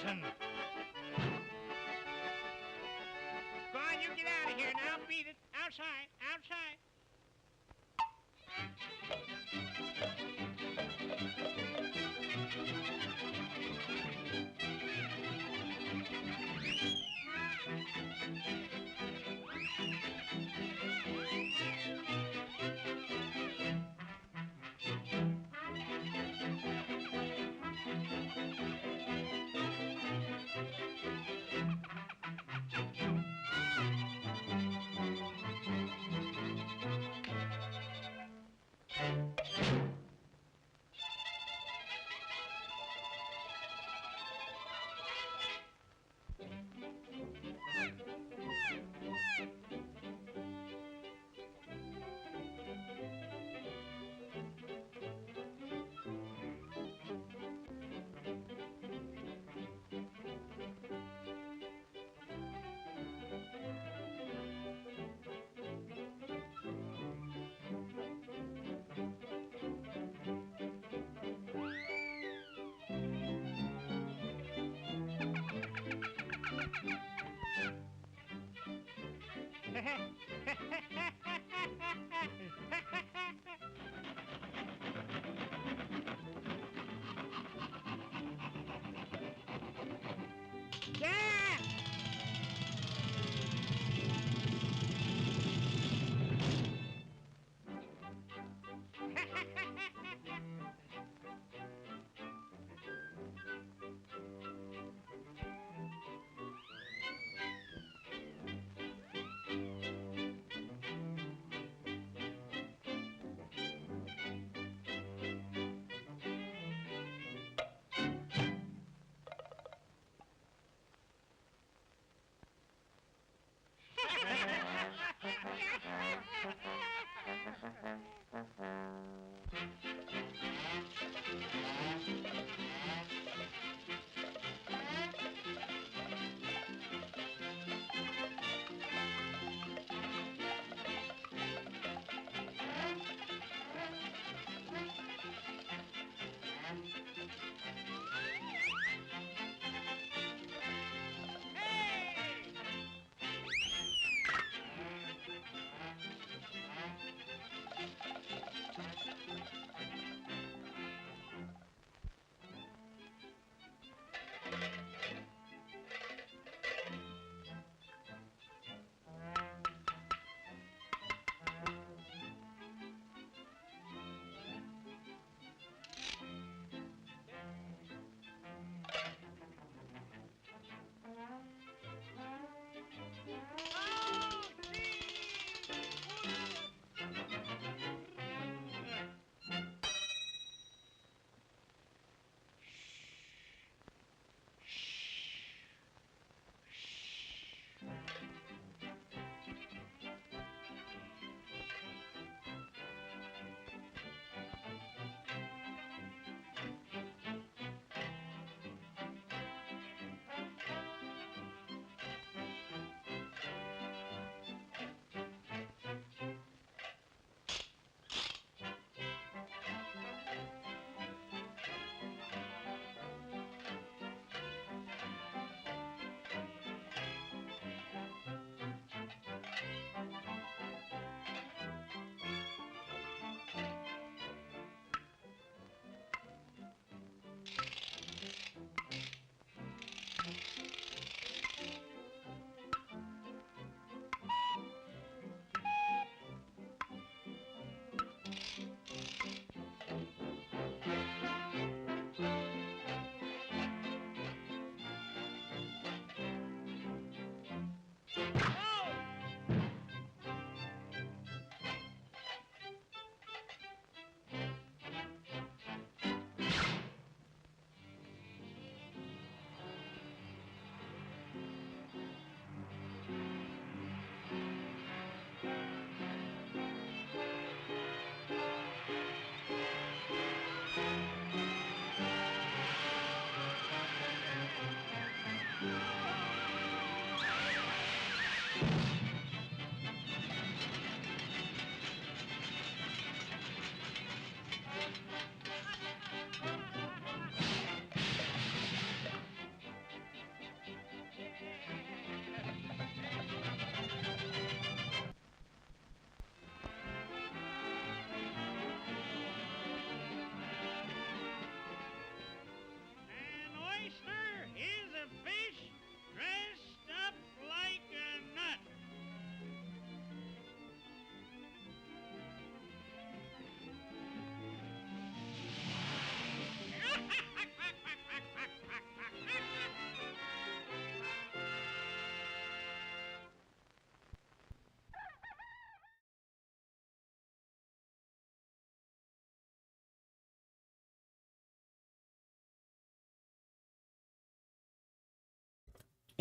skeleton. Go on, you get out of here now. Beat it. Outside, outside. Yeah!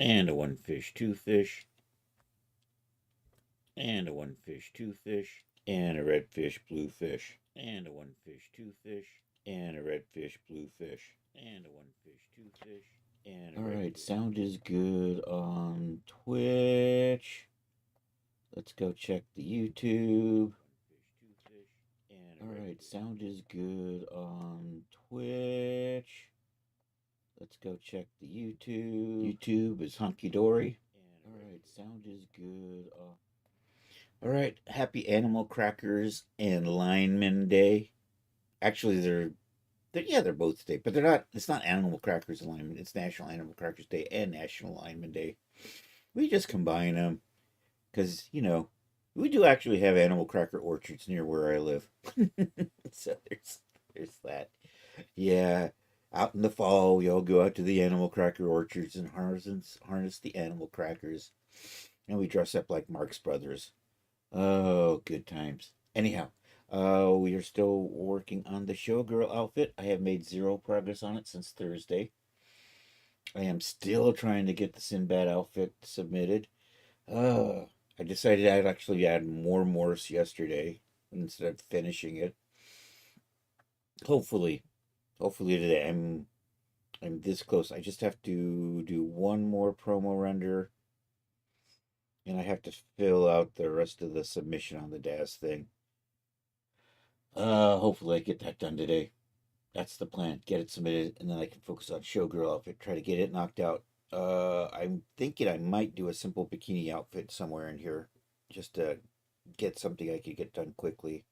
And a one fish, two fish. And a one fish, two fish. And a red fish, blue fish. And a one fish, two fish. And a red fish, blue fish. And a one fish, two fish. And all right, sound is good on Twitch. Let's go check the YouTube. All right, sound is good on Twitch. Let's go check the YouTube. YouTube is hunky dory. All right, sound is good. All right, happy Animal Crackers and Lineman Day. Actually, they're both today, but they're not. It's not Animal Crackers and Lineman. It's National Animal Crackers Day and National Lineman Day. We just combine them because we do actually have animal cracker orchards near where I live. So there's that. Yeah, out in the fall, we all go out to the animal cracker orchards and harness the animal crackers, and we dress up like Marx Brothers. Oh, good times. Anyhow, we are still working on the showgirl outfit. I have made zero progress on it since Thursday. I am still trying to get the Sinbad outfit submitted. I decided I'd actually add more morphs yesterday instead of finishing it. Hopefully, hopefully today I'm this close. I just have to do one more promo render, and I have to fill out the rest of the submission on the DAS thing. Hopefully I get that done today. That's the plan. Get it submitted, and then I can focus on showgirl outfit. Try to get it knocked out. I'm thinking I might do a simple bikini outfit somewhere in here, just to get something I could get done quickly.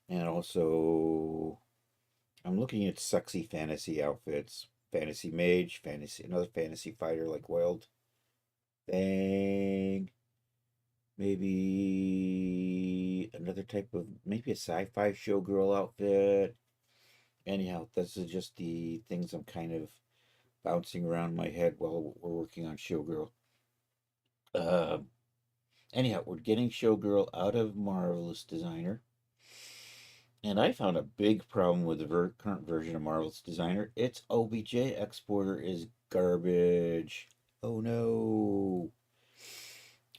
And also, I'm looking at sexy fantasy outfits. Fantasy mage, another fantasy fighter like Wild Thing. Maybe another type of, maybe a sci-fi showgirl outfit. Anyhow, this is just the things I'm kind of bouncing around my head while we're working on showgirl. Uh, Anyhow, we're getting showgirl out of Marvelous Designer. And I found a big problem with the current version of Marvelous Designer. Its OBJ exporter is garbage. Oh no.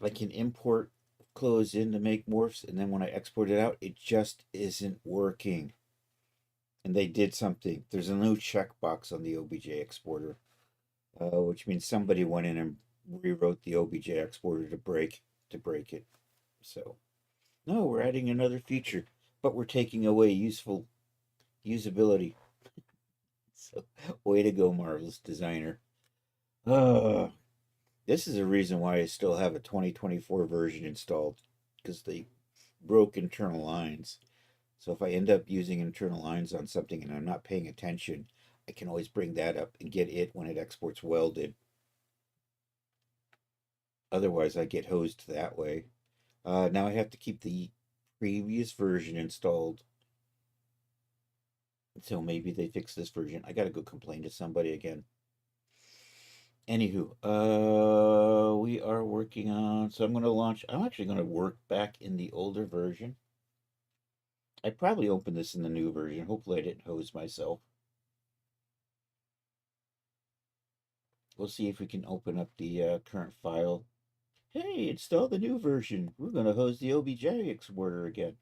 I can import clothes in to make morphs, and then when I export it out, it just isn't working. And they did something. There's a new checkbox on the OBJ exporter, which means somebody went in and rewrote the OBJ exporter to break it. So, no, we're adding another feature, but we're taking away useful usability. So, way to go, Marvelous Designer. This is a reason why I still have a 2024 version installed, because they broke internal lines. So if I end up using internal lines on something and I'm not paying attention, I can always bring that up and get it when it exports welded. Otherwise, I get hosed that way. Now I have to keep the previous version installed. So maybe they fix this version. I gotta go complain to somebody again. Anywho, we are working on. So I'm actually gonna work back in the older version. I probably opened this in the new version. Hopefully, I didn't hose myself. We'll see if we can open up the current file. Hey, install the new version. We're gonna hose the OBJ exporter again.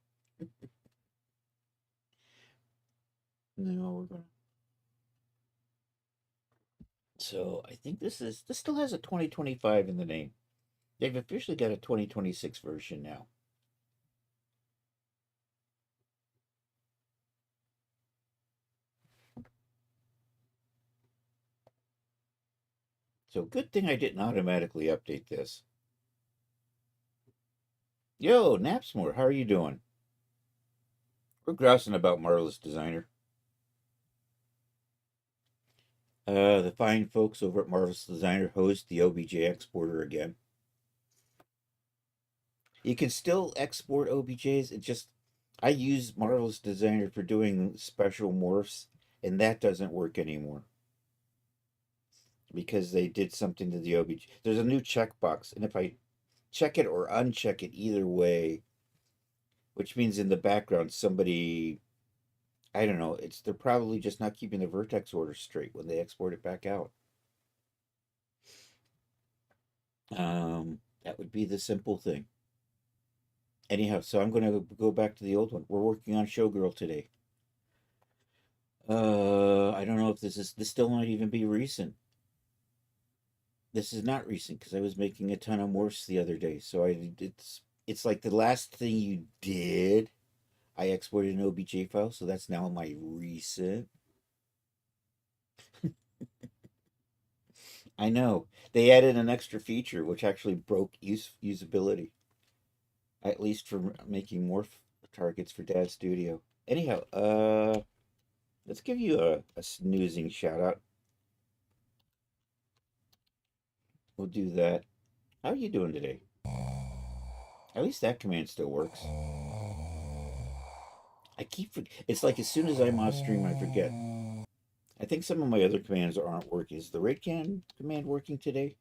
No, we're gonna. So I think this still has a 2025 in the name. They've officially got a 2026 version now. So good thing I didn't automatically update this. Yo, Napsmore, how are you doing? We're grousing about Marvelous Designer. The fine folks over at Marvelous Designer host the OBJ exporter again. You can still export OBJs. I use Marvelous Designer for doing special morphs, and that doesn't work anymore because they did something to the OBJ. There's a new checkbox, and if I check it or uncheck it either way, which means in the background somebody, I don't know, they're probably just not keeping the vertex order straight when they export it back out. That would be the simple thing. Anyhow, so I'm going to go back to the old one. We're working on Showgirl today. I don't know if this still might even be recent. This is not recent because I was making a ton of morphs the other day. So it's like the last thing you did. I exported an OBJ file, so that's now my recent. I know they added an extra feature which actually broke usability, at least for making morph targets for Dad Studio. Anyhow, let's give you a snoozing shout out. We'll do that. How are you doing today? At least that command still works. It's like as soon as I'm off stream, I forget. I think some of my other commands aren't working. Is the raid command working today?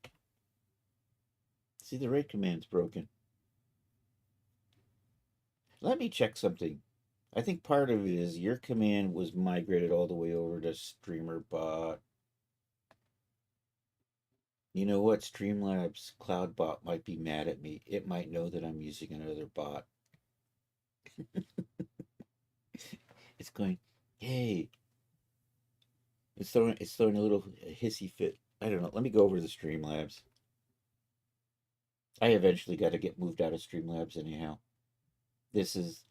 See, the raid command's broken. Let me check something. I think part of it is your command was migrated all the way over to Streamer Bot. You know what? Streamlabs CloudBot might be mad at me. It might know that I'm using another bot. It's going, hey. It's throwing a little hissy fit. I don't know. Let me go over to the Streamlabs. I eventually got to get moved out of Streamlabs anyhow. This is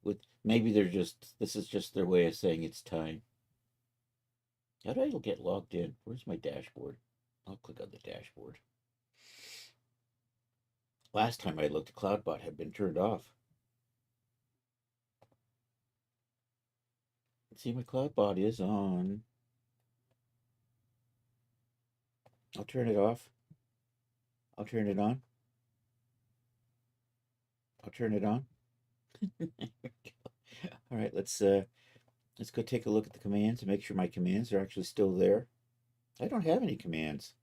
with maybe this is just their way of saying it's time. How do I get logged in? Where's my dashboard? I'll click on the dashboard. Last time I looked, CloudBot had been turned off. Let's see, my CloudBot is on. I'll turn it off. I'll turn it on. I'll turn it on. All right, let's go take a look at the commands and make sure my commands are actually still there. I don't have any commands.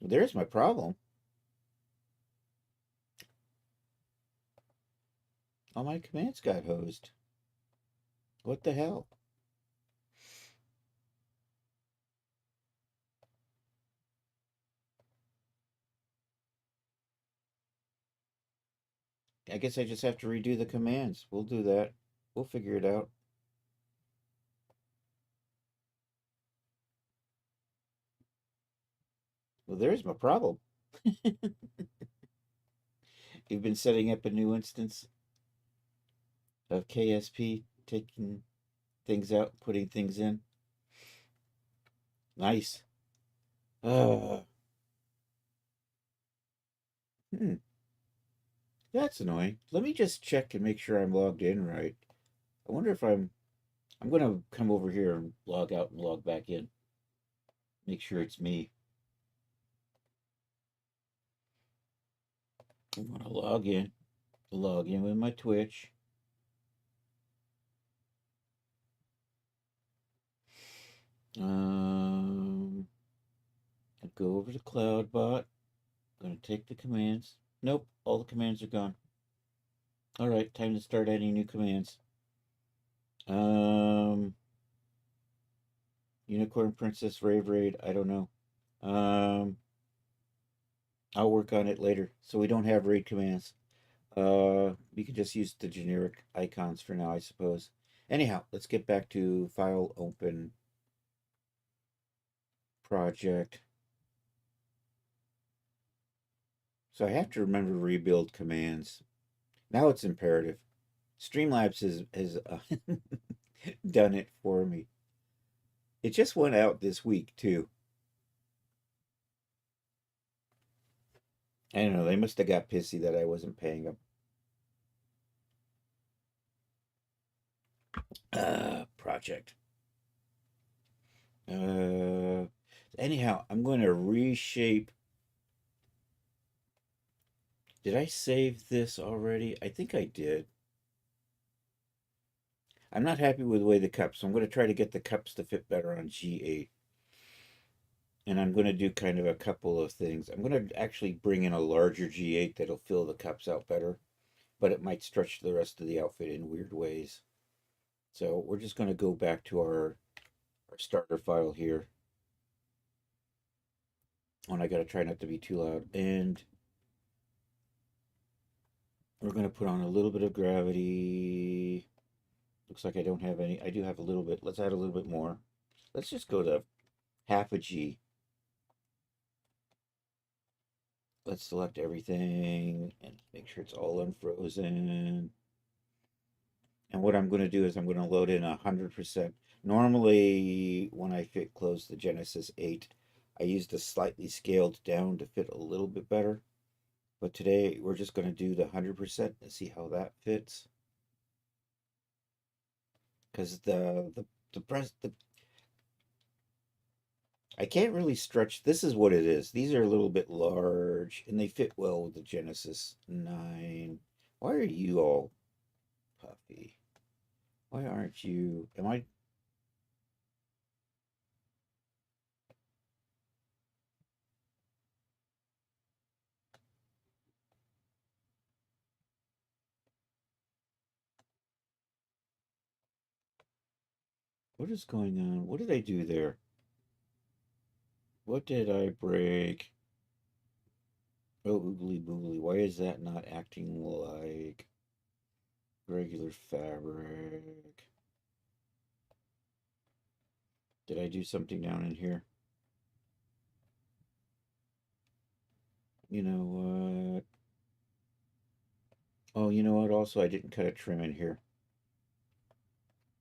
Well, there's my problem. All my commands got hosed. What the hell? I guess I just have to redo the commands. We'll do that. We'll figure it out. Well, there's my problem. You've been setting up a new instance of KSP, taking things out, putting things in. Nice. Uh, hmm. That's annoying. Let me just check and make sure I'm logged in right. I wonder if I'm going to come over here and log out and log back in. Make sure it's me. I'm going to log in with my Twitch. I go over to CloudBot. I'm going to take the commands. Nope, all the commands are gone. All right, time to start adding new commands. Unicorn Princess Rave Raid, I don't know. I'll work on it later. So we don't have raid commands. We can just use the generic icons for now, I suppose. Anyhow, let's get back to file open project. So I have to remember to rebuild commands. Now it's imperative. Streamlabs has done it for me. It just went out this week too. I don't know. They must have got pissy that I wasn't paying them. Project. Anyhow, I'm going to reshape. Did I save this already? I think I did. I'm not happy with the way the cups, so I'm going to try to get the cups to fit better on G8. And I'm going to do kind of a couple of things. I'm going to actually bring in a larger G8 that'll fill the cups out better, but it might stretch the rest of the outfit in weird ways. So we're just going to go back to our starter file here. And I gotta try not to be too loud. And we're gonna put on a little bit of gravity. Looks like I don't have any. I do have a little bit. Let's add a little bit more. Let's just go to half a G. Let's select everything and make sure it's all unfrozen. And what I'm going to do is I'm going to load in 100%. Normally, when I close the Genesis 8, I used a slightly scaled down to fit a little bit better. But today, we're just going to do the 100% and see how that fits. Because the I can't really stretch. This is what it is. These are a little bit large, and they fit well with the Genesis 9. Why are you all puffy? Why aren't you? Am I? What is going on? What did I do there? What did I break? Oh, oogly boogly. Why is that not acting like regular fabric? Did I do something down in here? You know what? Oh, you know what? Also, I didn't cut a trim in here.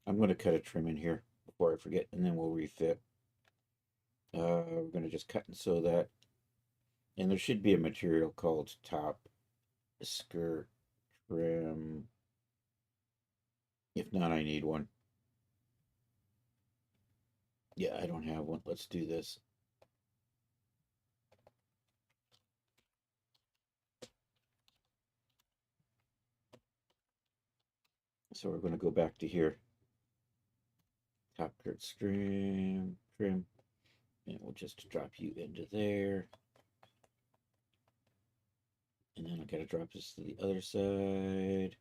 I'm going to cut a trim in here before I forget, and then we'll refit. We're going to just cut and sew that. And there should be a material called top skirt trim. If not, I need one. Yeah, I don't have one. Let's do this. So we're going to go back to here. Top skirt trim. And we'll just drop you into there. And then I gotta drop this to the other side.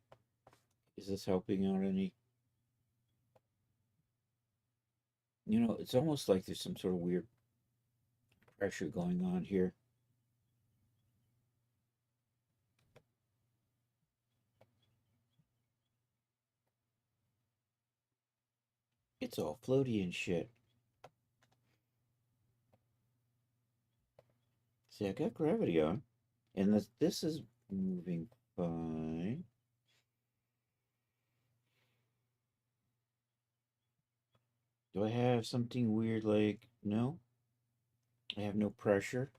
Is this helping out any? You know, it's almost like there's some sort of weird pressure going on here. It's all floaty and shit. See, I got gravity on. And this is moving fine. Do I have something weird like, no? I have no pressure.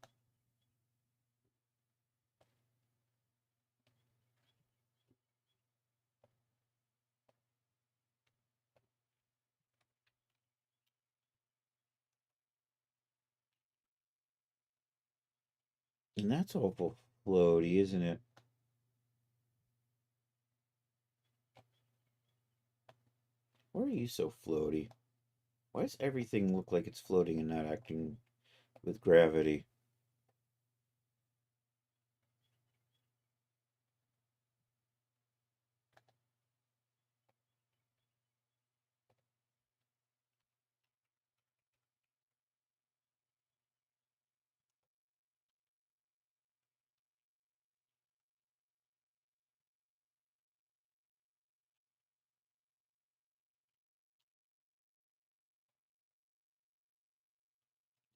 And that's awful floaty, isn't it? Why are you so floaty? Why does everything look like it's floating and not acting with gravity?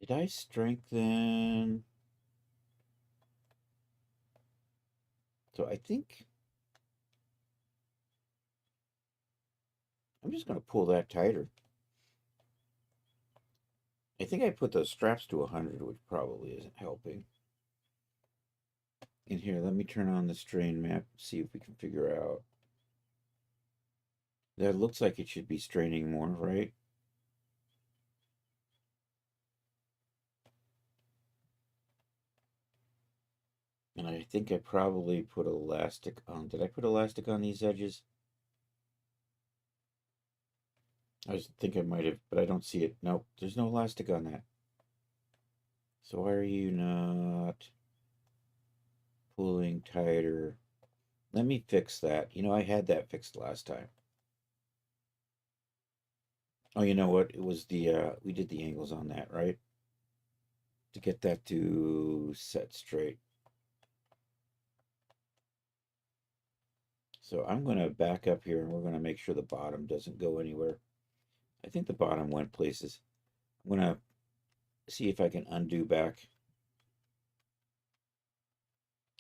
Did I strengthen? So I think I'm just going to pull that tighter. I think I put those straps to 100, which probably isn't helping. And here, let me turn on the strain map, see if we can figure out. That looks like it should be straining more, right? And I think I probably put elastic on. Did I put elastic on these edges? I think I might have, but I don't see it. Nope, there's no elastic on that. So why are you not pulling tighter? Let me fix that. You know, I had that fixed last time. Oh, you know what? It was the, we did the angles on that, right? to get that to set straight. So I'm going to back up here and we're going to make sure the bottom doesn't go anywhere. I think the bottom went places. I'm going to see if I can undo back.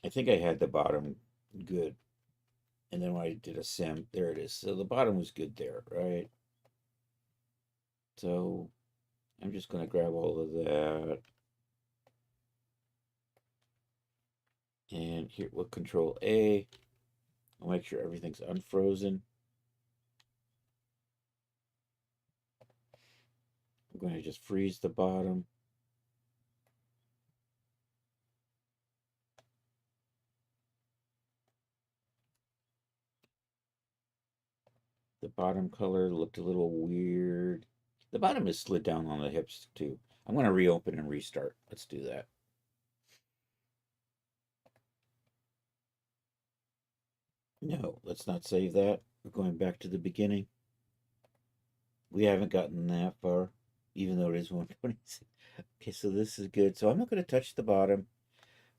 I think I had the bottom good. And then when I did a sim, there it is. So the bottom was good there, right? So I'm just going to grab all of that. And here, we'll control A. I'll make sure everything's unfrozen. I'm going to just freeze the bottom. The bottom color looked a little weird. The bottom is slid down on the hips too. I'm going to reopen and restart. Let's do that. No, let's not save that. We're going back to the beginning. We haven't gotten that far, even though it is 126. Okay, so this is good. So I'm not going to touch the bottom.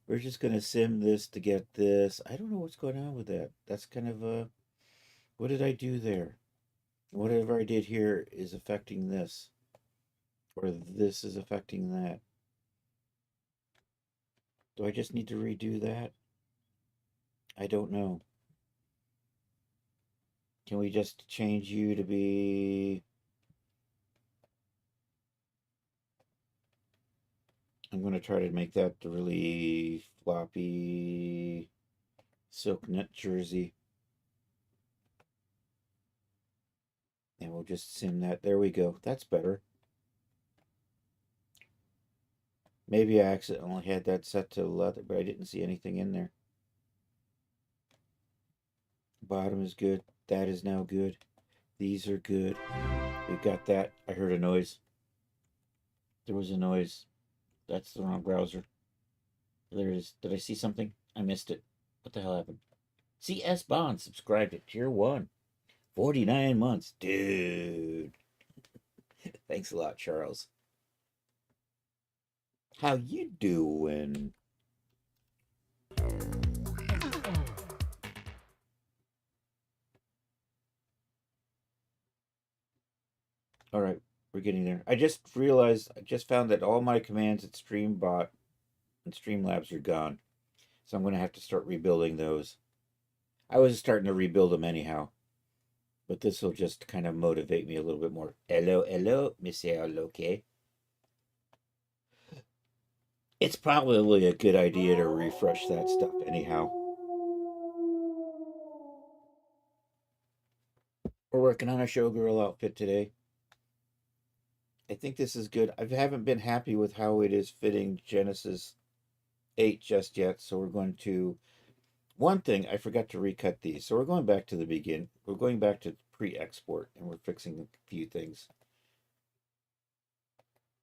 We're just going to sim this to get this. I don't know what's going on with that. That's kind of a... What did I do there? Whatever I did here is affecting this. Or this is affecting that. Do I just need to redo that? I don't know. Can we just change you to be... I'm going to try to make that the really floppy silk net jersey. And we'll just sim that. There we go. That's better. Maybe I accidentally had that set to leather, but I didn't see anything in there. Bottom is good. That is now good. These are good. We've got that. I heard a noise. There was a noise. That's the wrong browser. There it is. Did I see something? I missed it. What the hell happened? CS Bond subscribed to Tier 1. 49 months. Dude. Thanks a lot, Charles. How you doing? All right, we're getting there. I just realized, I just found that all my commands at StreamBot and Streamlabs are gone. So I'm going to have to start rebuilding those. I was starting to rebuild them anyhow. But this will just kind of motivate me a little bit more. Hello, hello, Monsieur Loque. It's probably a good idea to refresh that stuff anyhow. We're working on a showgirl outfit today. I think this is good. I haven't been happy with how it is fitting Genesis 8 just yet, so we're going to... One thing, I forgot to recut these, so we're going back to the begin. We're going back to pre-export, and we're fixing a few things.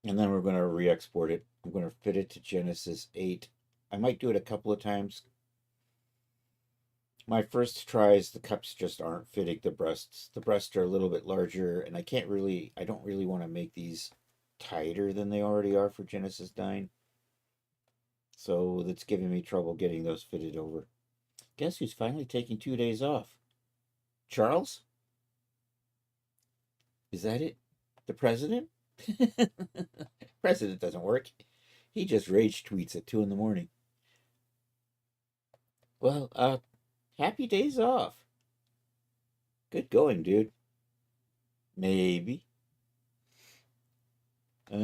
And then we're going to re-export it. I'm going to fit it to Genesis 8. I might do it a couple of times. My first tries, the cups just aren't fitting the breasts. The breasts are a little bit larger, and I don't really want to make these tighter than they already are for Genesis 9. So that's giving me trouble getting those fitted over. Guess who's finally taking 2 days off? Charles? Is that it? The president? President doesn't work. He just rage tweets at 2 in the morning. Well, happy days off. Good going, dude. Maybe. I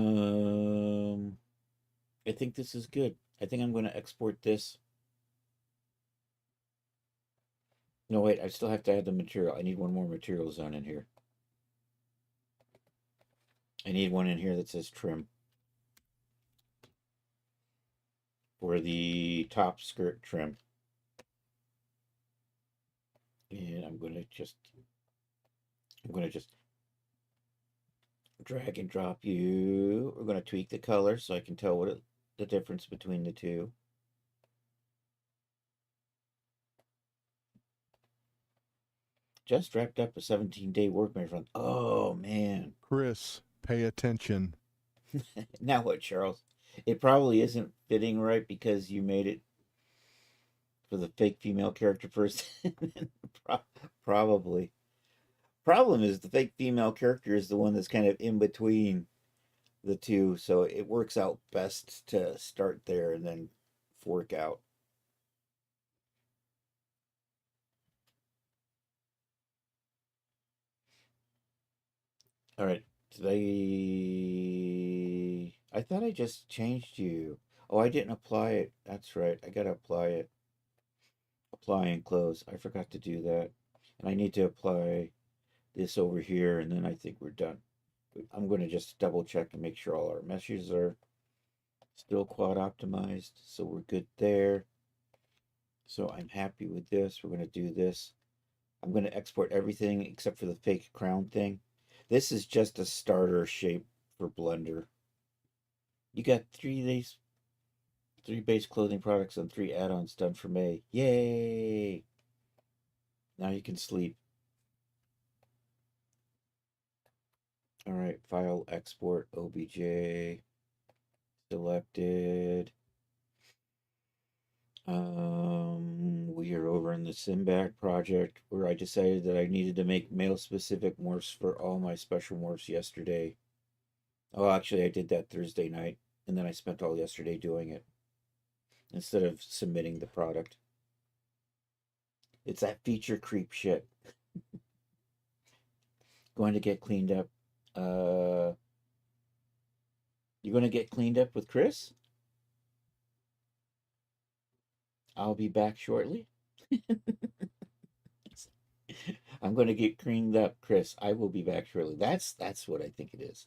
think this is good. I think I'm going to export this. No, wait, I still have to add the material. I need one more material zone in here. I need one in here that says trim. For the top skirt trim. And I'm going to just drag and drop you. We're going to tweak the color so I can tell the difference between the two. Just wrapped up a 17-day work marathon. Oh, man. Chris, pay attention. Now what, Charles? It probably isn't fitting right because you made it for the fake female character first. Pro- Probably. Problem is the fake female character is the one that's kind of in between the two, so it works out best to start there and then fork out. All right. I thought I just changed you. Oh, I didn't apply it. That's right. I gotta apply it. Apply and close. I forgot to do that. And I need to apply this over here, and then I think we're done. I'm going to just double check and make sure all our meshes are still quad optimized. So we're good there. So I'm happy with this. We're going to do this. I'm going to export everything except for the fake crown thing. This is just a starter shape for Blender. You got three base clothing products and 3 add-ons done for May. Yay! Now you can sleep. All right, file export OBJ selected. We are over in the Simbad project where I decided that I needed to make male specific morphs for all my special morphs yesterday. Oh, actually, I did that Thursday night, and then I spent all yesterday doing it instead of submitting the product. It's that feature creep shit. Going to get cleaned up. Uh, you're going to get cleaned up with Chris? I'll be back shortly. I'm going to get cleaned up, Chris. I will be back shortly. That's what I think it is.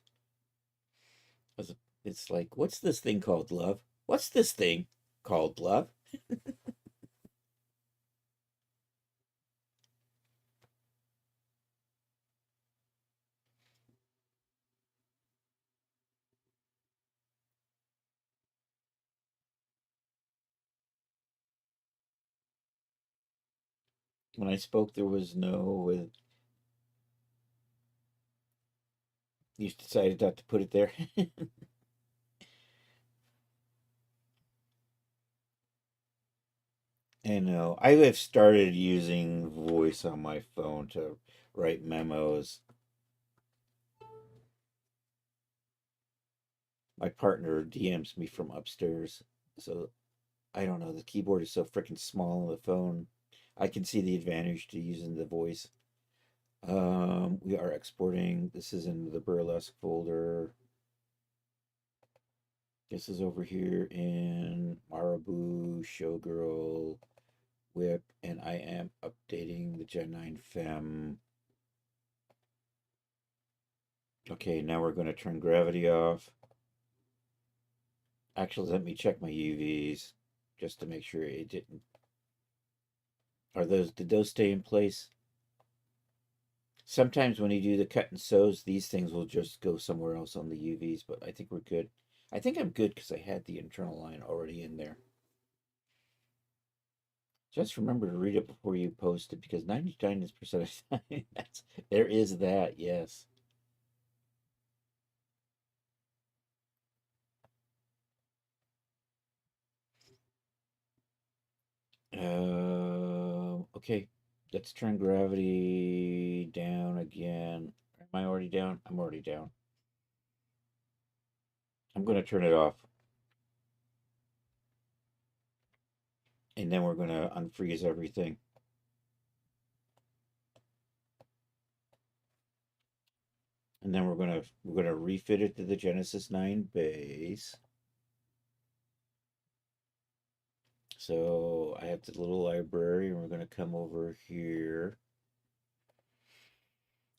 It's like, what's this thing called love? What's this thing called love? When I spoke, there was no. With you decided not to put it there. I know. I have started using voice on my phone to write memos. My partner DMs me from upstairs, so I don't know. The keyboard is so freaking small on the phone. I can see the advantage to using the voice. We are exporting. This is in the burlesque folder. This is over here in Marabou, Showgirl, Whip, and I am updating the Gen 9 Fem. Okay, now we're going to turn gravity off. Actually, let me check my UVs just to make sure it didn't. Did those stay in place? Sometimes when you do the cut and sews, these things will just go somewhere else on the UVs, but I think we're good. I think I'm good because I had the internal line already in there. Just remember to read it before you post it because 99% of the time there is that, yes. Okay, let's turn gravity down again. Am I already down? I'm already down. I'm going to turn it off. And then we're going to unfreeze everything. And then we're gonna refit it to the Genesis 9 base. So I have the little library, and we're gonna come over here,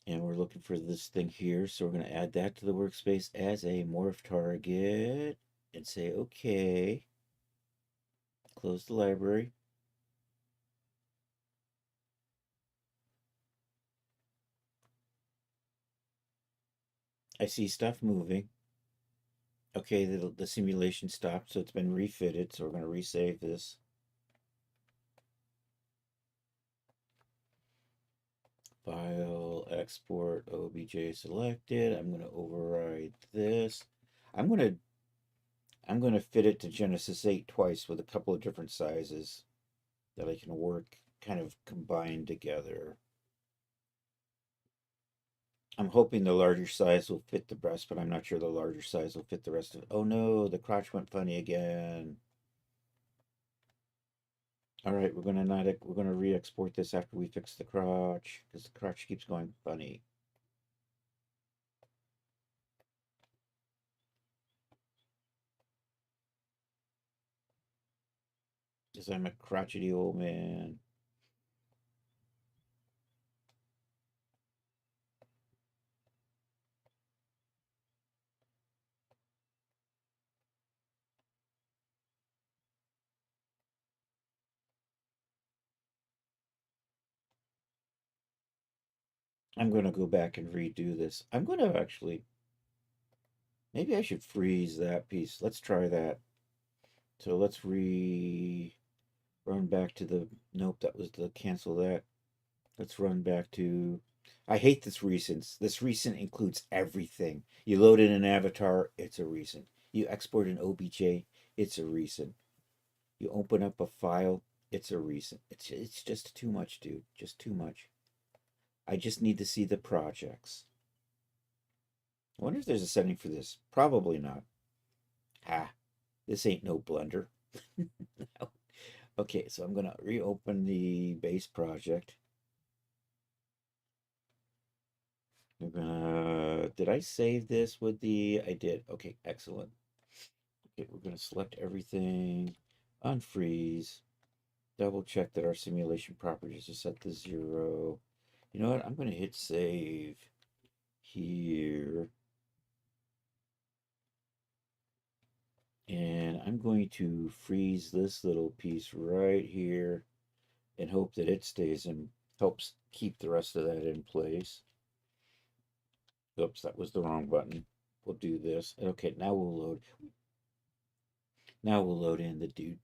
and we're looking for this thing here. So we're gonna add that to the workspace as a morph target, and say okay. Close the library. I see stuff moving. Okay, the simulation stopped, so it's been refitted. So we're gonna resave this. File, export, OBJ selected. I'm going to override this. I'm going to I'm going to fit it to Genesis 8 twice with a couple of different sizes that I can work kind of combined together. I'm hoping the larger size will fit the breast, but I'm not sure the larger size will fit the rest of it. Oh no, the crotch went funny again. All right, we're gonna re-export this after we fix the crotch because the crotch keeps going funny. Because I'm a crotchety old man. I'm gonna go back and redo this. I'm gonna actually, maybe I should freeze that piece. Let's try that. So let's run back to the, nope, that was the cancel that. Let's run back to, I hate this recents. This recent includes everything. You load in an avatar, it's a recent. You export an OBJ, it's a recent. You open up a file, it's a recent. It's just too much, dude. Just too much. I just need to see the projects. I wonder if there's a setting for this. Probably not. Ha, this ain't no Blender. No. Okay, so I'm gonna reopen the base project. I'm gonna, did I save this with the, I did. Okay, excellent. Okay, we're gonna select everything, unfreeze, double check that our simulation properties are set to 0. You know what? I'm gonna hit save here. And I'm going to freeze this little piece right here and hope that it stays and helps keep the rest of that in place. Oops, that was the wrong button. We'll do this. Okay, now we'll load. Now we'll load in the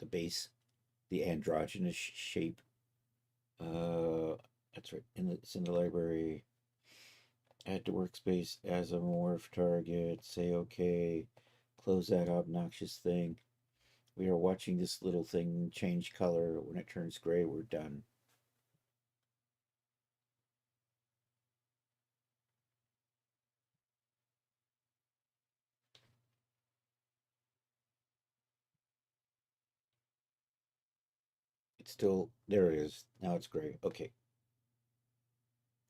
base, the androgynous shape. That's right. It's in the library. Add to workspace as a morph target. Say okay. Close that obnoxious thing. We are watching this little thing change color. When it turns gray, we're done. It's still, there it is. Now it's gray. Okay.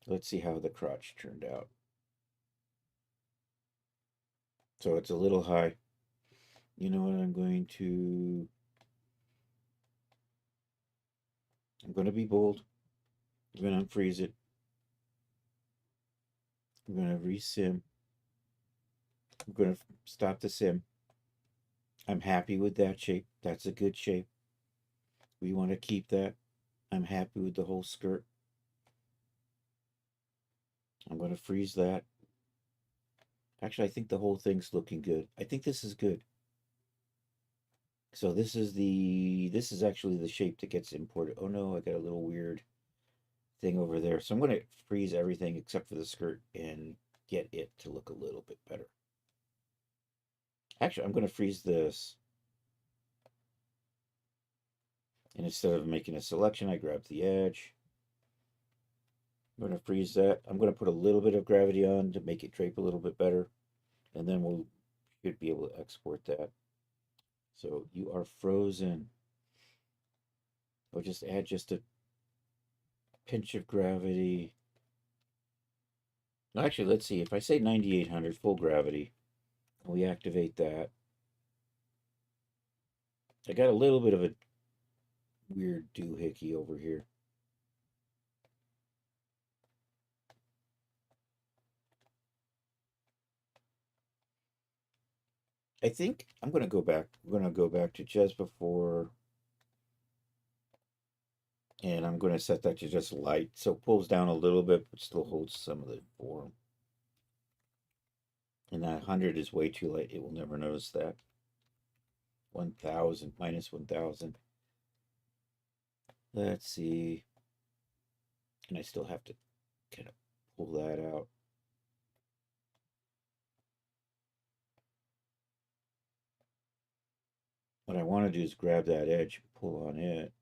Let's see how the crotch turned out. So it's a little high. You know what? I'm going to be bold. I'm going to unfreeze it. I'm going to resim. I'm going to stop the sim. I'm happy with that shape. That's a good shape. We want to keep that. I'm happy with the whole skirt. I'm going to freeze that. Actually, I think the whole thing's looking good. I think this is good. So this is actually the shape that gets imported. Oh no, I got a little weird thing over there. So I'm going to freeze everything except for the skirt and get it to look a little bit better. Actually, I'm going to freeze this. And instead of making a selection, I grab the edge. I'm going to freeze that. I'm going to put a little bit of gravity on to make it drape a little bit better. And then we should be able to export that. So you are frozen. I'll just add just a pinch of gravity. Actually, let's see. If I say 9800 full gravity, we activate that. I got a little bit of a weird doohickey over here. I think I'm going to go back. We're going to go back to just before. And I'm going to set that to just light. So it pulls down a little bit, but still holds some of the form. And that 100 is way too light. It will never notice that. 1000, minus 1000. Let's see. And I still have to kind of pull that out. what I want to do is grab that edge and pull on it.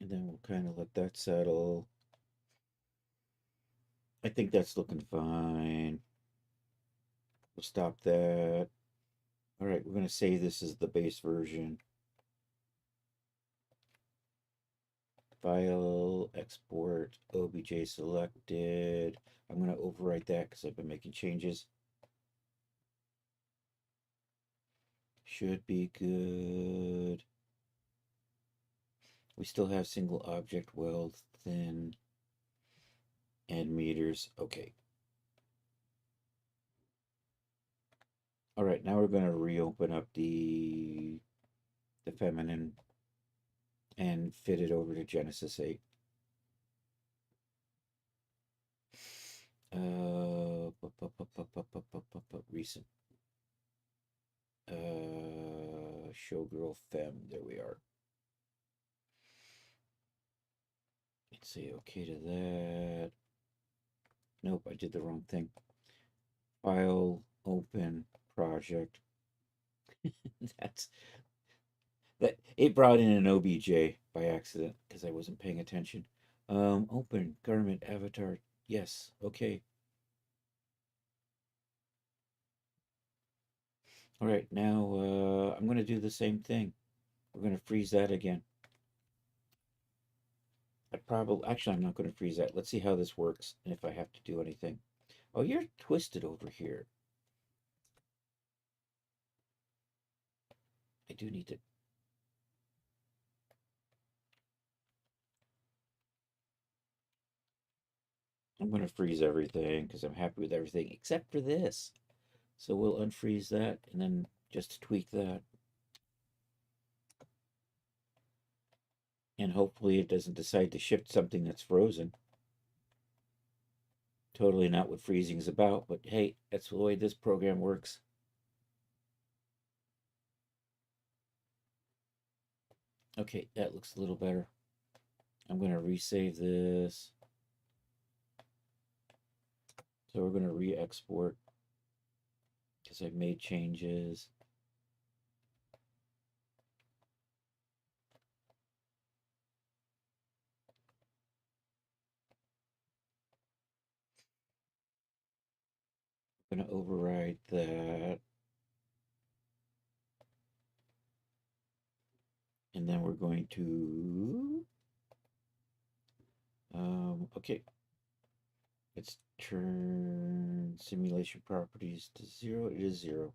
And then we'll kind of let that settle. I think that's looking fine. We'll stop that. All right, we're going to say this is the base version. File, export, OBJ selected. I'm going to overwrite that because I've been making changes. Should be good. We still have single object weld thin and meters. Okay. All right, now we're going to reopen up the feminine and fit it over to Genesis 8. Recent. Showgirl femme. There we are. Let's say okay to that. Nope, I did the wrong thing. File, open, project. That's that. It brought in an OBJ by accident because I wasn't paying attention. Open garment avatar. Yes. Okay. All right. Now I'm going to do the same thing. We're going to freeze that again. Actually, I'm not going to freeze that. Let's see how this works and if I have to do anything. Oh, you're twisted over here. I do need to. I'm going to freeze everything because I'm happy with everything except for this. So we'll unfreeze that and then just tweak that. And hopefully it doesn't decide to shift something that's frozen. Totally not what freezing is about, but hey, that's the way this program works. Okay, that looks a little better. I'm going to resave this. So we're going to re-export because I've made changes. I'm going to override that. And then we're going to, okay. Let's turn simulation properties to 0. It is 0.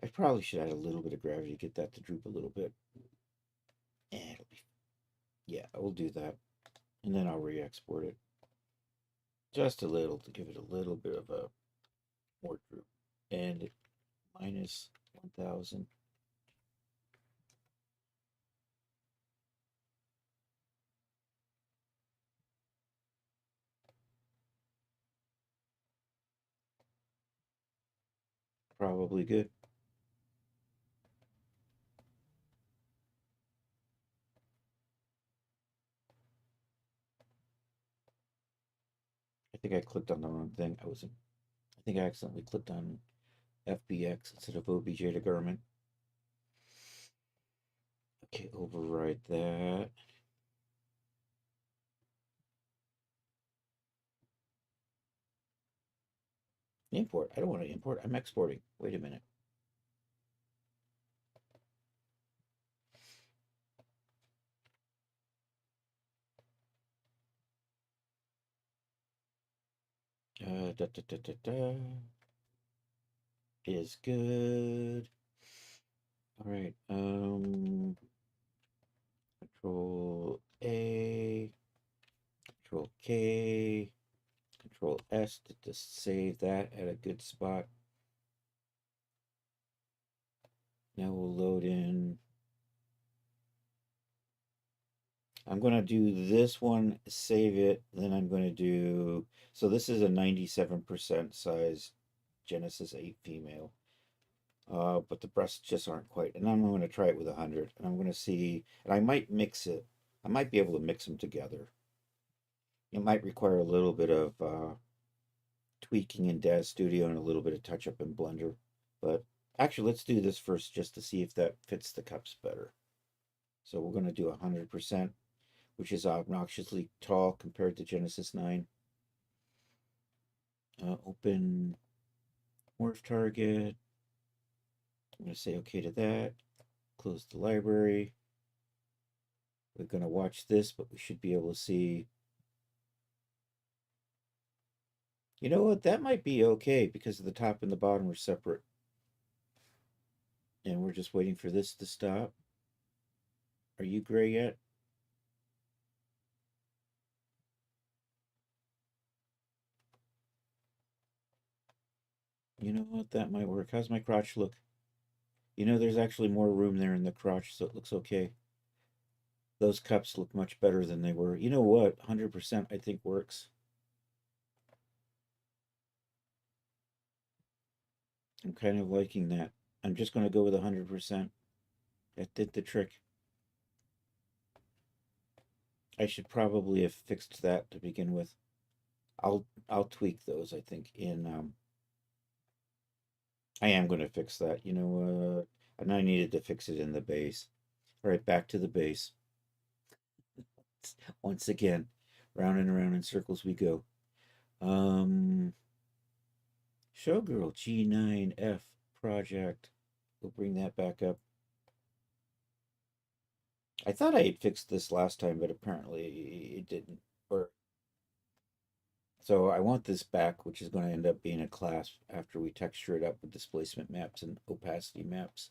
I probably should add a little bit of gravity to get that to droop a little bit. And it'll be, yeah, I will do that. And then I'll re-export it. Just a little to give it a little bit of a more droop. And minus 1000. Probably good. I think I clicked on the wrong thing. I think I accidentally clicked on FBX instead of OBJ to garment. Okay, override that. Import. I don't want to import. I'm exporting. Wait a minute. Da, da, da, da, da. Is good. All right. Control A, Control K, Control S to just save that at a good spot. Now we'll load in. I'm going to do this one, save it, then I'm going to do, so this is a 97% size Genesis 8 female. But the breasts just aren't quite. And I'm going to try it with 100, and I'm going to see, and I might mix it. I might be able to mix them together. It might require a little bit of tweaking in Daz Studio and a little bit of touch up in Blender. But actually, let's do this first just to see if that fits the cups better. So we're going to do 100%, which is obnoxiously tall compared to Genesis 9. Open morph target. I'm going to say okay to that. Close the library. We're going to watch this, but we should be able to see. You know what? That might be okay because the top and the bottom are separate. And we're just waiting for this to stop. Are you gray yet? You know what? That might work. How's my crotch look? You know, there's actually more room there in the crotch, so it looks okay. Those cups look much better than they were. You know what? 100% I think works. I'm kind of liking that. I'm just going to go with 100%. That did the trick. I should probably have fixed that to begin with. I'll tweak those, I think, in I am going to fix that. You know what? And I needed to fix it in the base. All right, back to the base. Once again, round and around in circles we go. Showgirl G9F project. We'll bring that back up. I thought I had fixed this last time, but apparently it didn't. Or so I want this back, which is going to end up being a class after we texture it up with displacement maps and opacity maps.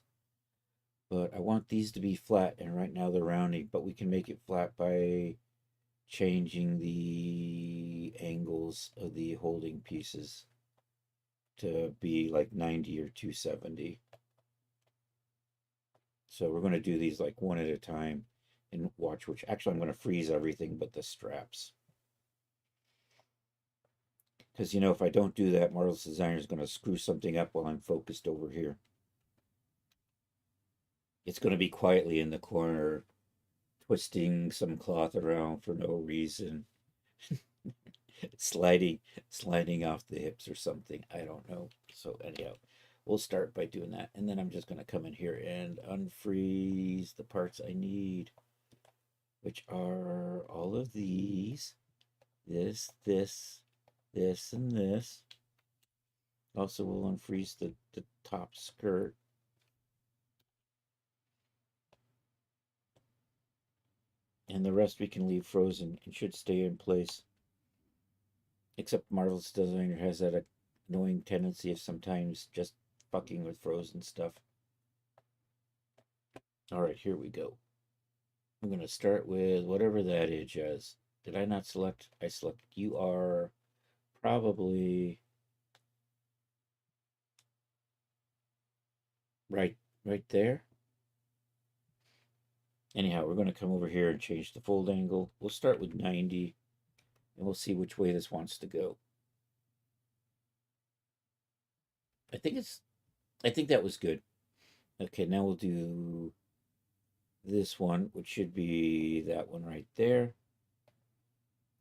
But I want these to be flat, and right now they're rounding, but we can make it flat by changing the angles of the holding pieces to be like 90 or 270. So we're going to do these like one at a time and watch which. Actually, I'm going to freeze everything but the straps. Because, you know, if I don't do that, Marvelous Designer is going to screw something up while I'm focused over here. It's going to be quietly in the corner, twisting some cloth around for no reason. sliding off the hips or something. I don't know. So anyhow, we'll start by doing that. And then I'm just going to come in here and unfreeze the parts I need, which are all of these, this, and this. Also, we'll unfreeze the top skirt. And the rest we can leave frozen and should stay in place. Except Marvel's Designer has that annoying tendency of sometimes just fucking with frozen stuff. All right, here we go. I'm going to start with whatever that edge is. Did I not select? I selected. You are probably right there. Anyhow, we're going to come over here and change the fold angle. We'll start with 90, and we'll see which way this wants to go. I think that was good. Okay, now we'll do this one, which should be that one right there.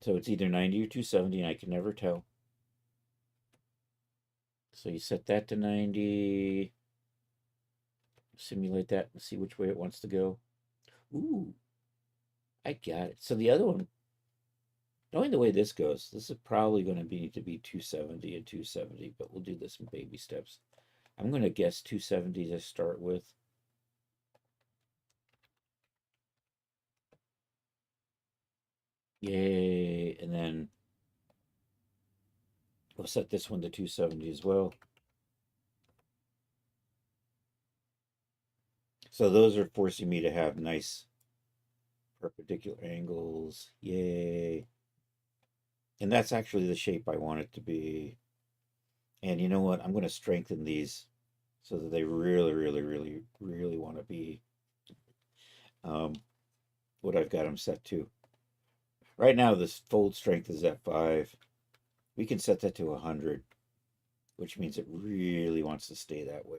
So it's either 90 or 270, and I can never tell. So you set that to 90, simulate that, and see which way it wants to go. Ooh, I got it. So the other one, knowing the way this goes, this is probably going to need to be 270 and 270, but we'll do this in baby steps. I'm going to guess 270 to start with. Yay, and then we'll set this one to 270 as well. So those are forcing me to have nice perpendicular angles. Yay. And that's actually the shape I want it to be. And you know what? I'm going to strengthen these so that they really, really, really, really want to be what I've got them set to. Right now, this fold strength is at 5. We can set that to 100, which means it really wants to stay that way.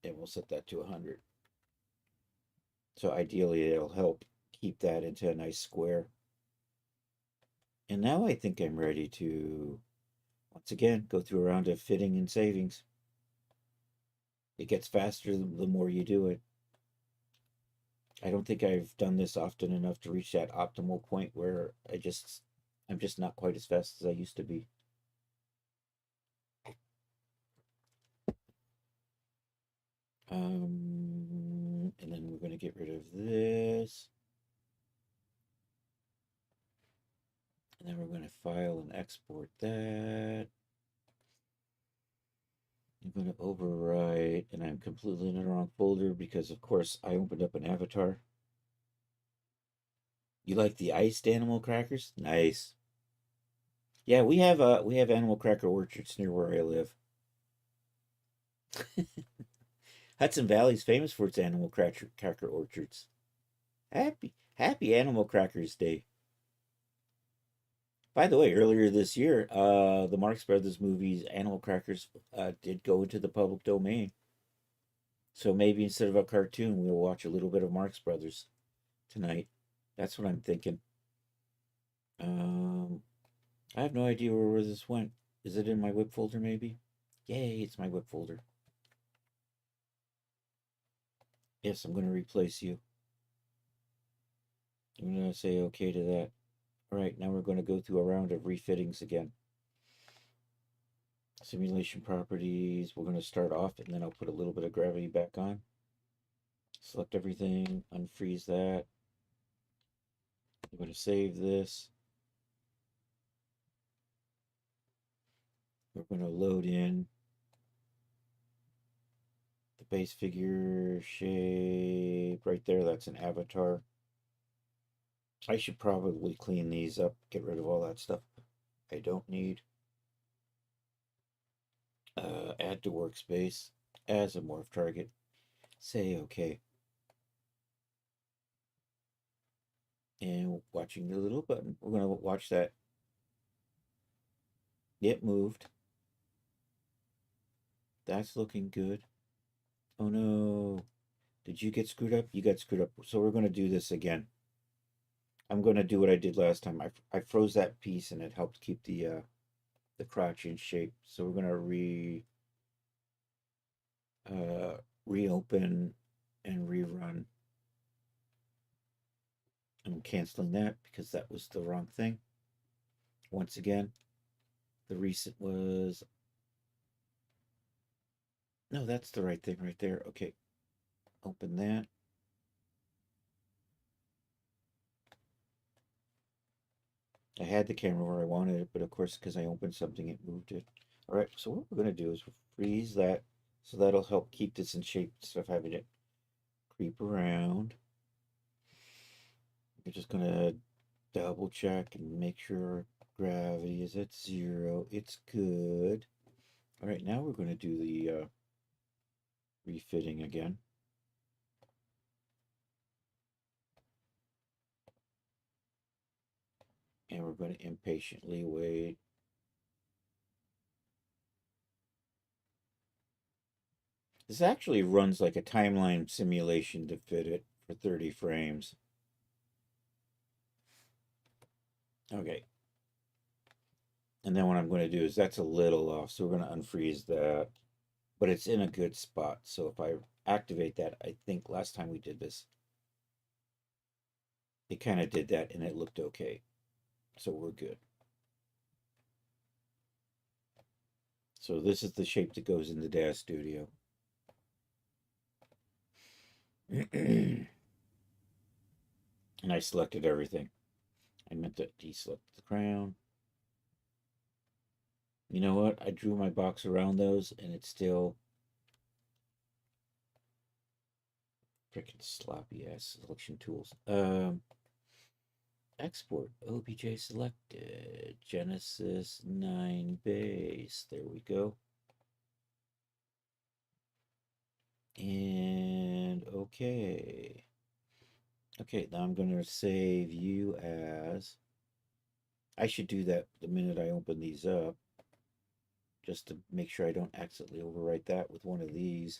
And we'll set that to 100. So ideally, it'll help keep that into a nice square. And now I think I'm ready to, once again, go through a round of fitting and savings. It gets faster the more you do it. I don't think I've done this often enough to reach that optimal point where I'm just not quite as fast as I used to be. And then we're going to get rid of this. And then we're going to file and export that. I'm going to overwrite, and I'm completely in the wrong folder because, of course, I opened up an avatar. You like the iced animal crackers? Nice. Yeah, we have animal cracker orchards near where I live. Hudson Valley's famous for its animal cracker orchards. Happy Animal Crackers Day. By the way, earlier this year, the Marx Brothers movies Animal Crackers did go into the public domain. So maybe instead of a cartoon, we'll watch a little bit of Marx Brothers tonight. That's what I'm thinking. I have no idea where this went. Is it in my whip folder maybe? Yay, it's my whip folder. Yes, I'm going to replace you. I'm going to say okay to that. All right, now we're going to go through a round of refittings again. Simulation properties, we're going to start off and then I'll put a little bit of gravity back on. Select everything, unfreeze that. I'm going to save this. We're going to load in the base figure shape right there. That's an avatar. I should probably clean these up, get rid of all that stuff I don't need. Add to workspace as a morph target. Say okay. And watching the little button, we're going to watch that get moved. That's looking good. Oh no. Did you get screwed up? You got screwed up. So we're going to do this again. I'm going to do what I did last time. I froze that piece and it helped keep the crotch in shape. So we're going to reopen and rerun. I'm canceling that because that was the wrong thing. Once again, the recent was... No, that's the right thing right there. Okay, open that. I had the camera where I wanted it, but of course, because I opened something, it moved it. All right, so what we're going to do is freeze that, so that'll help keep this in shape instead of having it creep around. We're just going to double check and make sure gravity is at 0. It's good. All right, now we're going to do the refitting again. And we're going to impatiently wait. This actually runs like a timeline simulation to fit it for 30 frames. Okay. And then what I'm going to do is that's a little off, so we're going to unfreeze that. But it's in a good spot. So if I activate that, I think last time we did this, it kind of did that and it looked okay. So we're good. So this is the shape that goes in the DAZ Studio. And I selected everything. I meant to deselect the crown. You know what? I drew my box around those and it's still freaking sloppy ass selection tools. Export OBJ selected Genesis 9 base. There we go. And okay. Okay, now I'm going to save you as... I should do that the minute I open these up, just to make sure I don't accidentally overwrite that with one of these.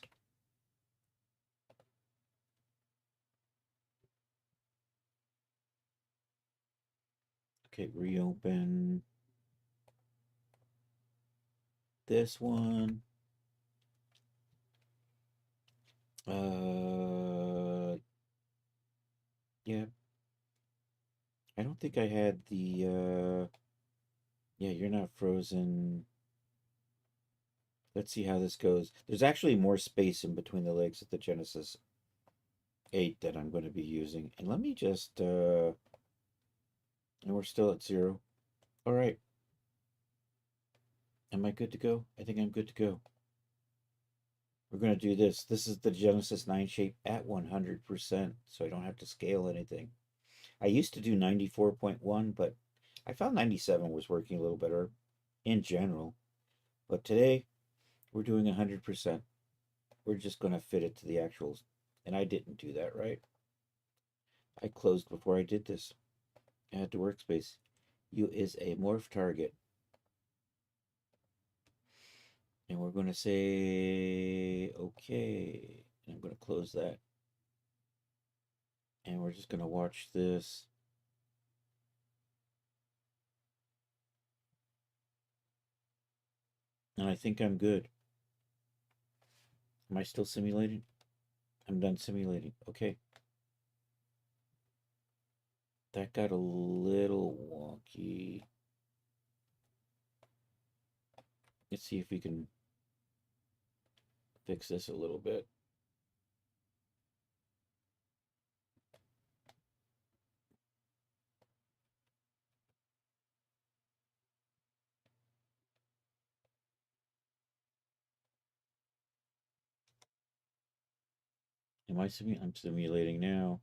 Okay, reopen this one. Yeah. I don't think I had the, yeah, you're not frozen. Let's see how this goes. There's actually more space in between the legs of the Genesis 8 that I'm going to be using. And let me just, and we're still at 0. All right. Am I good to go? I think I'm good to go. We're going to do this. This is the Genesis 9 shape at 100%, so I don't have to scale anything. I used to do 94.1, but I found 97 was working a little better in general. But today, we're doing 100%. We're just going to fit it to the actuals. And I didn't do that right. I closed before I did this. Add to workspace. You is a morph target. And we're going to say, okay. And I'm going to close that. And we're just going to watch this. And I think I'm good. Am I still simulating? I'm done simulating. Okay. That got a little wonky. Let's see if we can fix this a little bit. Am I simulating? I'm simulating now.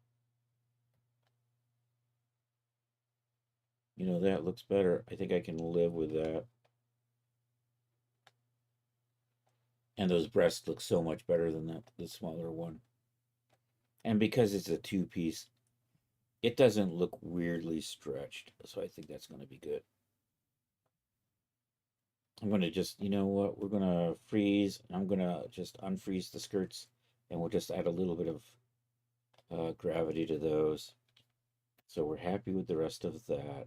You know, that looks better. I think I can live with that. And those breasts look so much better than the smaller one. And because it's a two-piece, it doesn't look weirdly stretched. So I think that's going to be good. I'm going to just, you know what? We're going to freeze. I'm going to just unfreeze the skirts. And we'll just add a little bit of gravity to those. So we're happy with the rest of that.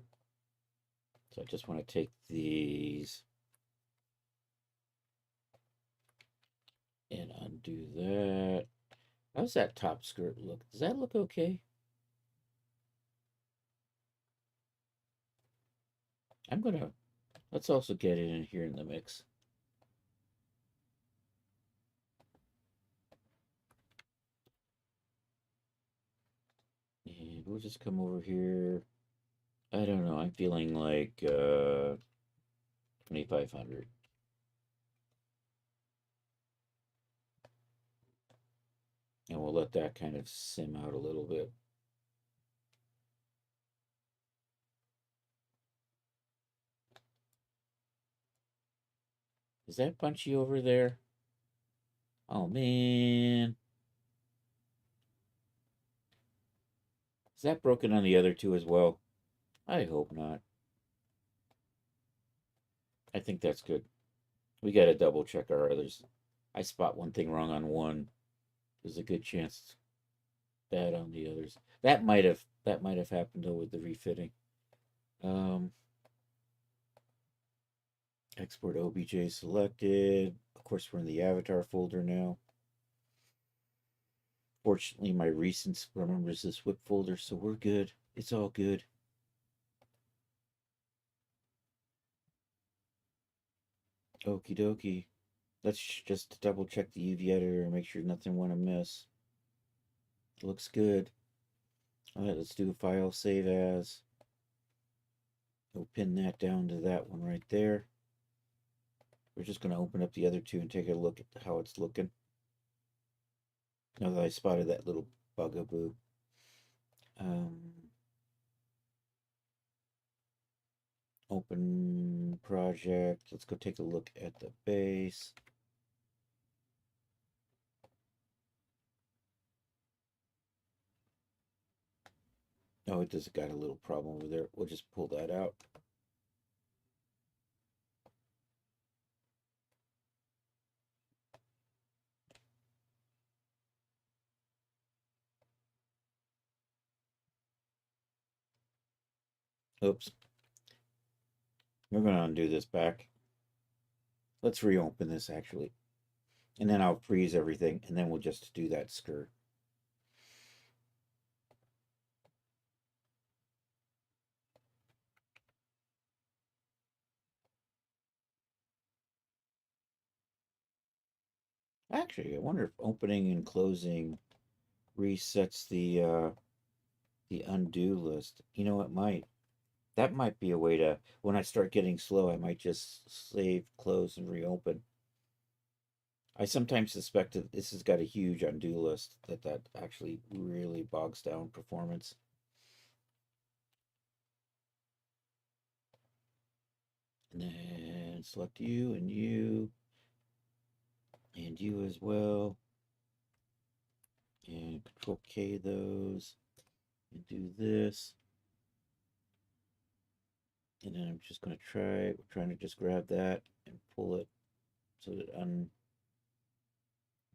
So I just want to take these and undo that. How's that top skirt look? Does that look okay? Let's also get it in here in the mix. And we'll just come over here. I don't know. I'm feeling like 2,500. And we'll let that kind of sim out a little bit. Is that Bunchy over there? Oh, man. Is that broken on the other two as well? I hope not. I think that's good. We got to double check our others. I spot one thing wrong on one. There's a good chance bad on the others. That might have happened though with the refitting. Export OBJ selected. Of course, we're in the avatar folder now. Fortunately, my recents remembers this whip folder, so we're good. It's all good. Okie dokie. Let's just double check the UV editor and make sure nothing went amiss. Looks good. All right, let's do a file save as. We'll pin that down to that one right there. We're just going to open up the other two and take a look at how it's looking. Now that I spotted that little bugaboo. Open project. Let's go take a look at the base. Oh, it just got a little problem over there. We'll just pull that out. Oops. We're going to undo this back. Let's reopen this actually. And then I'll freeze everything, and then we'll just do that skirt. Actually, I wonder if opening and closing resets the undo list. You know, it might. That might be a way to, when I start getting slow, I might just save, close, and reopen. I sometimes suspect that this has got a huge undo list, that actually really bogs down performance. And then select you and you as well. And Control K those and do this. And then I'm just going to we're trying to just grab that and pull it so that it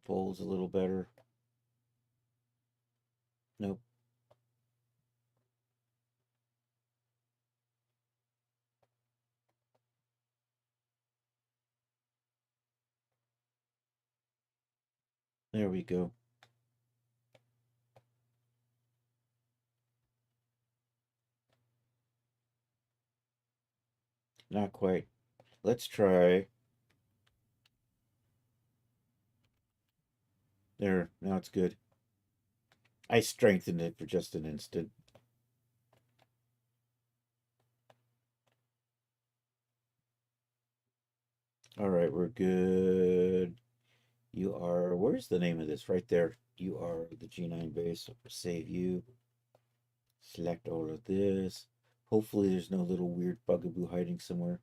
unfolds a little better. Nope. There we go. Not quite. Let's try. There, now it's good. I strengthened it for just an instant. All right, we're good. You are, where's the name of this? Right there. You are the G9 base. So save you. Select all of this. Hopefully there's no little weird bugaboo hiding somewhere.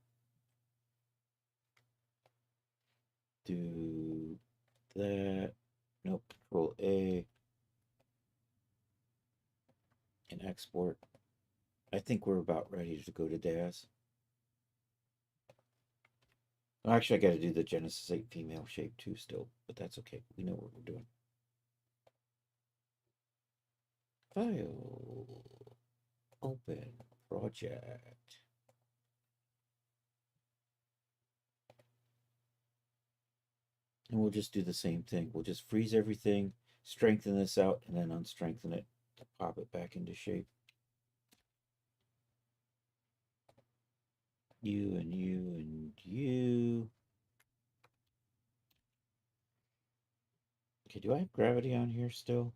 Do that. Nope. Control A. And export. I think we're about ready to go to DAS. Actually, I got to do the Genesis 8 female shape too still, but that's okay. We know what we're doing. File. Open. Project. And we'll just do the same thing. We'll just freeze everything, strengthen this out, and then unstrengthen it to pop it back into shape. You and you and you. Okay, do I have gravity on here still?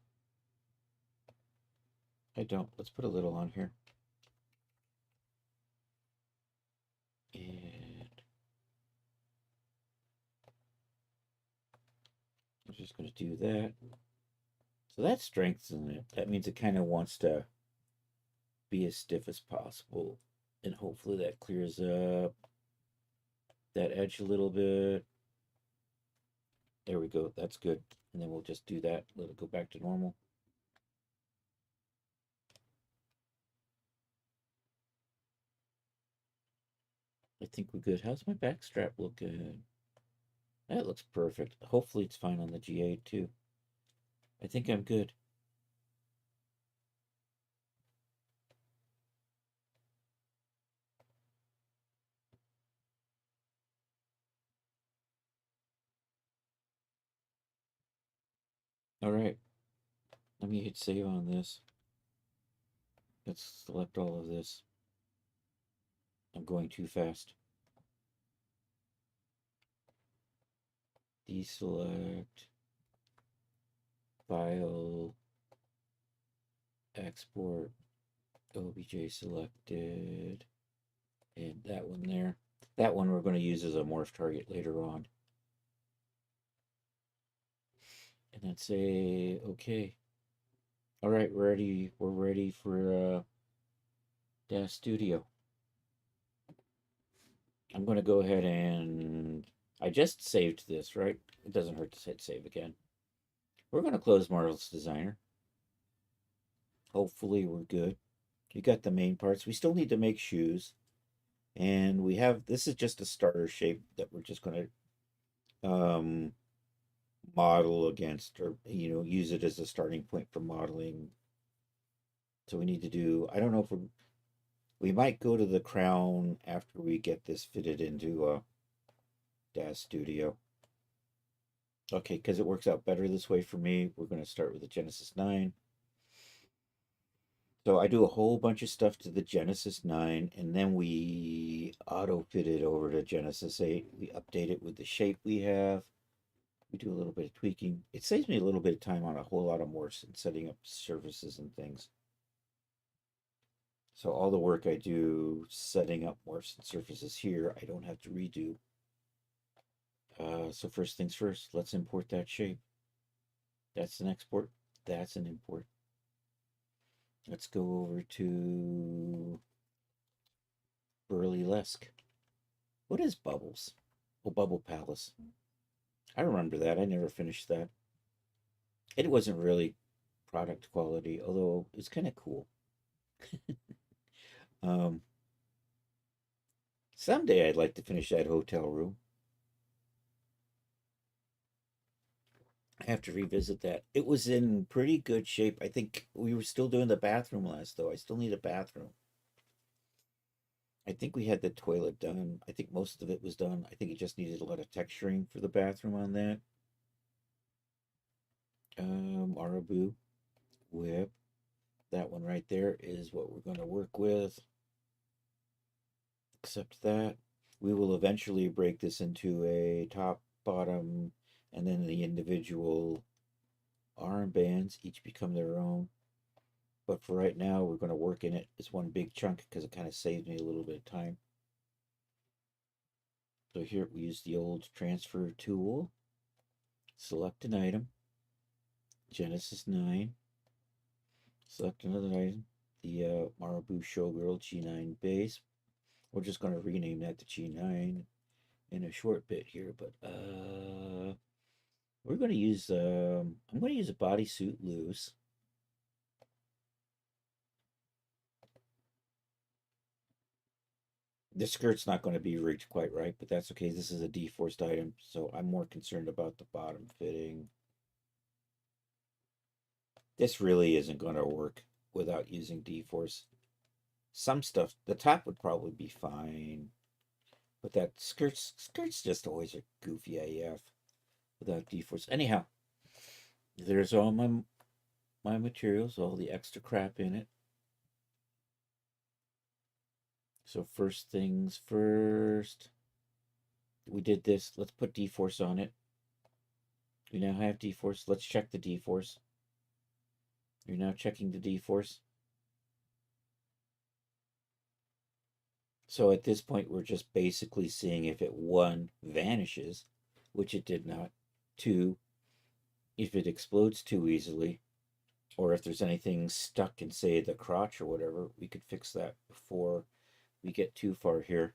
I don't. Let's put a little on here. And I'm just going to do that. So that strengthens it. That means it kind of wants to be as stiff as possible. And hopefully that clears up that edge a little bit. There we go. That's good. And then we'll just do that. Let it go back to normal. I think we're good. How's my back strap looking? That looks perfect. Hopefully it's fine on the G8 too. I think I'm good. All right. Let me hit save on this. Let's select all of this. I'm going too fast. Deselect. File. Export. OBJ selected. And that one there. That one we're going to use as a morph target later on. And then say okay. All right, we're ready for DAS Studio. I'm going to go ahead and I just saved this, right? It doesn't hurt to hit save again. We're going to close Marvelous Designer. Hopefully we're good. You got the main parts. We still need to make shoes. And we have, this is just a starter shape that we're just going to model against, or, you know, use it as a starting point for modeling. So we need to do, I don't know if we're, We might go to the Crown after we get this fitted into a DAS Studio. Okay, because it works out better this way for me, we're going to start with the Genesis 9. So I do a whole bunch of stuff to the Genesis 9, and then we auto-fit it over to Genesis 8. We update it with the shape we have. We do a little bit of tweaking. It saves me a little bit of time on a whole lot of morphs and setting up surfaces and things. So all the work I do setting up morphs and surfaces here, I don't have to redo. So first things first, let's import that shape. That's an export. That's an import. Let's go over to Burlesque. What is Bubbles? Oh, Bubble Palace. I remember that. I never finished that. It wasn't really product quality, although it's kind of cool. um, Someday I'd like to finish that hotel room. I have to revisit that. It was in pretty good shape. I think we were still doing the bathroom last, though. I still need a bathroom. I think we had the toilet done. I think most of it was done. I think it just needed a lot of texturing for the bathroom on that. Arabu whip. That one right there is what we're going to work with. Except that we will eventually break this into a top, bottom, and then the individual armbands each become their own. But for right now, we're going to work in it as one big chunk because it kind of saves me a little bit of time. So here we use the old transfer tool. Select an item. Genesis 9. Select another item. The Marabu Showgirl G9 base. We're just going to rename that to G9 in a short bit here, but we're going to use I'm going to use a bodysuit loose. The skirt's not going to be rigged quite right, but that's okay. This is a D-forced item, so I'm more concerned about the bottom fitting. This really isn't going to work without using D-force. Some stuff, the top would probably be fine, but that skirts just always are goofy AF without D-force. Anyhow, there's all my materials, all the extra crap in it. So first things first, we did this. Let's put D-force on it. We now have D-force. Let's check the D-force. You're now checking the D-force. So at this point, we're just basically seeing if it, one, vanishes, which it did not. Two, if it explodes too easily, or if there's anything stuck in, say, the crotch or whatever, we could fix that before we get too far here.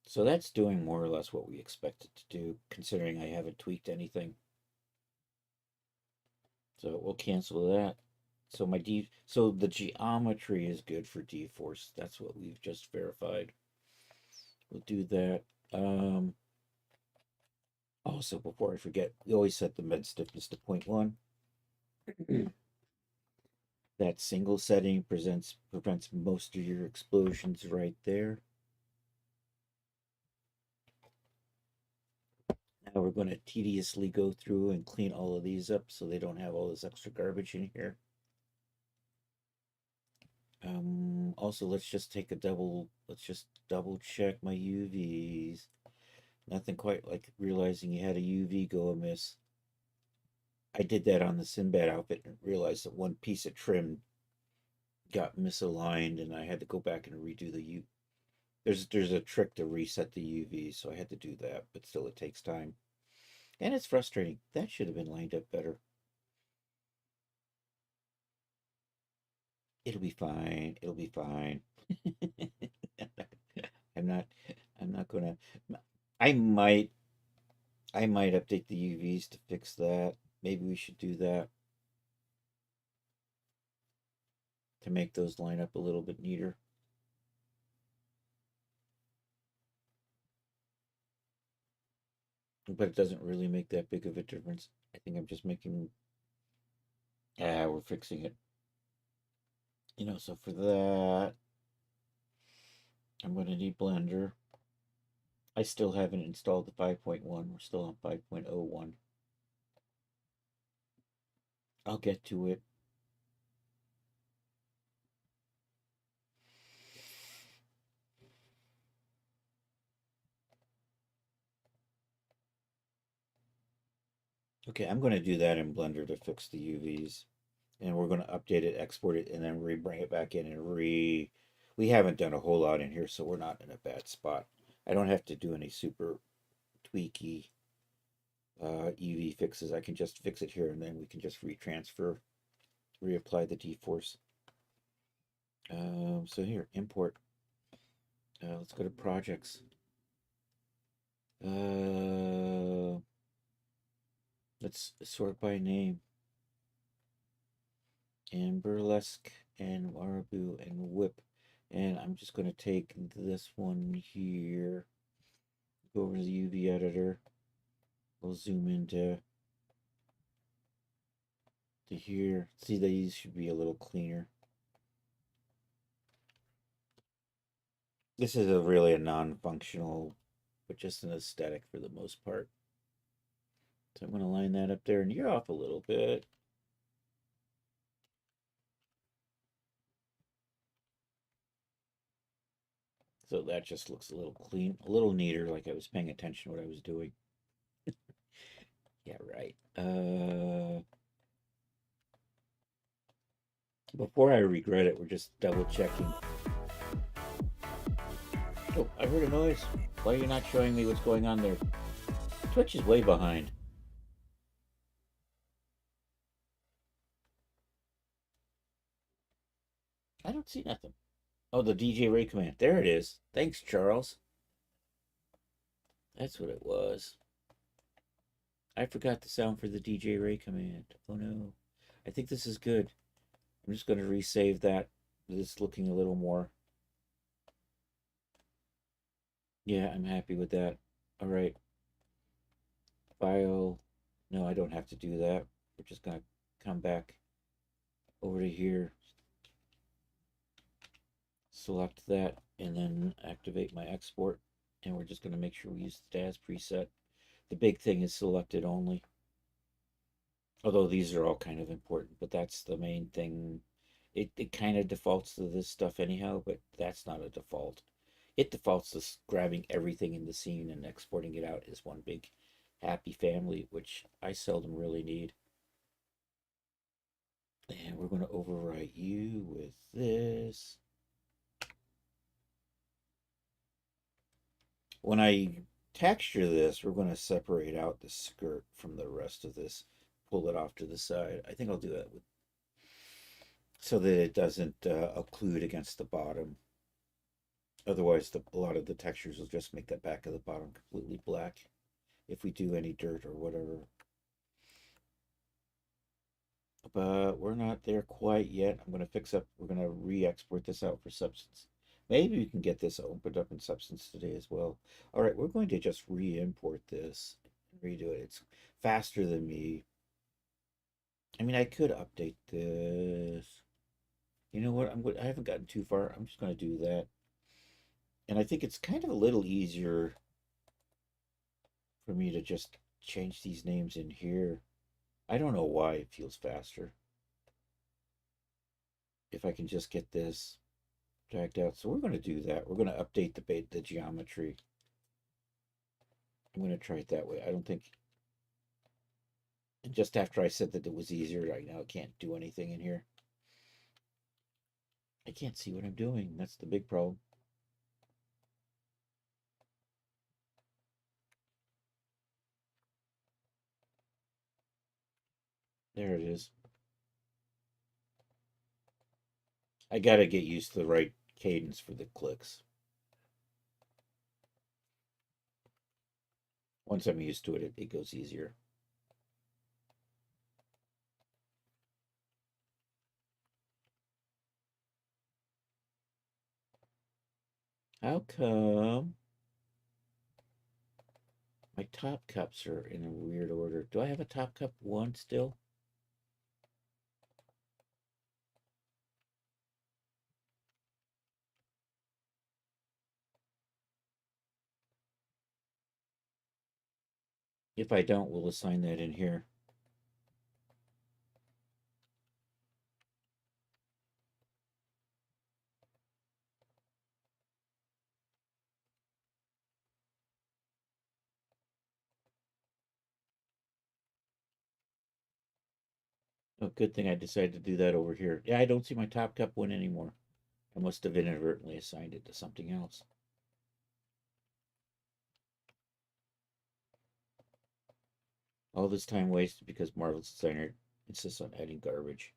So that's doing more or less what we expected to do, considering I haven't tweaked anything. So we'll cancel that. So so the geometry is good for D-force. That's what we've just verified. We'll do that. Also, before I forget, we always set the med stiffness to 0.1. That single setting prevents most of your explosions right there. Now we're going to tediously go through and clean all of these up so they don't have all this extra garbage in here. Also, let's just double check my UVs. Nothing quite like realizing you had a UV go amiss. I did that on the Sinbad outfit and realized that one piece of trim got misaligned and I had to go back and redo the U. There's a trick to reset the UV, so I had to do that, but still it takes time. And it's frustrating. That should have been lined up better. It'll be fine. It'll be fine. I'm not I'm not gonna I might update the UVs to fix that. Maybe we should do that to make those line up a little bit neater. But it doesn't really make that big of a difference. I think I'm just making we're fixing it. So for that, I'm going to need Blender. I still haven't installed the 5.1. We're still on 5.01. I'll get to it. Okay, I'm going to do that in Blender to fix the UVs. And we're going to update it, export it, and then bring it back in and We haven't done a whole lot in here, so we're not in a bad spot. I don't have to do any super tweaky UV fixes. I can just fix it here, and then we can just retransfer, reapply the D-force. So here, import. Let's go to projects. Let's sort by name. And burlesque and marabou and whip. And I'm just going to take this one here, go over to the UV editor. We'll zoom into here. See, these should be a little cleaner. This is really a non-functional, but just an aesthetic for the most part. So I'm going to line that up there, and you're off a little bit. So that just looks a little clean, a little neater, like I was paying attention to what I was doing. Yeah, right. Before I regret it, we're just double checking. Oh, I heard a noise. Why are you not showing me what's going on there? Twitch is way behind. I don't see nothing. Oh, the DJ Ray command. There it is. Thanks, Charles. That's what it was. I forgot the sound for the DJ Ray command. Oh no. I think this is good. I'm just going to resave that. It's looking a little more. Yeah, I'm happy with that. All right. File. No, I don't have to do that. We're just going to come back over to here. Select that and then activate my export. And we're just going to make sure we use the DAS preset. The big thing is selected only. Although these are all kind of important, but that's the main thing. It kind of defaults to this stuff anyhow, but that's not a default. It defaults to grabbing everything in the scene and exporting it out as one big happy family, which I seldom really need. And we're going to overwrite you with this. When I texture this, we're going to separate out the skirt from the rest of this, pull it off to the side. I think I'll do that with, so that it doesn't occlude against the bottom. Otherwise, a lot of the textures will just make the back of the bottom completely black if we do any dirt or whatever. But we're not there quite yet. I'm going to fix up, we're going to re-export this out for Substance. Maybe we can get this opened up in Substance today as well. All right, we're going to just re-import this and redo it. It's faster than me. I mean, I could update this. You know what? I haven't gotten too far. I'm just going to do that. And I think it's kind of a little easier for me to just change these names in here. I don't know why it feels faster. If I can just get this dragged out. So we're going to do that. We're going to update the geometry. I'm going to try it that way. I don't think... And just after I said that it was easier, right now I can't do anything in here. I can't see what I'm doing. That's the big problem. There it is. I got to get used to the right cadence for the clicks. Once I'm used to it, it goes easier. How come my top cups are in a weird order? Do I have a top cup 1 still? If I don't, we'll assign that in here. Oh, good thing I decided to do that over here. Yeah, I don't see my Top Cup one anymore. I must have inadvertently assigned it to something else. All this time wasted because Marvel's designer insists on adding garbage.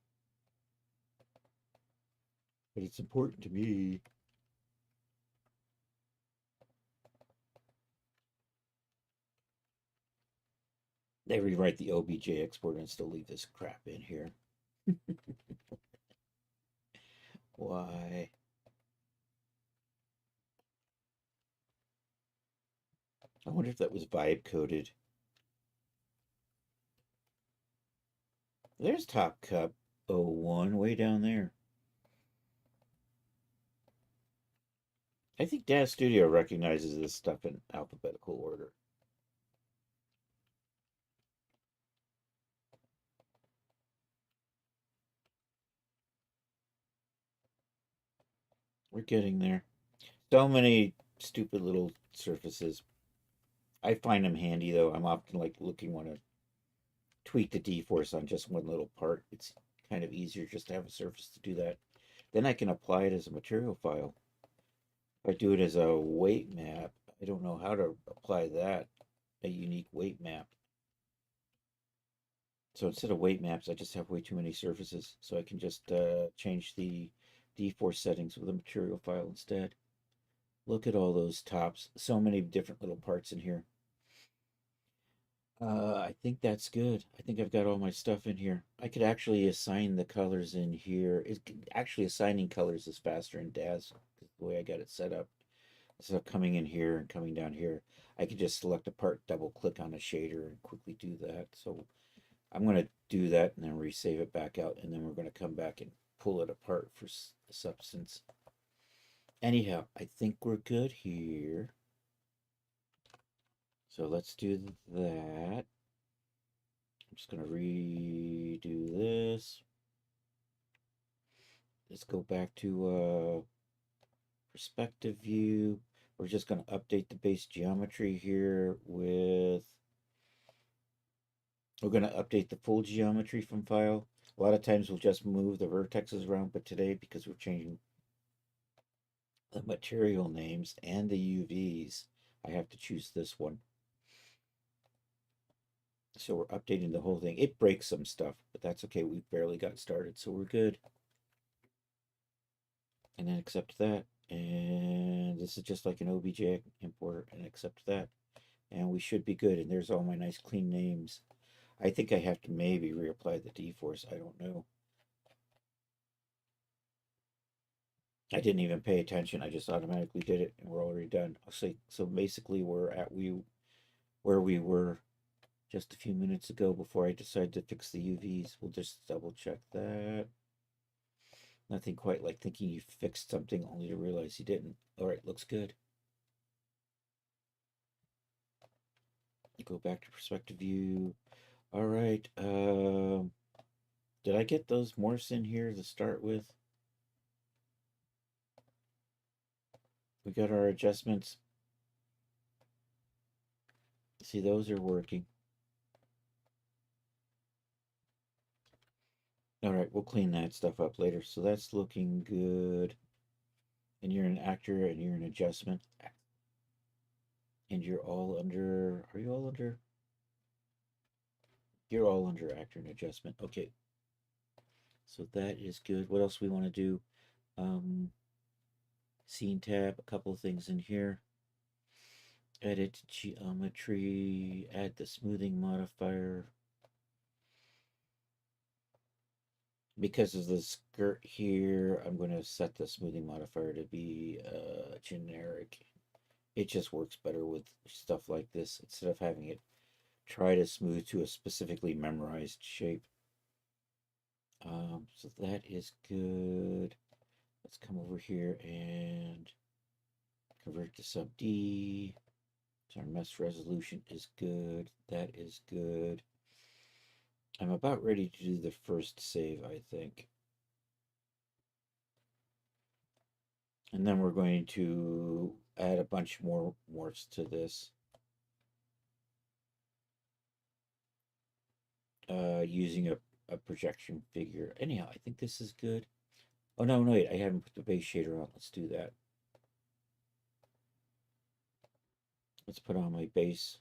But it's important to me. They rewrite the OBJ exporter and still leave this crap in here. Why? I wonder if that was vibe coded. There's Top Cup 01 way down there. I think Daz Studio recognizes this stuff in alphabetical order. We're getting there. So many stupid little surfaces. I find them handy though. I'm often like looking want to tweak the D-force on just one little part. It's kind of easier just to have a surface to do that. Then I can apply it as a material file. If I do it as a weight map, I don't know how to apply that, a unique weight map. So instead of weight maps, I just have way too many surfaces. So I can just change the D-force settings with a material file instead. Look at all those tops. So many different little parts in here. I think that's good. I think I've got all my stuff in here. I could actually assign the colors in here. Actually, assigning colors is faster in DAZ, the way I got it set up. Instead of coming in here and coming down here, I could just select a part, double click on a shader, and quickly do that. So I'm going to do that and then resave it back out, and then we're going to come back and pull it apart for substance. Anyhow, I think we're good here. So let's do that. I'm just going to redo this. Let's go back to perspective view. We're just going to update the base geometry here with, we're going to update the full geometry from file. A lot of times we'll just move the vertexes around, but today, because we're changing the material names and the UVs, I have to choose this one. So we're updating the whole thing. It breaks some stuff, but that's okay. We barely got started, so we're good. And then accept that. And this is just like an OBJ importer, and accept that. And we should be good. And there's all my nice clean names. I think I have to maybe reapply the D-force. I don't know. I didn't even pay attention. I just automatically did it, and we're already done. So basically, we're at where we were just a few minutes ago before I decided to fix the UVs. We'll just double check that. Nothing quite like thinking you fixed something only to realize you didn't. All right, looks good. Go back to perspective view. All right. Did I get those morphs in here to start with? We got our adjustments. See, those are working. All right, we'll clean that stuff up later. So that's looking good. And you're an actor and you're an adjustment. And you're all under, are you all under? You're all under actor and adjustment. Okay. So that is good. What else we want to do? Scene tab, a couple of things in here. Edit geometry, add the smoothing modifier. Because of the skirt here, I'm going to set the smoothing modifier to be generic. It just works better with stuff like this instead of having it try to smooth to a specifically memorized shape. So that is good. Let's come over here and convert to sub D. So our mesh resolution is good. That is good. I'm about ready to do the first save, I think. And then we're going to add a bunch more morphs to this. Using a projection figure. Anyhow, I think this is good. Oh, no, wait, I haven't put the base shader on. Let's do that. Let's put on my base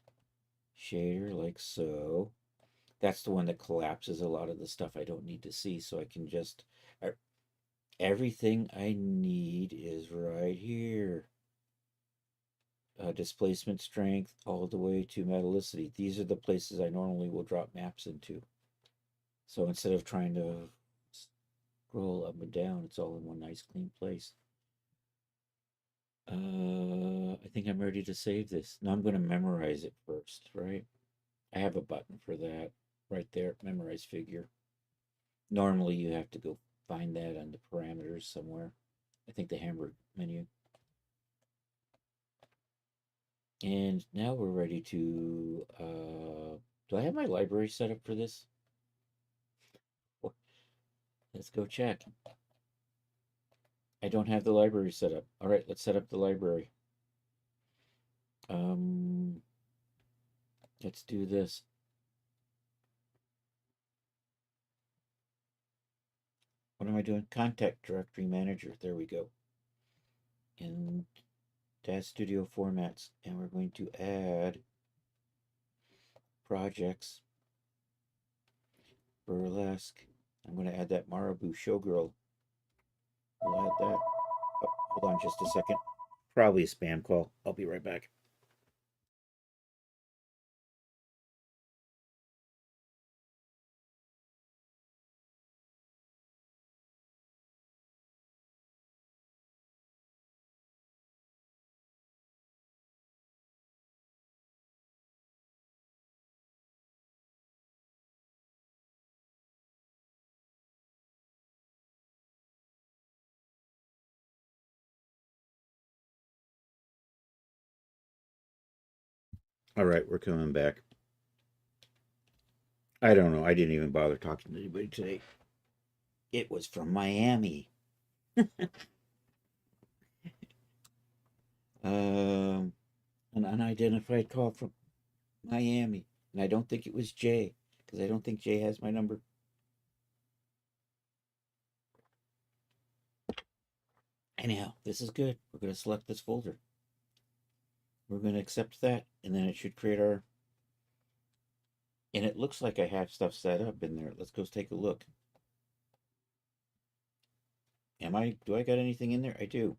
shader like so. That's the one that collapses a lot of the stuff I don't need to see, so I can just... everything I need is right here. Displacement strength all the way to metallicity. These are the places I normally will drop maps into. So instead of trying to scroll up and down, it's all in one nice clean place. I think I'm ready to save this. Now I'm going to memorize it first, right? I have a button for that right there, memorize figure. Normally you have to go find that on the parameters somewhere. I think the hamburger menu. And now we're ready to, do I have my library set up for this? Let's go check. I don't have the library set up. All right, let's set up the library. Let's do this. What am I doing? Contact directory manager. There we go. In DAZ Studio formats. And we're going to add projects. Burlesque. I'm going to add that Marabou Showgirl. We'll add that. Oh, hold on just a second. Probably a spam call. I'll be right back. All right, we're coming back. I don't know. I didn't even bother talking to anybody today. It was from Miami. An unidentified call from Miami. And I don't think it was Jay, because I don't think Jay has my number. Anyhow, this is good. We're going to select this folder. We're going to accept that, and then it should create our... And it looks like I have stuff set up in there. Let's go take a look. Do I got anything in there? I do.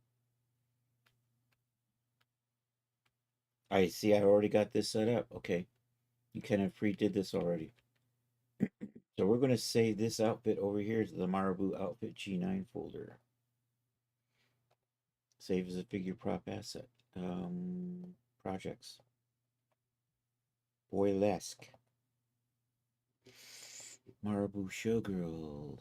I see I already got this set up. Okay. You kind of pre-did this already. So we're going to save this outfit over here to the Marabou outfit G9 folder. Save as a figure prop asset. Projects. Boylesque. Marabou Showgirl.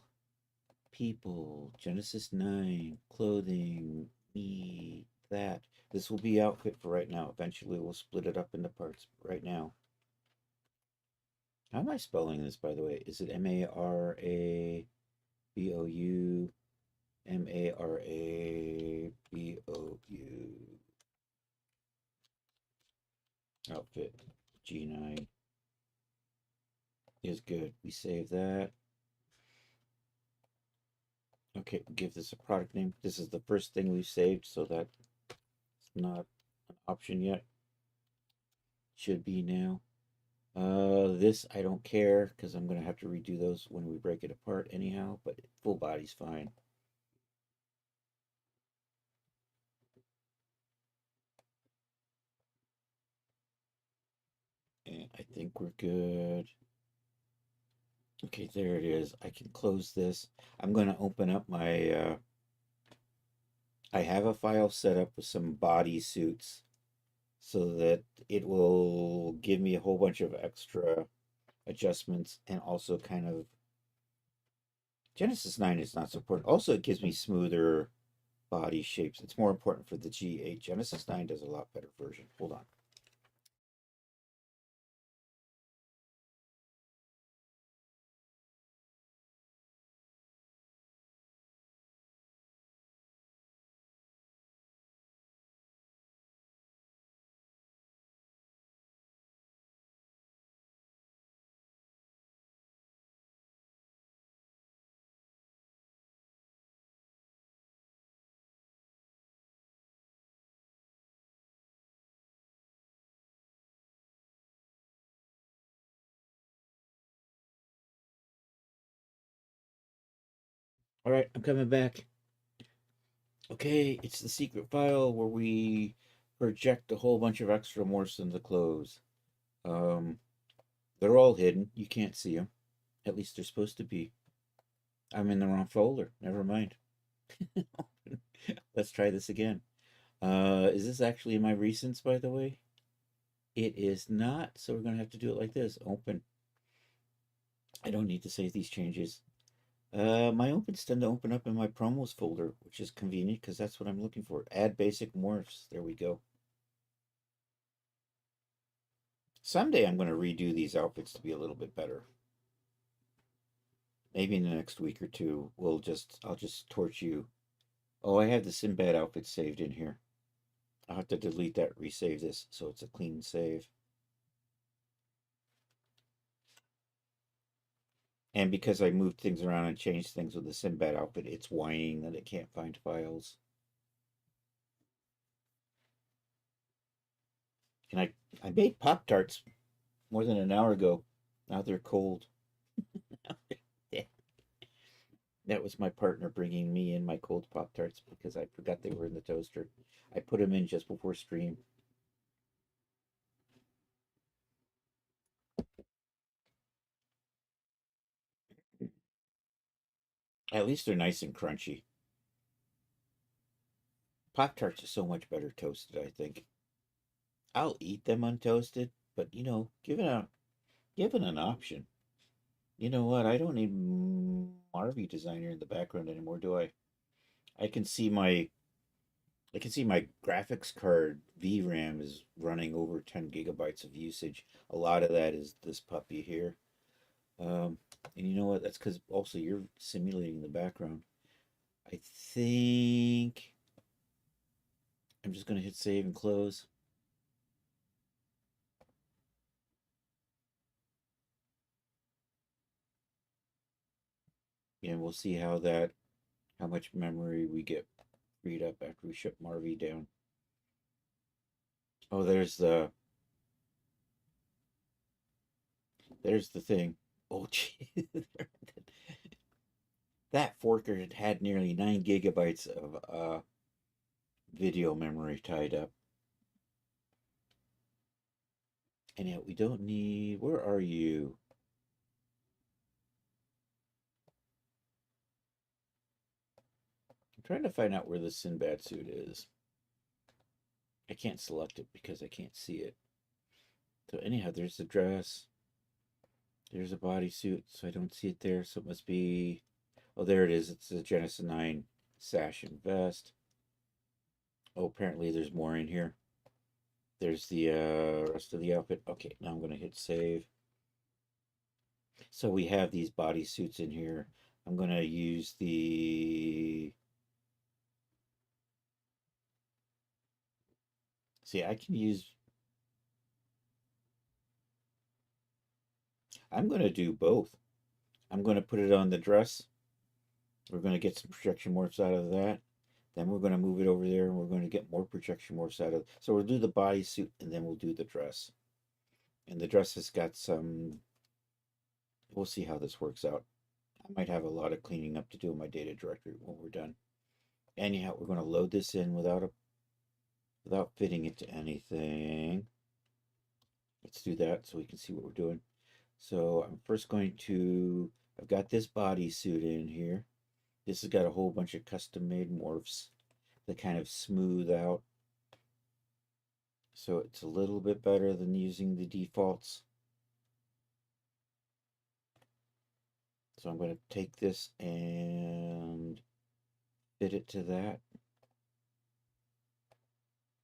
People. Genesis 9. Clothing. Me. That. This will be outfit for right now. Eventually we'll split it up into parts. But right now. How am I spelling this, by the way? Is it Marabou? Marabou. Outfit G9 is good. We save that. Okay, give this a product name. This is the first thing we've saved, so that's not an option yet. Should be now. This I don't care because I'm gonna have to redo those when we break it apart anyhow, but full body's fine. And I think we're good. Okay, there it is. I can close this. I'm going to open up my, I have a file set up with some body suits so that it will give me a whole bunch of extra adjustments and also kind of, Genesis 9 is not so important. Also, it gives me smoother body shapes. It's more important for the G8. Genesis 9 does a lot better version. Hold on. All right, I'm coming back. Okay, it's the secret file where we project a whole bunch of extra morphs in the clothes. Um, they're all hidden. You can't see them. At least they're supposed to be. I'm in the wrong folder. Never mind. Let's try this again. Is this actually in my recents, by the way? It is not, so we're gonna have to do it like this. Open. I don't need to save these changes. My opens tend to open up in my promos folder, which is convenient because that's what I'm looking for. Add basic morphs. There we go. Someday I'm going to redo these outfits to be a little bit better. Maybe in the next week or two, I'll just torch you. Oh, I have the Sinbad outfit saved in here. I'll have to delete that, resave this, so it's a clean save. And because I moved things around and changed things with the Sinbad outfit, it's whining that it can't find files. And I made Pop-Tarts more than an hour ago. Now they're cold. That was my partner bringing me in my cold Pop-Tarts because I forgot they were in the toaster. I put them in just before stream. At least they're nice and crunchy. Pop-Tarts are so much better toasted, I think. I'll eat them untoasted, but given an option. You know what? I don't need Marvy Designer in the background anymore, do I? I can see my I can see my graphics card VRAM is running over 10 gigabytes of usage. A lot of that is this puppy here. And you know what? That's because also you're simulating the background. I think I'm just going to hit save and close. And we'll see how much memory we get freed up after we shut Marvy down. Oh, there's the thing. Oh, gee. That forker had nearly 9 gigabytes of video memory tied up. And yet we don't need. Where are you? I'm trying to find out where the Sinbad suit is. I can't select it because I can't see it. So anyhow, there's the dress. There's a bodysuit, so I don't see it there. So it must be. Oh, there it is. It's the Genesis 9 sash and vest. Oh, apparently there's more in here. There's the rest of the outfit. Okay, now I'm going to hit save. So we have these bodysuits in here. I'm going to use the. See, I can use. I'm going to do both. I'm going to put it on the dress. We're going to get some projection morphs out of that. Then we're going to move it over there and we're going to get more projection morphs out of it. So we'll do the bodysuit and then we'll do the dress. And the dress has got some. We'll see how this works out. I might have a lot of cleaning up to do in my data directory when we're done. Anyhow, we're going to load this in without fitting it to anything. Let's do that so we can see what we're doing. So I'm first going to, I've got this bodysuit in here. This has got a whole bunch of custom made morphs that kind of smooth out. So it's a little bit better than using the defaults. So I'm going to take this and fit it to that.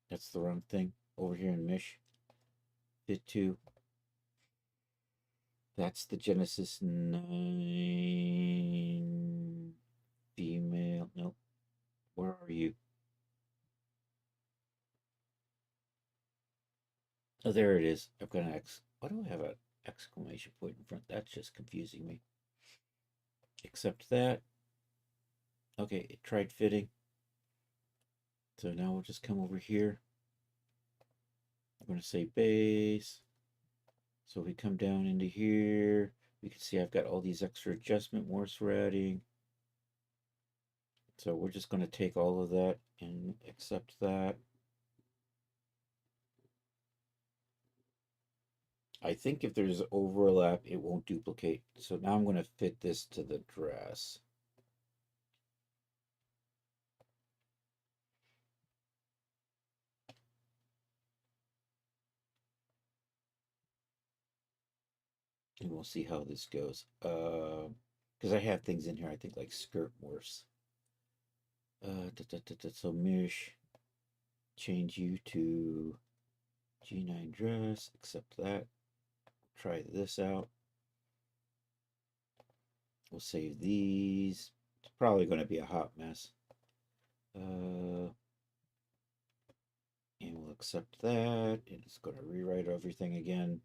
That's the wrong thing. Over here in Mish. Fit to. That's the Genesis 9 female. Nope. Where are you? Oh, there it is. I've got an X. Why do I have an exclamation point in front? That's just confusing me. Accept that. Okay, it tried fitting. So now we'll just come over here. I'm going to say base. So if we come down into here, we can see I've got all these extra adjustment morphs we're adding. So we're just going to take all of that and accept that. I think if there's overlap, it won't duplicate. So now I'm going to fit this to the dress. And we'll see how this goes. Because I have things in here, I think, like skirt morphs. So Mish, change you to G9 dress, accept that. Try this out. We'll save these. It's probably going to be a hot mess. And we'll accept that. And it's going to rewrite everything again.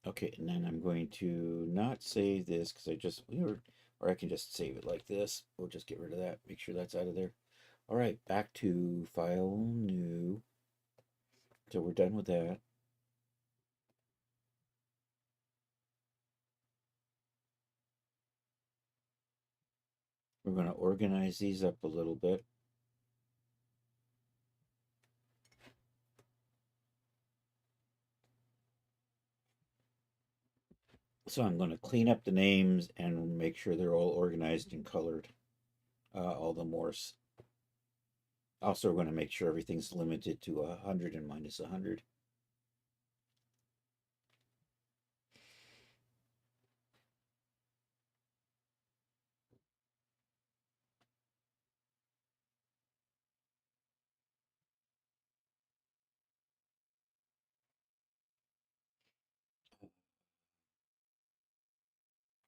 Okay, and then I'm going to not save this because or I can just save it like this. We'll just get rid of that. Make sure that's out of there. All right, back to File, New. So we're done with that. We're going to organize these up a little bit. So I'm going to clean up the names and make sure they're all organized and colored, all the morphs. Also, we're going to make sure everything's limited to 100 and minus 100.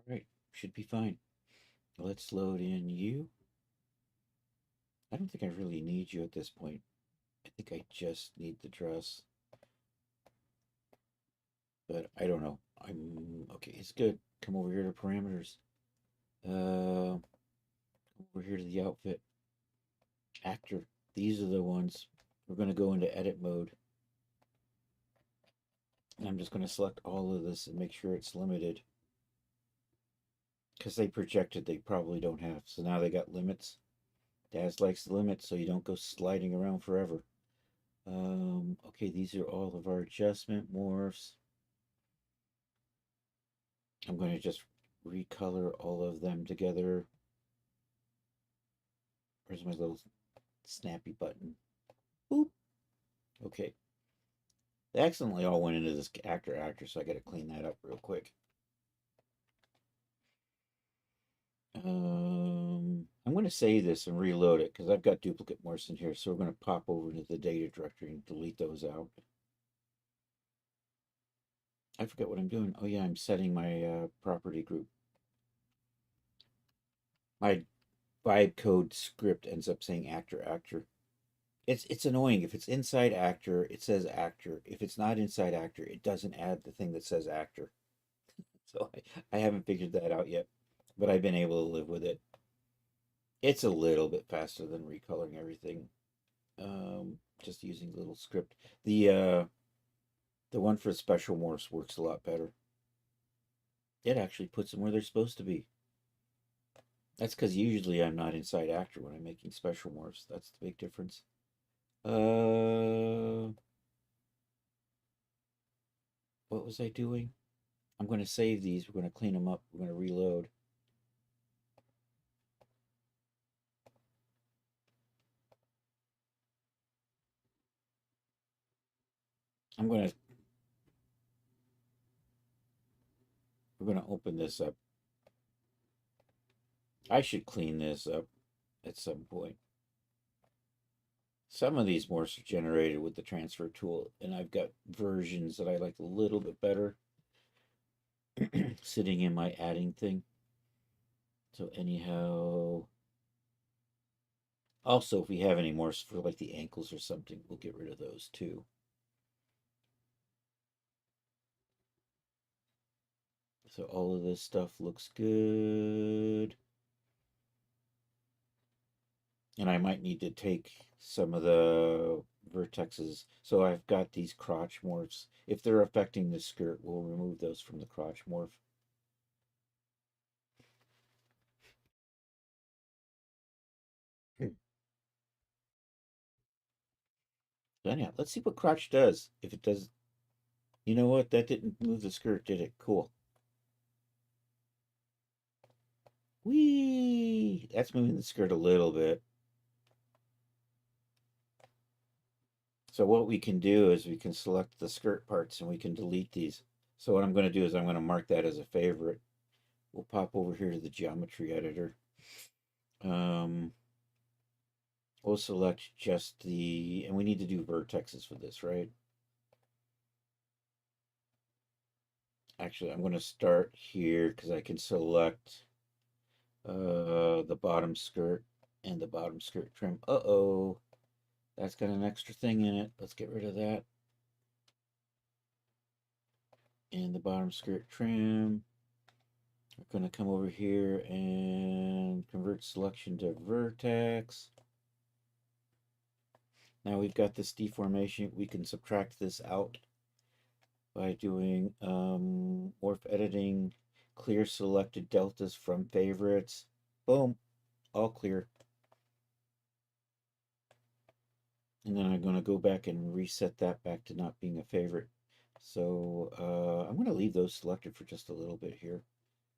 All right, should be fine. Let's load in you. I don't think I really need you at this point. I think I just need the dress. But I don't know. I'm okay. It's good. Come over here to parameters. Over here to the outfit. Actor. These are the ones. We're going to go into edit mode. And I'm just going to select all of this and make sure it's limited. Because they projected they probably don't have. So now they got limits. Daz likes the limits so you don't go sliding around forever. Okay, these are all of our adjustment morphs. I'm going to just recolor all of them together. Where's my little snappy button? Boop. Okay. They accidentally all went into this actor, so I got to clean that up real quick. I'm going to save this and reload it because I've got duplicate morphs in here. So we're going to pop over into the data directory and delete those out. I forget what I'm doing. Oh yeah, I'm setting my property group. My vibe code script ends up saying actor. It's annoying. If it's inside actor, it says actor. If it's not inside actor, it doesn't add the thing that says actor. So I haven't figured that out yet, but I've been able to live with it. It's a little bit faster than recoloring everything. Just using a little script. The one for special morphs works a lot better. It actually puts them where they're supposed to be. That's because usually I'm not inside actor when I'm making special morphs. That's the big difference. What was I doing? I'm going to save these. We're going to clean them up. We're going to reload. I'm going to We're going to open this up. I should clean this up at some point. Some of these morphs are generated with the transfer tool, and I've got versions that I like a little bit better sitting in my adding thing. So anyhow, also if we have any morphs for like the ankles or something, we'll get rid of those too. So all of this stuff looks good. And I might need to take some of the vertexes. So I've got these crotch morphs. If they're affecting the skirt, we'll remove those from the crotch morph. So anyhow, let's see what crotch does. If it does, you know what? That didn't move the skirt, did it? Cool. Whee! That's moving the skirt a little bit. So what we can do is we can select the skirt parts and we can delete these. So what I'm going to do is I'm going to mark that as a favorite. We'll pop over here to the geometry editor. We'll select just the, and we need to do vertexes for this, right? Actually, I'm going to start here because I can select the bottom skirt and the bottom skirt trim. Uh-oh, that's got an extra thing in it. Let's get rid of that. And the bottom skirt trim. We're going to come over here and convert selection to vertex. Now we've got this deformation. We can subtract this out by doing morph editing, clear selected deltas from favorites. Boom, all clear. And then I'm going to go back and reset that back to not being a favorite. So I'm going to leave those selected for just a little bit here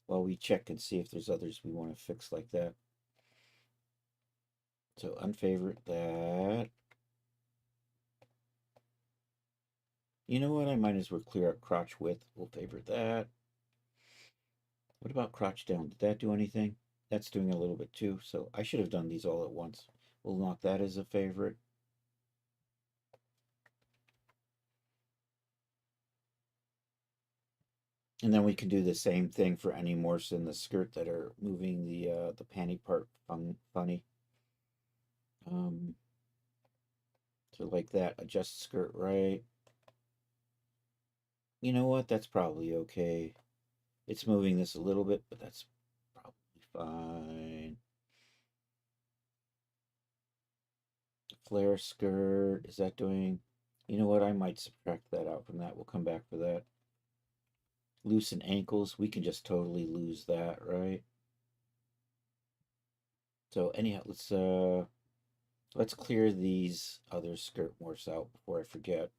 while we check and see if there's others we want to fix like that. So unfavorite that. You know what? I might as well clear out crotch width. We'll favorite that. What about crotch down? Did that do anything? That's doing a little bit too. So I should have done these all at once. We'll knock that as a favorite. And then we can do the same thing for any morphs in the skirt that are moving the panty part funny. So like that, adjust skirt right. You know what? That's probably okay. It's moving this a little bit, but that's probably fine. Flare skirt, is that doing? You know what? I might subtract that out from that. We'll come back for that. Loosen ankles, we can just totally lose that, right? So anyhow, let's clear these other skirt morphs out before I forget.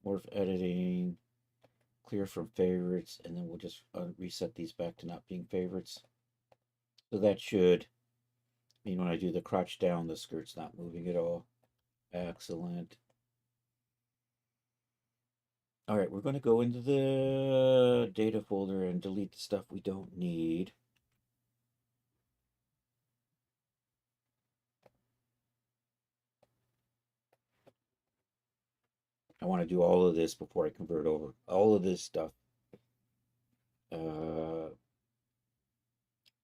Morph editing, clear from favorites, and then we'll just reset these back to not being favorites. So that should mean when I do the crotch down, the skirt's not moving at all. Excellent. All right, we're going to go into the data folder and delete the stuff we don't need. I want to do all of this before I convert over. All of this stuff.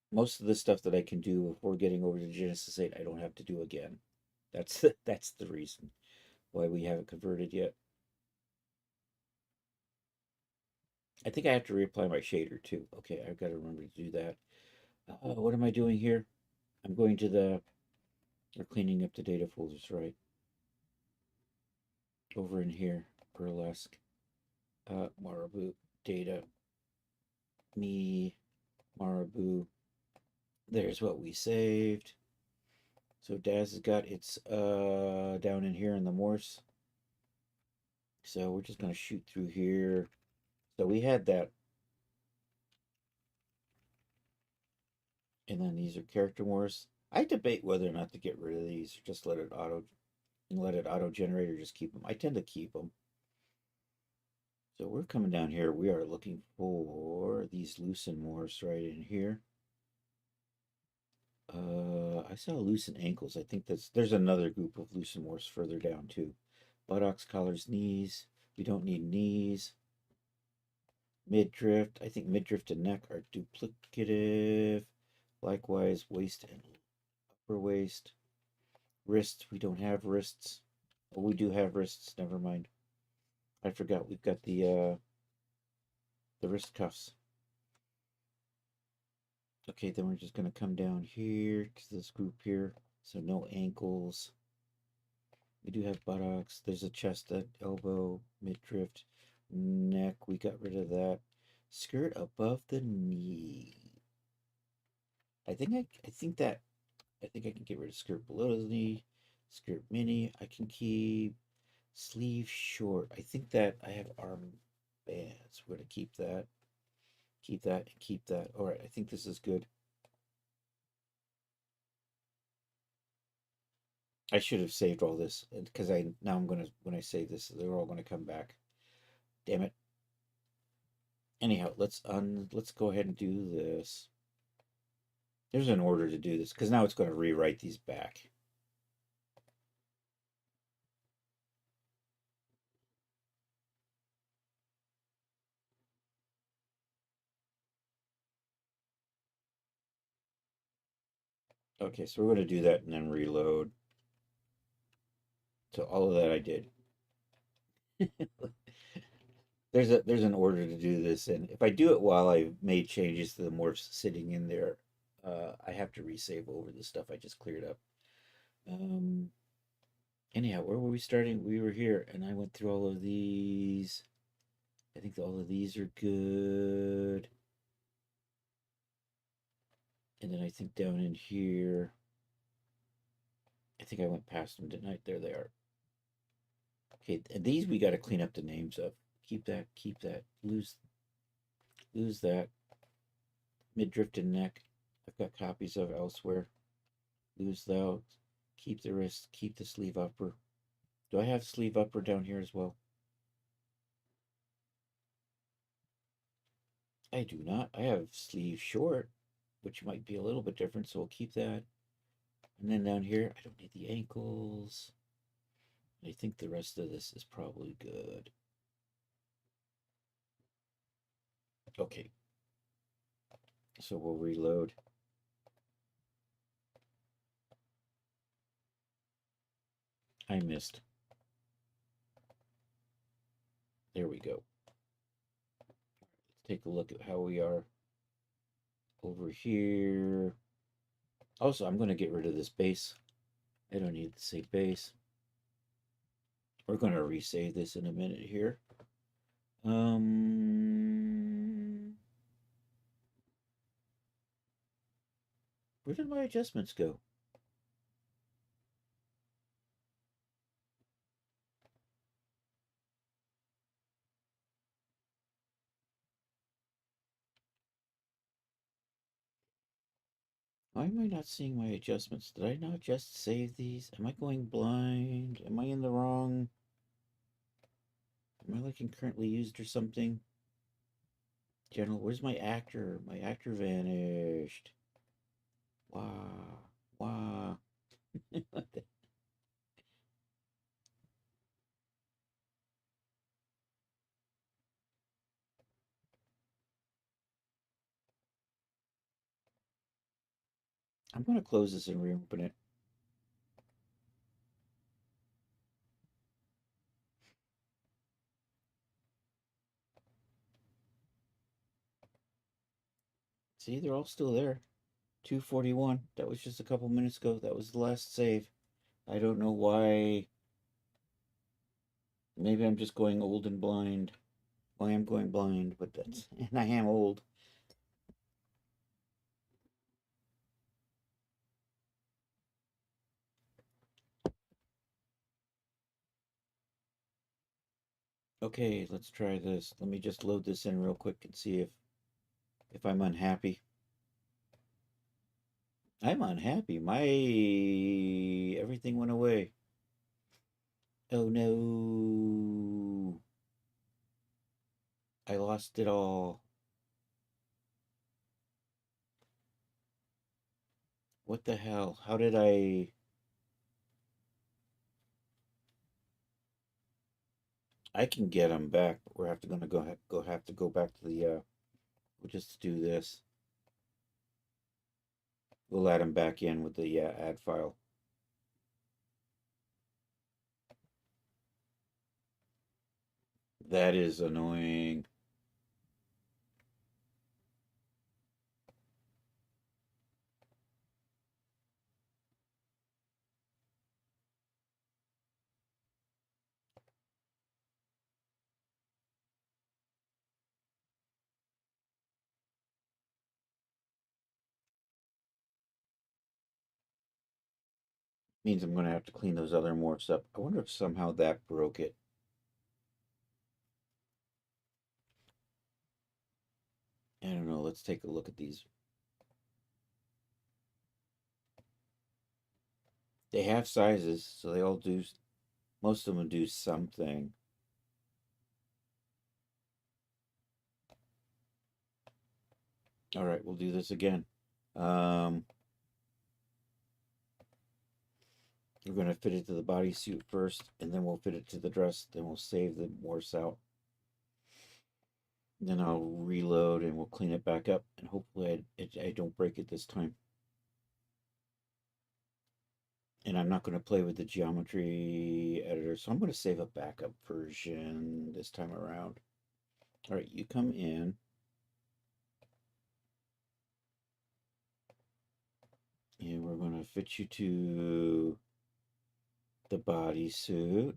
Most of the stuff that I can do before getting over to Genesis 8, I don't have to do again. That's the reason why we haven't converted yet. I think I have to reapply my shader too. Okay, I've got to remember to do that. What am I doing here? I'm going to we're cleaning up the data folders, right? Over in here, burlesque, Marabou, data, me, Marabou. There's what we saved. So Daz has got its down in here in the Morse. So we're just going to shoot through here. So we had that. And then these are character Morse. I debate whether or not to get rid of these or just let it auto generate or just keep them. I tend to keep them. So we're coming down here. We are looking for these loosen Morse right in here. I saw loosen ankles. I think there's another group of loosen Morse further down too. Buttocks, collars, knees. We don't need knees. Midriff. I think midriff and neck are duplicative. Likewise, waist and upper waist. Wrist. We don't have wrists. Oh, we do have wrists. Never mind. I forgot we've got the wrist cuffs. Okay, then we're just going to come down here to this group here. So no ankles. We do have buttocks. There's a chest, that elbow, midriff, neck. We got rid of that. Skirt above the knee. I think I can get rid of skirt below the knee. Skirt mini, I can keep. Sleeve short. I think that I have arm bands. We're going to keep that. Keep that and keep that. All right, I think this is good. I should have saved all this because now I'm gonna when I say this, they're all gonna come back. Damn it. Anyhow, let's go ahead and do this. There's an order to do this because now it's going to rewrite these back. Okay, so we're going to do that and then reload. So all of that I did. There's an order to do this, and if I do it while I've made changes to the morphs sitting in there, I have to resave over the stuff I just cleared up. Um, Anyhow, where were we starting? We were here, and I went through all of these. I think all of these are good. And then I think down in here, I think I went past them, didn't I? There they are. Okay, and these we got to clean up the names of. Keep that, keep that. Lose that. Midriff and neck. I've got copies of elsewhere. Lose thou. Keep the wrist. Keep the sleeve upper. Do I have sleeve upper down here as well? I do not. I have sleeve short, which might be a little bit different, so we'll keep that. And then down here, I don't need the ankles. I think the rest of this is probably good. Okay. So we'll reload. I missed. There we go. Let's take a look at how we are over here. Also, I'm going to get rid of this base. I don't need to say base. We're going to resave this in a minute here. Where did my adjustments go? Why am I not seeing my adjustments? Did I not just save these? Am I going blind? Am I in the wrong? Am I like in currently used or something? General, where's my actor? My actor vanished. Wow. Wow. I'm going to close this and reopen it. See, they're all still there. 241. That was just a couple minutes ago. That was the last save. I don't know why. Maybe I'm just going old and blind. Why I'm going blind, but that's. And I am old. Okay, let's try this. Let me just load this in real quick and see if I'm unhappy. I'm unhappy. My everything went away. Oh no. I lost it all. What the hell? How did I can get them back, but we're have to gonna have to go back to the we'll just do this. We'll add them back in with the add file. That is annoying. Means I'm going to have to clean those other morphs up. I wonder if somehow that broke it. I don't know. Let's take a look at these. They have sizes, so they all do, most of them do something. All right, we'll do this again. We're going to fit it to the bodysuit first, and then we'll fit it to the dress. Then we'll save the morphs out. Then I'll reload and we'll clean it back up, and hopefully I don't break it this time. And I'm not going to play with the geometry editor, so I'm going to save a backup version this time around. All right, you come in. And we're going to fit you to the bodysuit.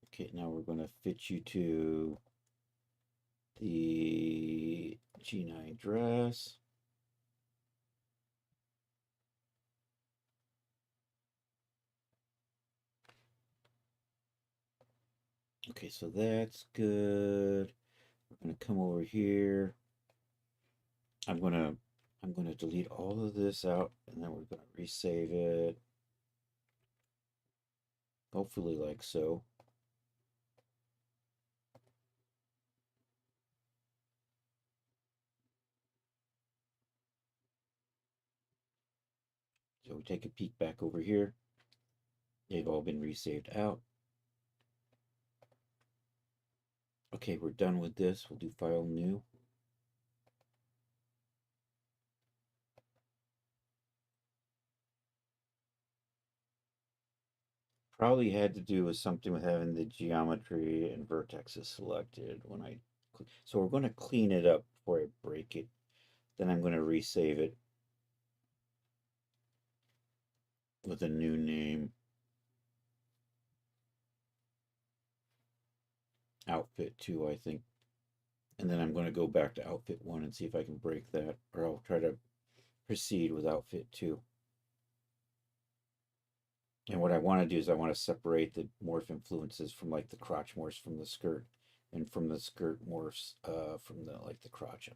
Okay, now we're going to fit you to the G9 dress. Okay, so that's good. We're going to come over here. I'm going to delete all of this out, and then we're going to resave it. Hopefully like so. So we take a peek back over here. They've all been resaved out. Okay, we're done with this. We'll do file new. Probably had to do with something with having the geometry and vertexes selected when I, so we're going to clean it up before I break it. Then I'm going to resave it with a new name. Outfit 2, I think. And then I'm going to go back to outfit 1 and see if I can break that, or I'll try to proceed with outfit 2. And what I want to do is I want to separate the morph influences from like the crotch morphs from the skirt, and from the skirt morphs from the like the crotch.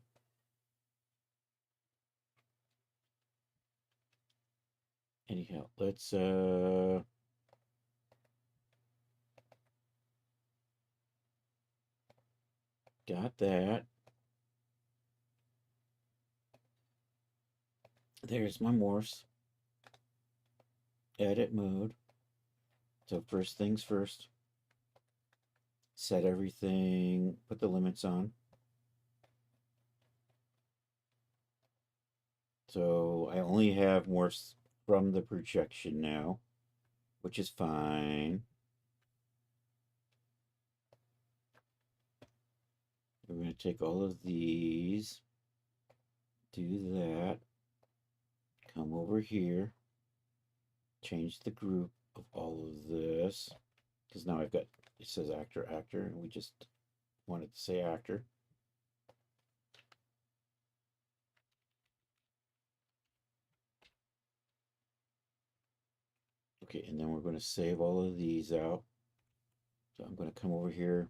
Anyhow, let's got that. There's my morphs. Edit mode. So first things first. Set everything, put the limits on. So I only have morphs from the projection now, which is fine. We're going to take all of these, do that, come over here, change the group of all of this, because now I've got, it says actor, actor, and we just wanted to say actor. Okay, and then we're going to save all of these out. So I'm going to come over here.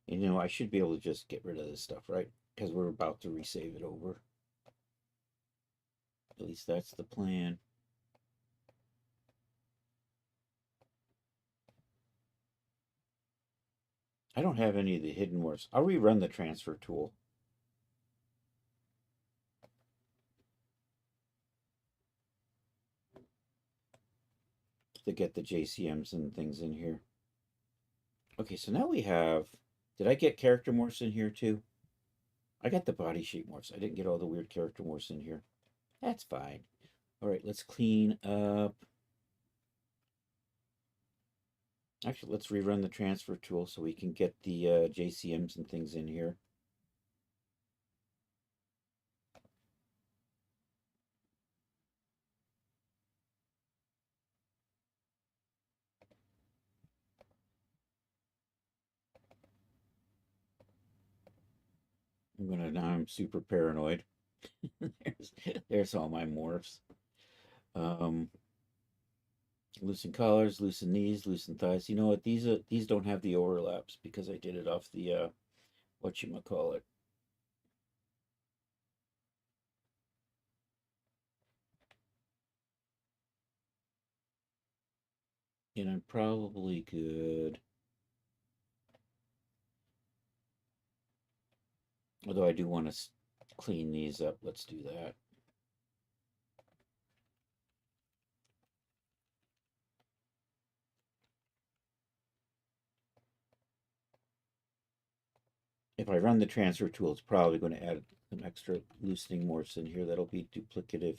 And you know, I should be able to just get rid of this stuff, right? Because we're about to resave it over. At least that's the plan. I don't have any of the hidden morphs. I'll rerun the transfer tool. To get the JCMs and things in here. Okay, so now we have, did I get character morphs in here too? I got the body shape morphs. I didn't get all the weird character morphs in here. That's fine. All right, let's clean up. Actually, let's rerun the transfer tool so we can get the JCMs and things in here. Now I'm super paranoid. there's all my morphs. Loosen collars, loosen knees, loosen thighs. You know what? These don't have the overlaps because I did it off the whatchamacallit. And I'm probably good. Although I do want to clean these up. Let's do that. If I run the transfer tool, it's probably going to add some extra loosening morphs in here. That'll be duplicative.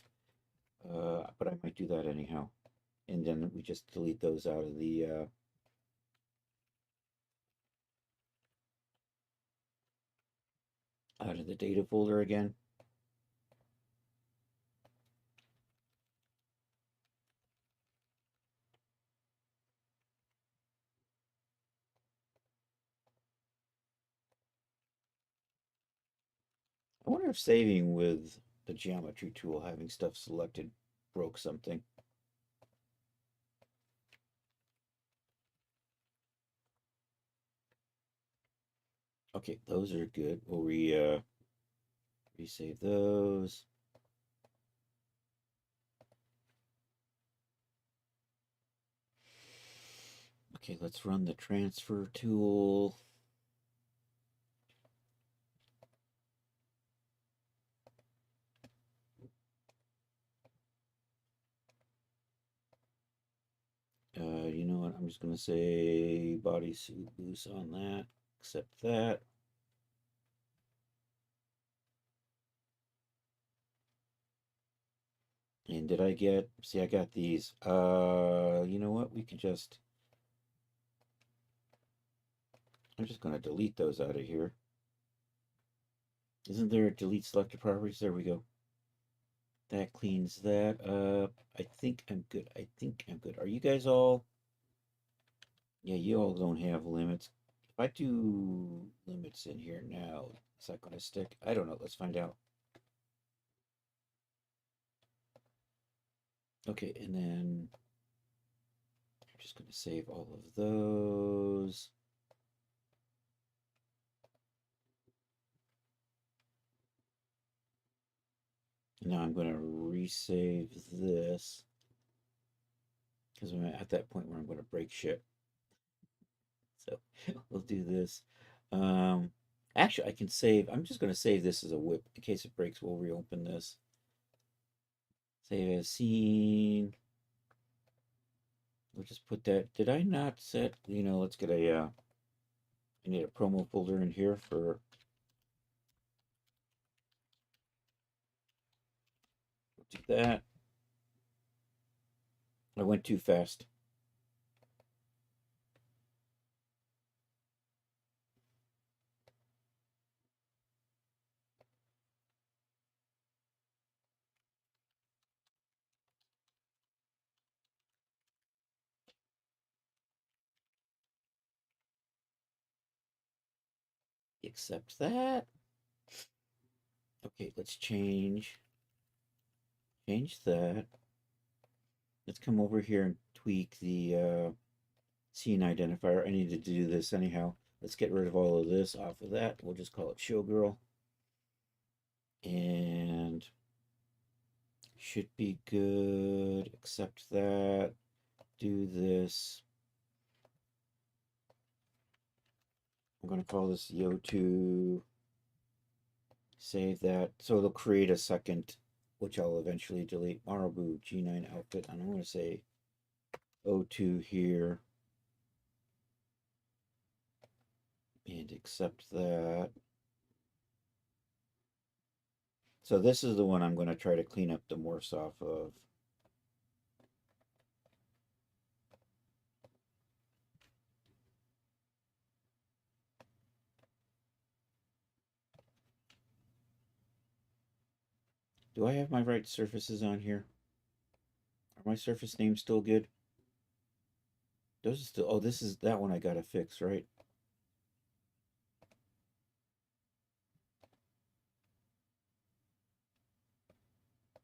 But I might do that anyhow. And then we just delete those out of the data folder again. I wonder if saving with the geometry tool, having stuff selected, broke something. Okay, those are good. We'll resave those. Okay, let's run the transfer tool. You know what? I'm just going to say bodysuit loose on that. Accept that. And did I get, see, I got these. You know what? We can just, I'm just going to delete those out of here. Isn't there a delete selected properties? There we go. That cleans that up. I think I'm good. I think I'm good. Are you guys all? Yeah, you all don't have limits. If I do limits in here now, is that going to stick? I don't know. Let's find out. Okay, and then I'm just going to save all of those. Now I'm going to resave this because I'm at that point where I'm going to break shit. So we'll do this. Um, Actually, I can save. I'm just going to save this as a whip. In case it breaks, we'll reopen this. Save as scene. We'll just put that. Did I not set? You know, let's get a. I need a promo folder in here for. We'll do that. I went too fast. Accept that. Okay, let's change that. Let's come over here and tweak the scene identifier. I need to do this anyhow. Let's get rid of all of this off of that. We'll just call it showgirl. And should be good. Accept that. Do this. I'm going to call this Yo2. Save that. So it'll create a second, which I'll eventually delete. Marabu G9 outfit. And I'm going to say O2 here. And accept that. So this is the one I'm going to try to clean up the morphs off of. Do I have my right surfaces on here? Are my surface names still good? Those are still, oh, this is that one I gotta fix, right?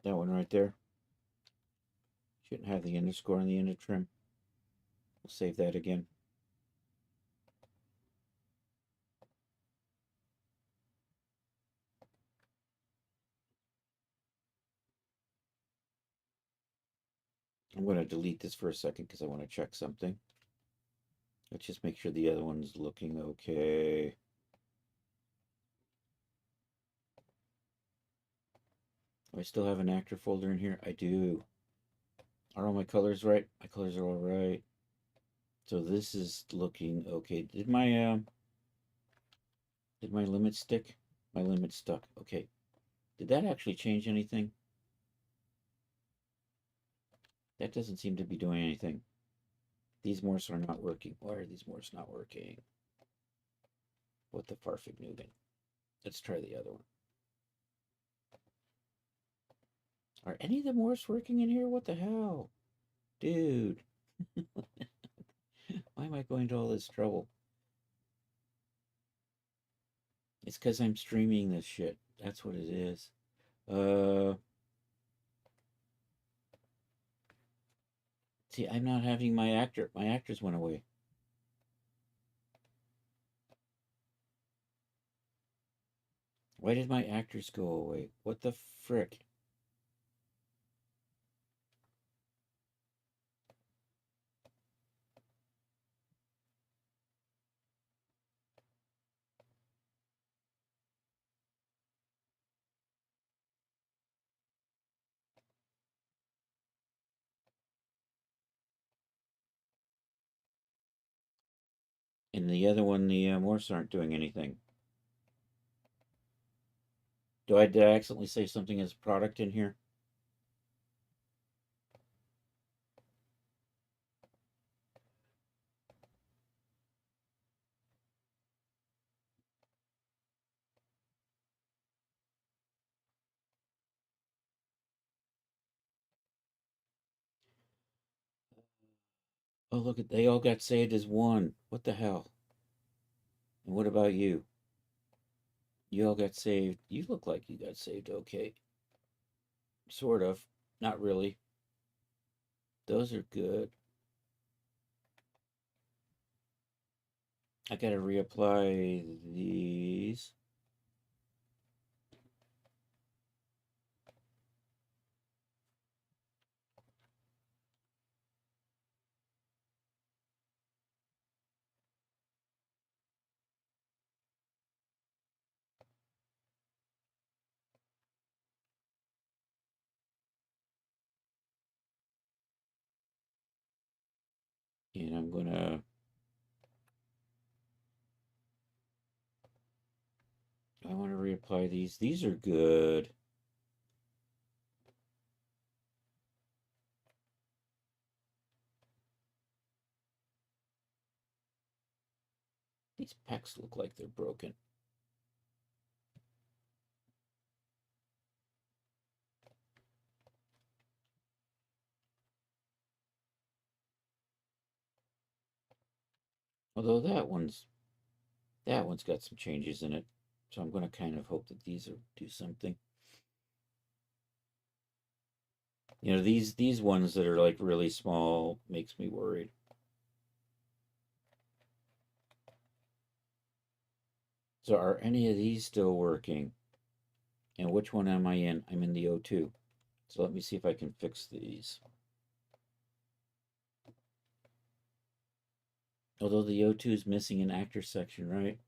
That one right there. Shouldn't have the underscore on the end of trim. We'll save that again. I'm going to delete this for a second because I want to check something. Let's just make sure the other one's looking okay. Do I still have an actor folder in here? I do. Are all my colors right? My colors are all right. So this is looking okay. Did my limit stick? My limit stuck. Okay. Did that actually change anything? That doesn't seem to be doing anything. These morphs are not working. Why are these morphs not working? What the farfig Nugan? Let's try the other one. Are any of the morphs working in here? What the hell? Dude. Why am I going to all this trouble? It's because I'm streaming this shit. That's what it is. See, I'm not having my actor. My actors went away. Why did my actors go away? What the frick? And the other one, the morphs aren't doing anything. Did I accidentally say something as product in here? Oh, look, they all got saved as one. What the hell? And what about you? You all got saved. You look like you got saved okay. Sort of. Not really. Those are good. I gotta reapply these. And I'm gonna... I want to reapply these. These are good. These packs look like they're broken. Although that one's got some changes in it. So I'm going to kind of hope that these do something. You know, these ones that are like really small makes me worried. So are any of these still working? And which one am I in? I'm in the O2. So let me see if I can fix these. Although the O2 is missing an actor section, right?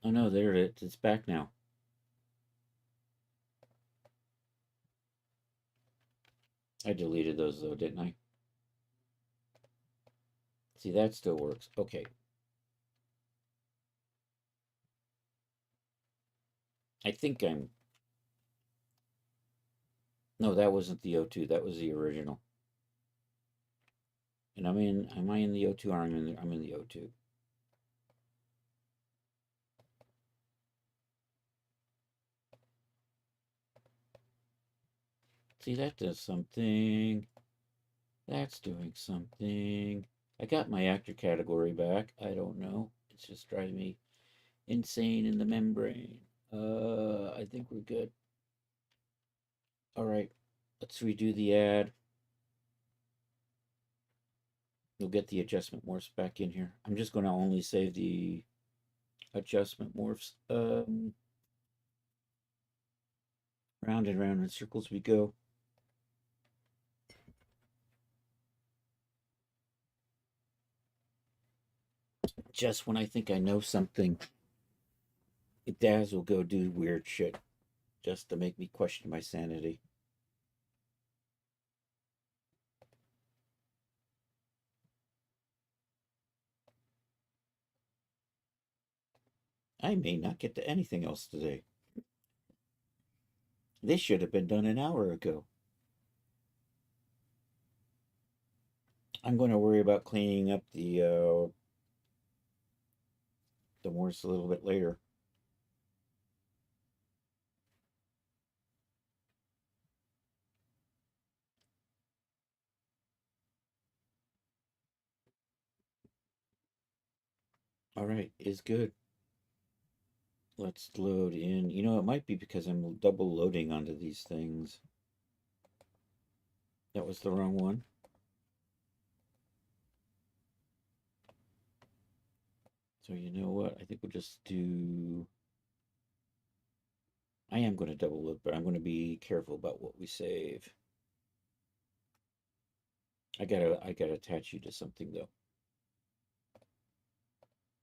Oh no, there it is. It's back now. I deleted those though, didn't I? See, that still works. Okay. I think I'm... No, that wasn't the O2. That was the original. And am I in the O2 or I'm in the O2? See, that does something. That's doing something. I got my actor category back. I don't know. It's just driving me insane in the membrane. I think we're good. All right. Let's redo the ad. You'll get the adjustment morphs back in here. I'm just going to only save the adjustment morphs. Round and round in circles we go. Just when I think I know something, Daz will go do weird shit just to make me question my sanity. I may not get to anything else today. This should have been done an hour ago. I'm going to worry about cleaning up the morphs a little bit later. All right, is good. Let's load in. You know, it might be because I'm double loading onto these things. That was the wrong one. So you know what? I think we'll just do... I am going to double load, but I'm going to be careful about what we save. I gotta attach you to something though.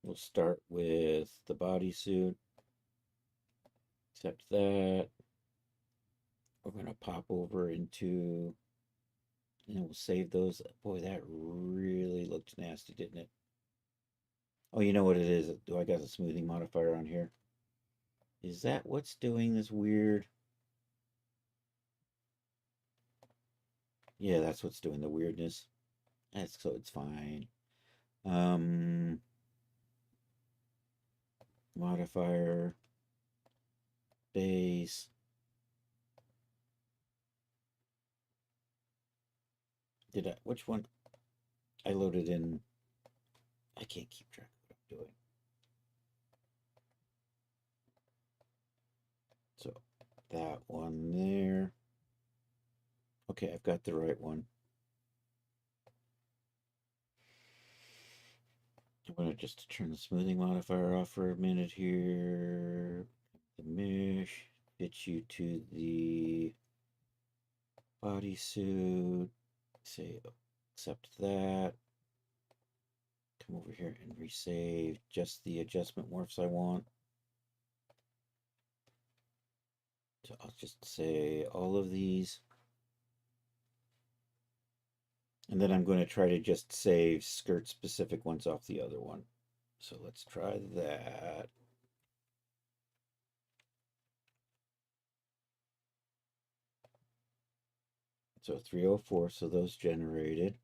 We'll start with the bodysuit. Accept that. We're going to pop over into, and we'll save those. Boy, that really looked nasty, didn't it? Oh, you know what it is? Do I got a smoothing modifier on here? Is that what's doing this weird? Yeah, that's what's doing the weirdness. That's so it's fine. Modifier, base. Which one? I loaded in. I can't keep track of what I'm doing. So that one there. Okay, I've got the right one. I'm going to just turn the smoothing modifier off for a minute here. The mesh, fit you to the bodysuit. Say accept that. Come over here and resave just the adjustment morphs I want. So I'll just say all of these. And then I'm going to try to just save skirt specific ones off the other one. So let's try that. So 304, so those generated.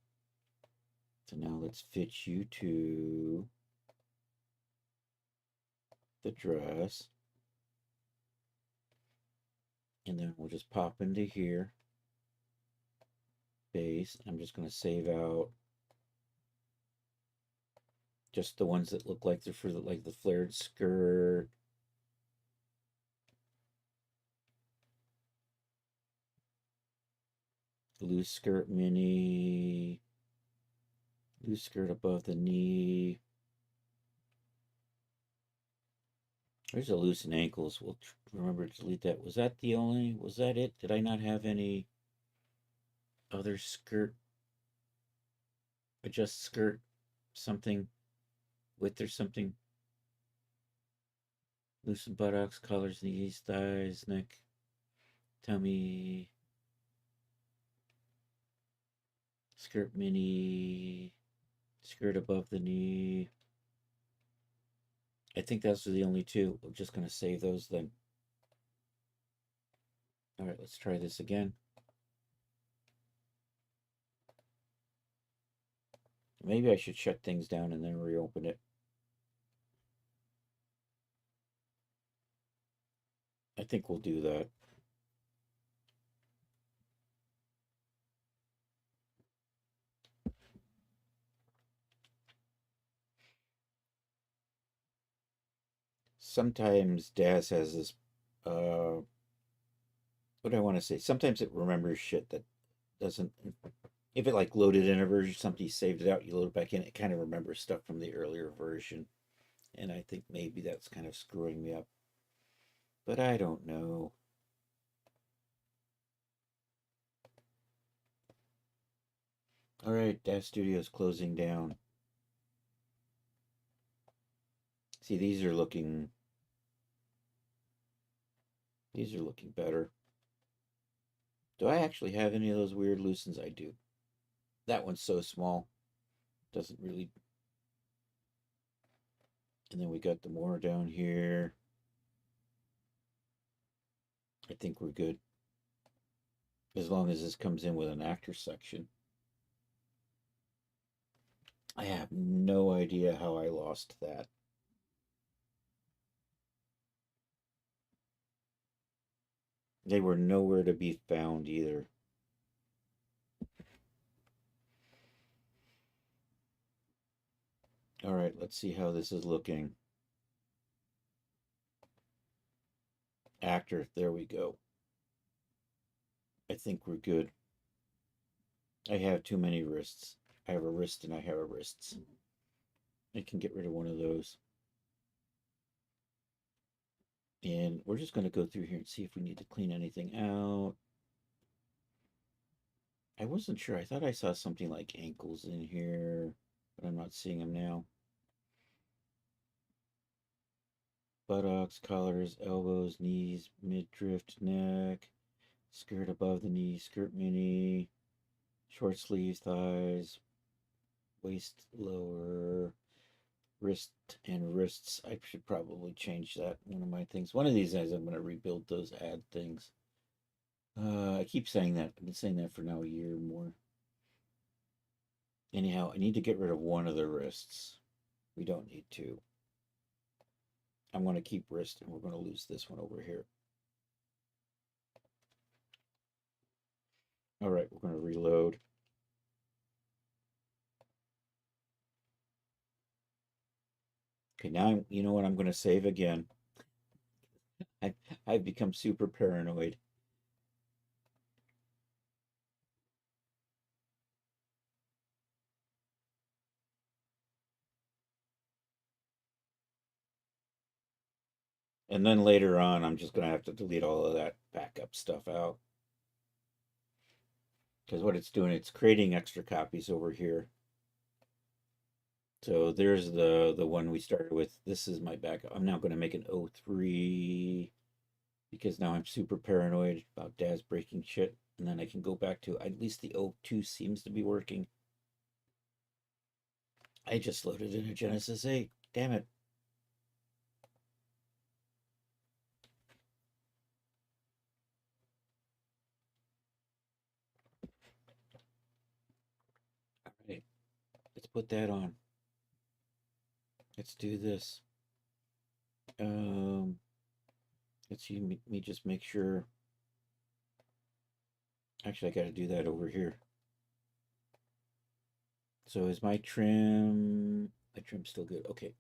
So now let's fit you to the dress. And then we'll just pop into here. Base. I'm just going to save out just the ones that look like they're for like the flared skirt. Loose skirt mini. Loose skirt above the knee. There's a loose in ankles. We'll remember to delete that. Was that it? Did I not have any other skirt? Adjust skirt something width or something? Loosen buttocks, collars, knees, thighs, neck, tummy. Skirt mini. Skirt above the knee. I think those are the only two. I'm just going to save those then. All right, let's try this again. Maybe I should shut things down and then reopen it. I think we'll do that. Sometimes Daz has this what do I want to say? Sometimes it remembers shit that doesn't. If it like loaded in a version, somebody saved it out, you load it back in, it kind of remembers stuff from the earlier version. And I think maybe that's kind of screwing me up. But I don't know. All right, Dash Studio's closing down. See, these are looking better. Do I actually have any of those weird loosens? I do. That one's so small. Doesn't really. And then we got the more down here. I think we're good. As long as this comes in with an actor section. I have no idea how I lost that. They were nowhere to be found either. All right, let's see how this is looking. Actor, there we go. I think we're good. I have too many wrists. I have a wrist and I have a wrists. I can get rid of one of those. And we're just going to go through here and see if we need to clean anything out. I wasn't sure. I thought I saw something like ankles in here, but I'm not seeing them now. Buttocks, collars, elbows, knees, midriff, neck, skirt above the knee, skirt mini, short sleeve, thighs, waist lower, wrist and wrists. I should probably change that. One of my things. One of these days I'm going to rebuild those ad things. I keep saying that. I've been saying that for now a year or more. Anyhow, I need to get rid of one of the wrists. We don't need two. I'm going to keep wrist and we're going to lose this one over here. All right, we're going to reload. Okay, now you know what, I'm going to save again. I've become super paranoid. And then later on, I'm just going to have to delete all of that backup stuff out. Because what it's doing, it's creating extra copies over here. So there's the one we started with. This is my backup. I'm now going to make an 03 because now I'm super paranoid about Daz breaking shit. And then I can go back to, at least the 02 seems to be working. I just loaded in a Genesis 8. Damn it. All right. Let's put that on. Let's do this. Let's see me just make sure. Actually, I got to do that over here. So is my trim? My trim's still good. Okay.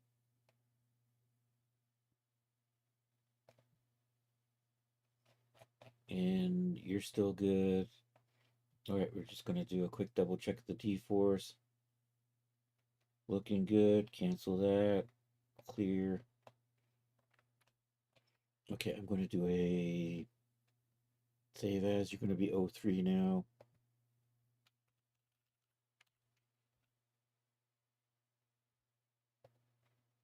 And you're still good. All right, we're just gonna do a quick double check of the T-force. Looking good. Cancel that. Clear. Okay, I'm going to do a save as. You're going to be 03 now.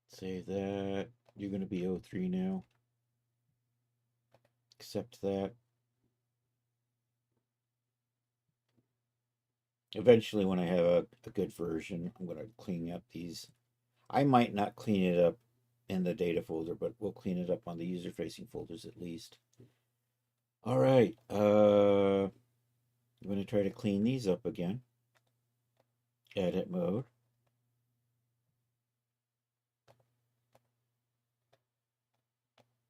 Save that. You're going to be 03 now. Accept that. Eventually, when I have a good version, I'm going to clean up these. I might not clean it up in the data folder, but we'll clean it up on the user-facing folders at least. All right. I'm going to try to clean these up again. Edit mode.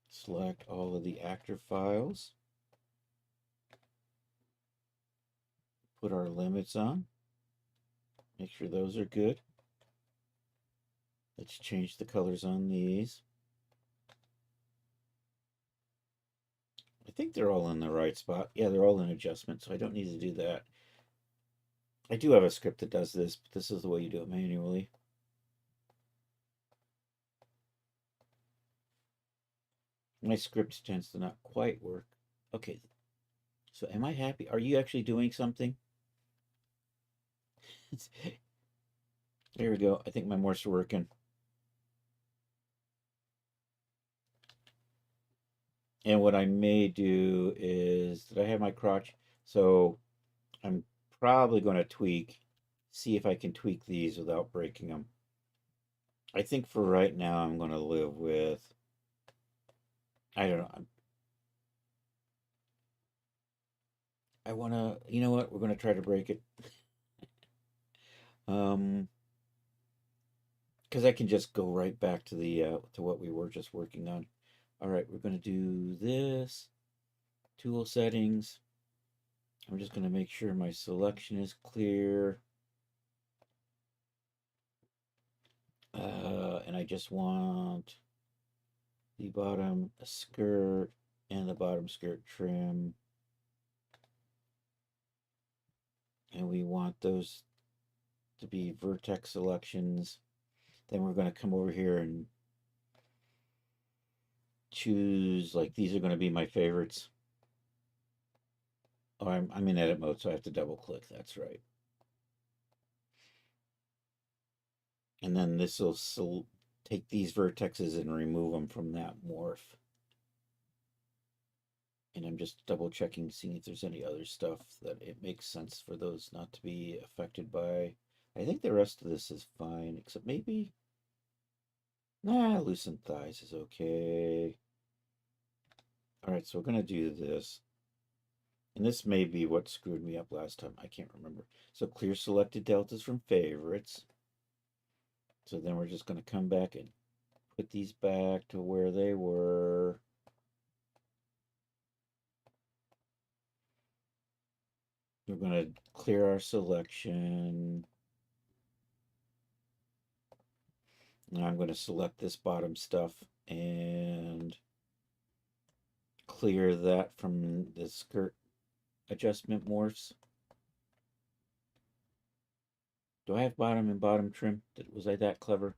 Select all of the actor files. Put our limits on. Make sure those are good. Let's change the colors on these. I think they're all in the right spot. Yeah, they're all in adjustment, so I don't need to do that. I do have a script that does this, but this is the way you do it manually. My script tends to not quite work. Okay, so am I happy? Are you actually doing something? There we go. I think my morphs are working. And what I may do is, did I have my crotch? So I'm probably going to see if I can tweak these without breaking them. I think for right now, I'm going to live with, I don't know. I want to, you know what? We're going to try to break it. Because I can just go right back to the, to what we were just working on. All right, we're going to do this. Tool settings. I'm just going to make sure my selection is clear. And I just want the bottom skirt and the bottom skirt trim. And we want those to be vertex selections. Then we're going to come over here and choose, like, these are going to be my favorites. Oh, I'm in edit mode, so I have to double click. That's right. And then this will take these vertexes and remove them from that morph. And I'm just double checking, seeing if there's any other stuff that it makes sense for those not to be affected by. I think the rest of this is fine, except maybe, nah, loosened thighs is okay. All right, so we're gonna do this. And this may be what screwed me up last time. I can't remember. So clear selected deltas from favorites. So then we're just going to come back and put these back to where they were. We're going to clear our selection. Now I'm going to select this bottom stuff and clear that from the skirt adjustment morphs. Do I have bottom and bottom trim? Was I that clever?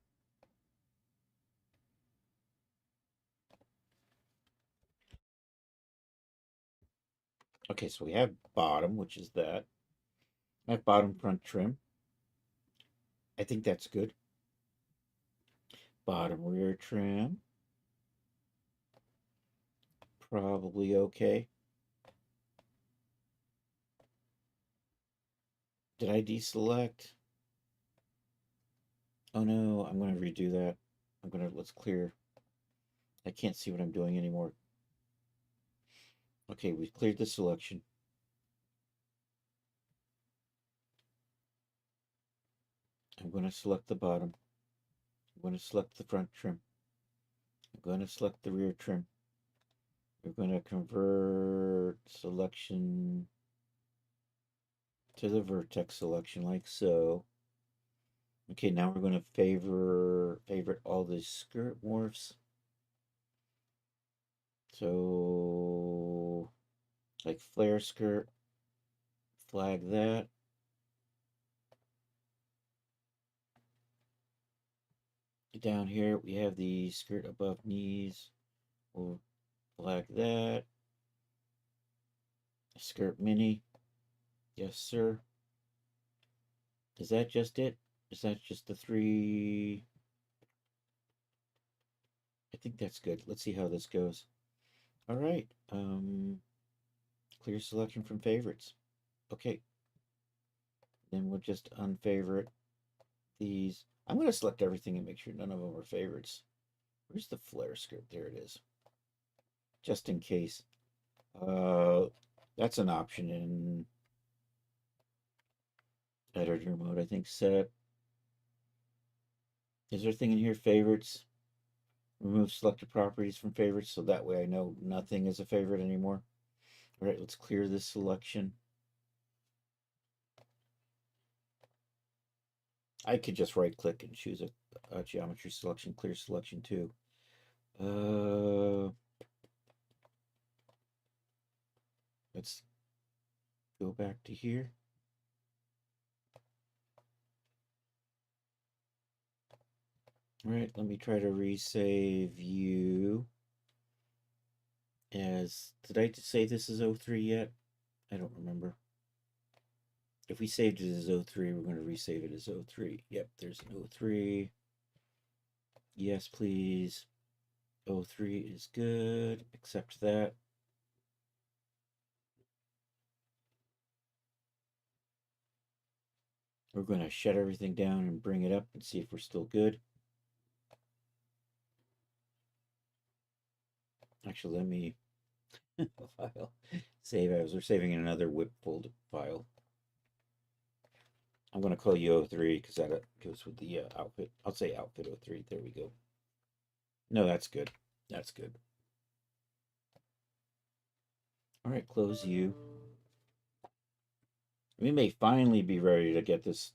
Okay, so we have bottom, which is that. I have bottom front trim. I think that's good. Bottom rear trim. Probably okay. Did I deselect? Oh no, I'm going to redo that. Let's clear. I can't see what I'm doing anymore. Okay, we've cleared the selection. I'm going to select the bottom. I'm going to select the front trim. I'm going to select the rear trim. We're going to convert selection to the vertex selection like so. Okay, now we're going to favorite all the skirt morphs. So, like flare skirt, flag that. Down here, we have the skirt above knees. We'll flag that. Skirt mini. Yes, sir. Is that just it? Is that just the three? I think that's good. Let's see how this goes. All right. Clear selection from favorites. Okay. Then we'll just unfavorite these. I'm going to select everything and make sure none of them are favorites. Where's the flare skirt? There it is. Just in case. That's an option in editor mode. I think set. Is there a thing in here? Favorites. Remove selected properties from favorites so that way I know nothing is a favorite anymore. All right, let's clear this selection. I could just right click and choose a geometry selection, clear selection too. Go back to here. All right, let me try to resave you as, did I say this is 03 yet? I don't remember. If we saved it as 03, we're going to resave it as 03. Yep, there's an 03. Yes, please. 03 is good. Accept that. We're going to shut everything down and bring it up and see if we're still good. Actually, let me file save as. We're saving in another whip folder file. I'm going to call you 03 because that goes with the outfit. I'll say outfit 03. There we go. No, that's good. That's good. All right, close you. We may finally be ready to get this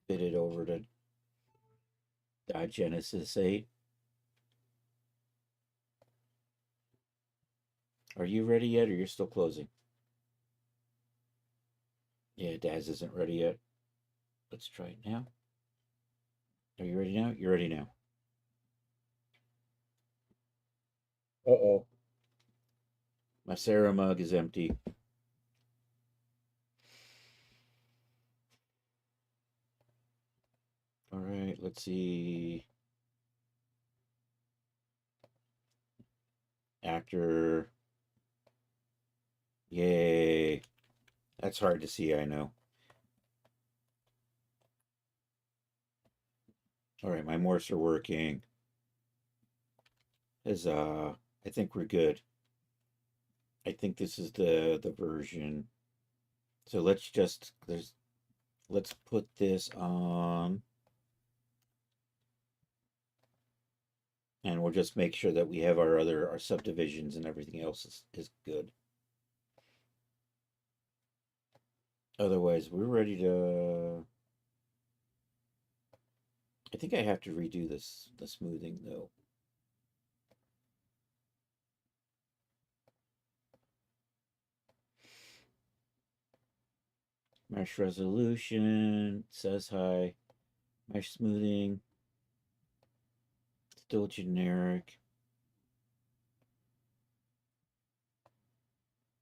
fitted over to Genesis 8. Are you ready yet, or you're still closing? Yeah, Daz isn't ready yet. Let's try it now. Are you ready now? You're ready now. Uh-oh. My Sarah mug is empty. All right, let's see. Actor. Yay. That's hard to see, I know. All right, my morphs are working. Huzzah. I think we're good. I think this is the version. So let's put this on. And we'll just make sure that we have our subdivisions and everything else is good. Otherwise, we're ready to. I think I have to redo the smoothing though. Mesh resolution says hi. Mesh smoothing still generic.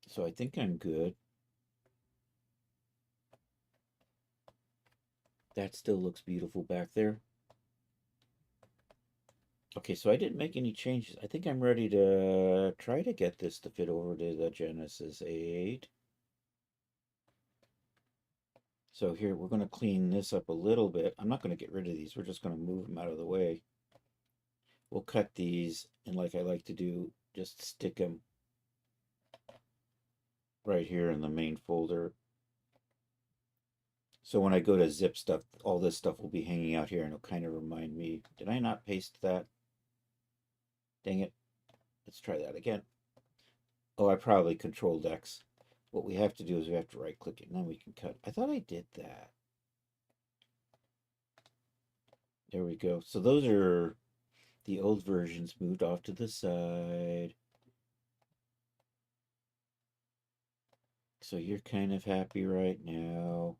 So I think I'm good. That still looks beautiful back there. Okay, so I didn't make any changes. I think I'm ready to try to get this to fit over to the Genesis 8. So here, we're going to clean this up a little bit. I'm not going to get rid of these. We're just going to move them out of the way. We'll cut these, and like I like to do, just stick them right here in the main folder. So when I go to zip stuff, all this stuff will be hanging out here, and it'll kind of remind me. Did I not paste that? Dang it. Let's try that again. Oh, I probably controlled X. What we have to do is we have to right click it, and then we can cut. I thought I did that. There we go. So those are the old versions moved off to the side. So you're kind of happy right now.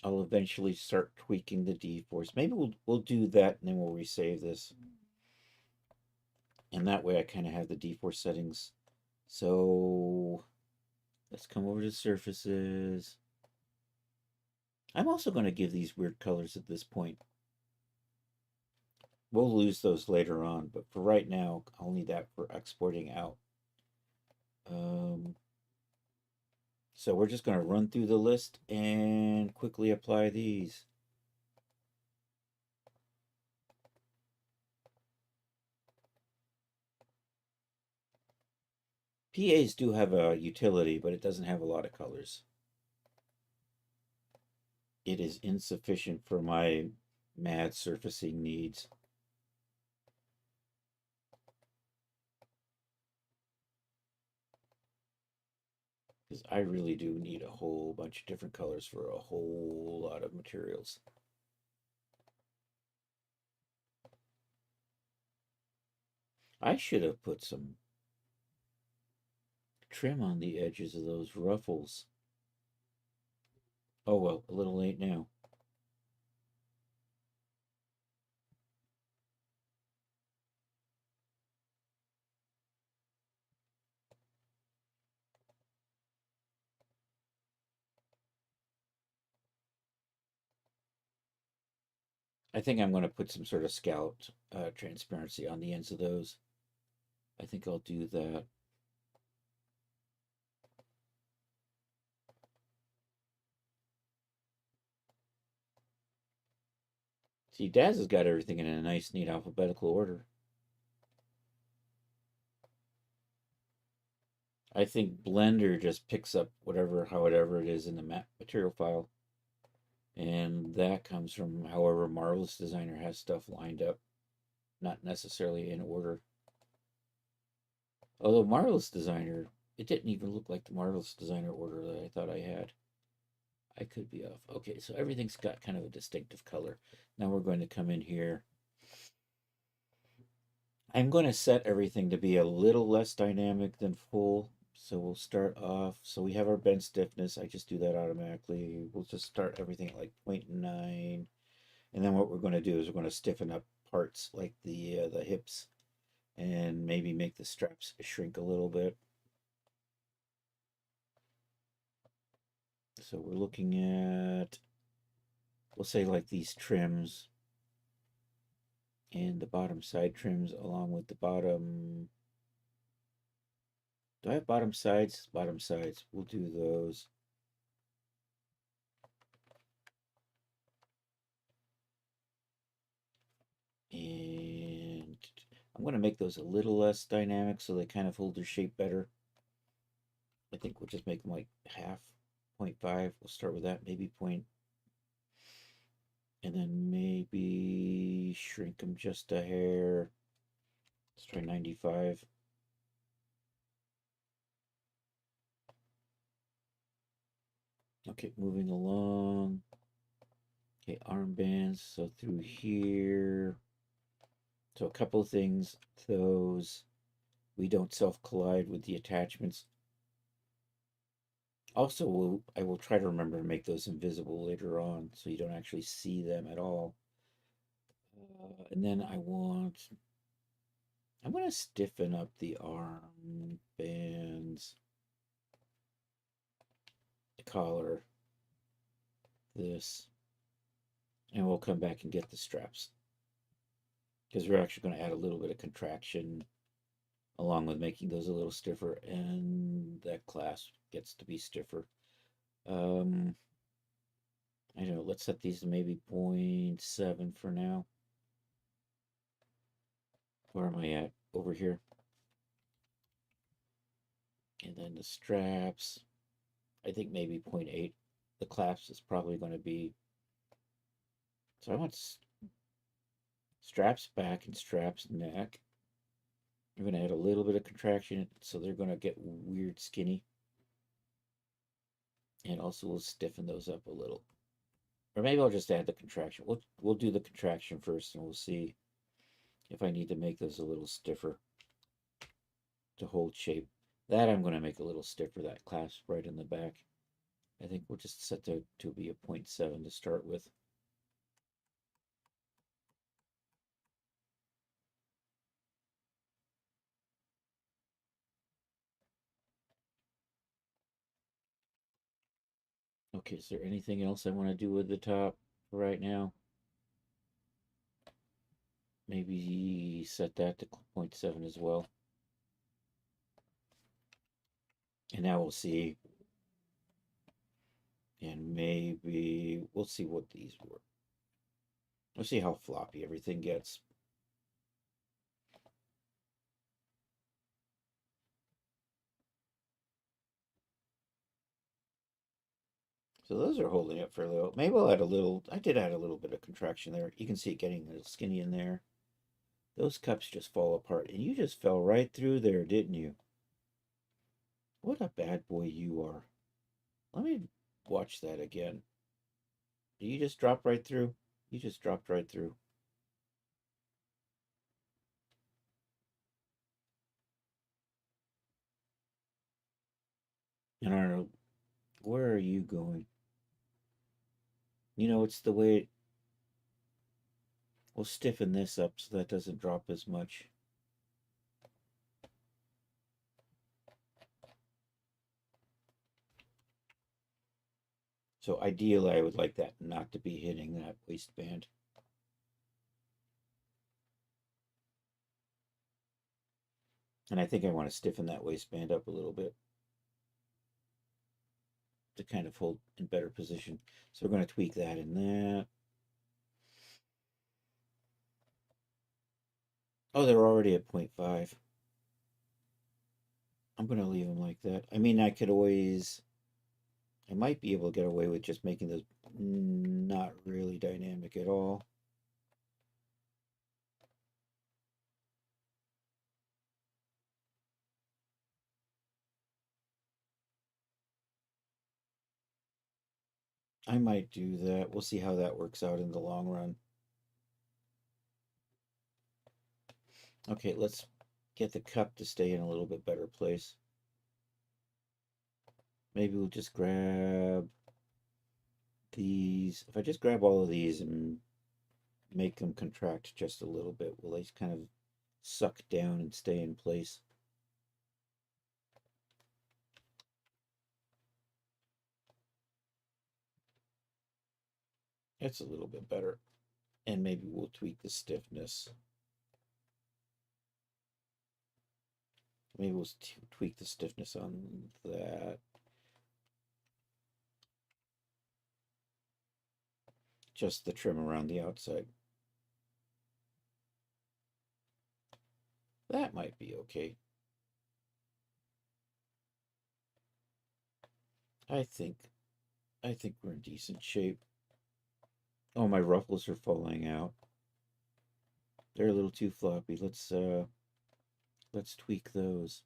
I'll eventually start tweaking the D-force. Maybe we'll do that, and then we'll resave this. And that way I kind of have the D-force settings. So let's come over to surfaces. I'm also going to give these weird colors at this point. We'll lose those later on, but for right now, I'll need that for exporting out. So we're just going to run through the list and quickly apply these. PAs do have a utility, but it doesn't have a lot of colors. It is insufficient for my mad surfacing needs. Because I really do need a whole bunch of different colors for a whole lot of materials. I should have put some trim on the edges of those ruffles. Oh well, a little late now. I think I'm going to put some sort of scalloped transparency on the ends of those. I think I'll do that. See, Daz has got everything in a nice, neat alphabetical order. I think Blender just picks up however it is in the map material file. And that comes from however Marvelous Designer has stuff lined up, not necessarily in order. Although Marvelous Designer, it didn't even look like the Marvelous Designer order that I thought I had. I could be off. Okay, so everything's got kind of a distinctive color. Now we're going to come in here. I'm going to set everything to be a little less dynamic than full. So we'll start off. So we have our bend stiffness. I just do that automatically. We'll just start everything at like 0.9. And then what we're going to do is we're going to stiffen up parts like the hips and maybe make the straps shrink a little bit. So we're looking at, we'll say like these trims and the bottom side trims along with the bottom. Do I have bottom sides? Bottom sides. We'll do those. And I'm going to make those a little less dynamic so they kind of hold their shape better. I think we'll just make them like half, 0.5. We'll start with that, maybe point. And then maybe shrink them just a hair. Let's try 95. Okay, moving along. Okay, armbands. So through here. So a couple of things. Those we don't self-collide with the attachments. Also, I will try to remember to make those invisible later on so you don't actually see them at all. And then I'm going to stiffen up the arm bands, the collar, this, and we'll come back and get the straps because we're actually going to add a little bit of contraction along with making those a little stiffer, and that clasp gets to be stiffer. I don't know, let's set these to maybe 0.7 for now. Where am I at? Over here. And then the straps, I think maybe 0.8. The clasp is probably going to be, so I want straps back and straps neck. I'm going to add a little bit of contraction so they're going to get weird skinny. And also we'll stiffen those up a little. Or maybe I'll just add the contraction. We'll do the contraction first and we'll see if I need to make those a little stiffer to hold shape. That I'm going to make a little stiffer, that clasp right in the back. I think we'll just set that to be a 0.7 to start with. Okay, is there anything else I want to do with the top right now? Maybe set that to 0.7 as well. And now we'll see. And maybe we'll see what these were. We'll see how floppy everything gets. So those are holding up fairly well. Maybe I'll add a little, I did add a little bit of contraction there. You can see it getting a little skinny in there. Those cups just fall apart. And you just fell right through there, didn't you? What a bad boy you are. Let me watch that again. Did you just drop right through? You just dropped right through. And Arnold, where are you going? You know, it's the way we'll stiffen this up so that doesn't drop as much. So ideally, I would like that not to be hitting that waistband. And I think I want to stiffen that waistband up a little bit to kind of hold in better position. So we're going to tweak that and that. Oh, they're already at 0.5. I'm going to leave them like that. I mean, I might be able to get away with just making those not really dynamic at all. I might do that. We'll see how that works out in the long run. Okay, let's get the cup to stay in a little bit better place. Maybe we'll just grab these. If I just grab all of these and make them contract just a little bit, will they kind of suck down and stay in place? That's a little bit better. And maybe we'll tweak the stiffness. Maybe we'll tweak the stiffness on that. Just the trim around the outside. That might be okay. I think we're in decent shape. Oh, my ruffles are falling out. They're a little too floppy. Let's tweak those.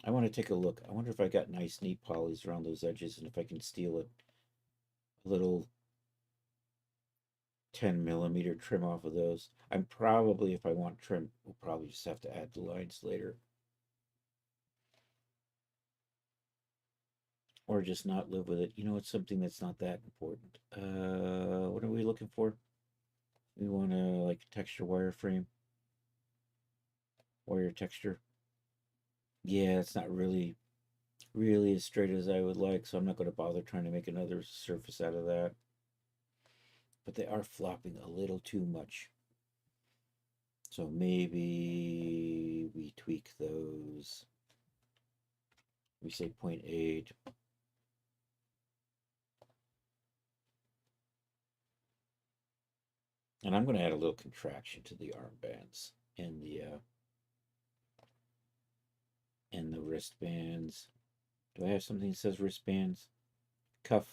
I want to take a look. I wonder if I got nice neat polys around those edges and if I can steal a little 10mm trim off of those. I'm probably, if I want trim, we'll probably just have to add the lines later. Or just not live with it. You know, it's something that's not that important. What are we looking for? We want to like texture wireframe. Wire texture. Yeah, it's not really as straight as I would like, so I'm not going to bother trying to make another surface out of that. But they are flopping a little too much. So maybe we tweak those. We say 0.8. And I'm going to add a little contraction to the armbands and the wristbands. Do I have something that says wristbands? Cuff.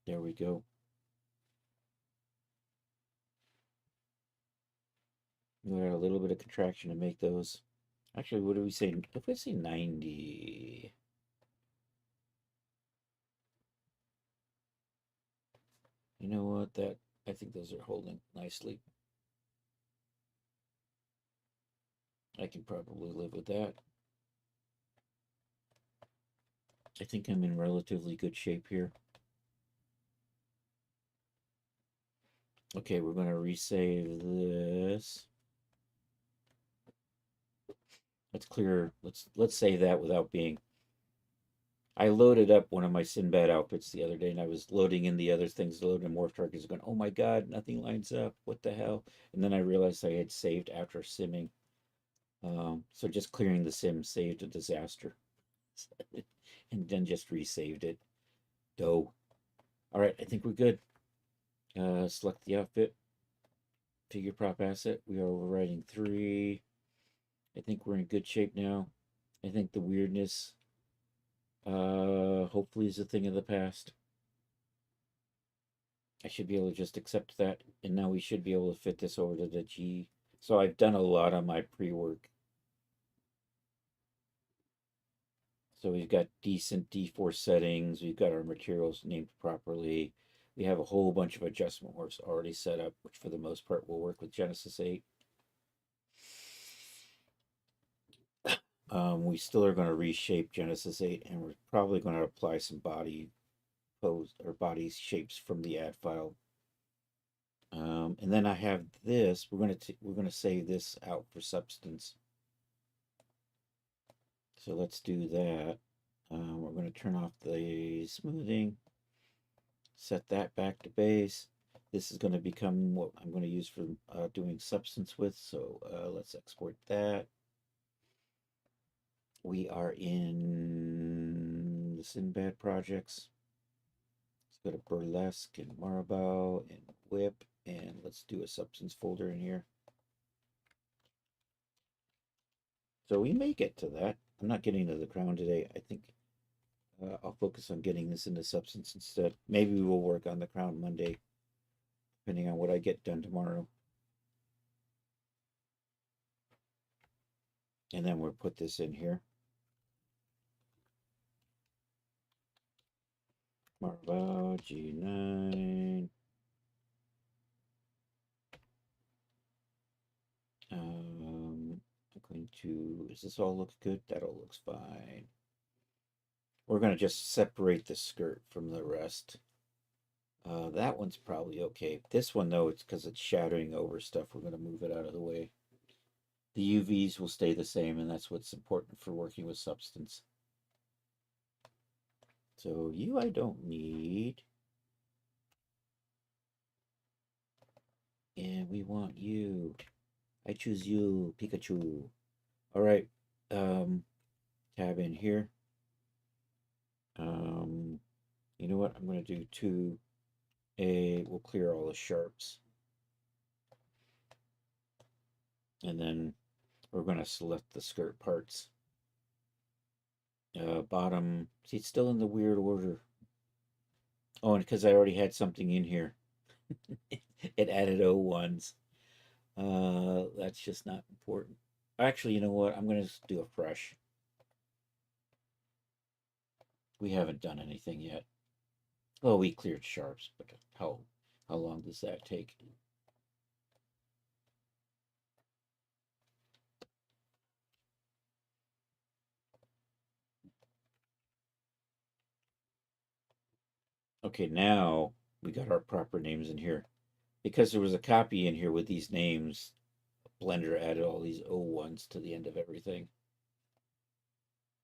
There we go. We'll add a little bit of contraction to make those. Actually, what do we say? If we say 90. You know what? I think those are holding nicely. I can probably live with that. I think I'm in relatively good shape here. Okay, we're going to resave this. Let's clear. Let's save that without being. I loaded up one of my Sinbad outfits the other day, and I was loading in the other things, loading morph targets, going, "Oh my God, nothing lines up. What the hell?" And then I realized I had saved after simming. So just clearing the sim saved a disaster, and then just resaved it. Dough. All right, I think we're good. Select the outfit, figure prop asset. We are overriding 3. I think we're in good shape now. I think the weirdness, hopefully, is a thing of the past. I should be able to just accept that, and now we should be able to fit this over to the G. So I've done a lot on my pre-work. So we've got decent D4 settings. We've got our materials named properly. We have a whole bunch of adjustment works already set up, which for the most part will work with Genesis 8. We still are going to reshape Genesis 8, and we're probably going to apply some body pose or body shapes from the add file. And then I have this. We're gonna save this out for substance. So let's do that. We're going to turn off the smoothing, set that back to base. This is going to become what I'm going to use for doing substance with. So let's export that. We are in the Sinbad projects. Let's go to Burlesque and Marabou and Whip, and let's do a substance folder in here. So we may get to that. I'm not getting to the crown today. I think I'll focus on getting this into substance instead. Maybe we will work on the crown Monday, depending on what I get done tomorrow. And then we'll put this in here. Marvel G9. I'm going to, does this all look good? That all looks fine. We're going to just separate the skirt from the rest. That one's probably okay. This one, though, it's because it's shadowing over stuff. We're going to move it out of the way. The UVs will stay the same, and that's what's important for working with substance. So you I don't need. And we want you. I choose you, Pikachu. All right. Tab in here. You know what? I'm going to do 2A. We'll clear all the sharps. And then we're going to select the skirt parts. Bottom. See, it's still in the weird order. Oh, and because I already had something in here. It added O1s. That's just not important. Actually, you know what? I'm going to do a fresh. We haven't done anything yet. Well, we cleared sharps, but how long does that take? Okay, now we got our proper names in here. Because there was a copy in here with these names, Blender added all these O1s to the end of everything.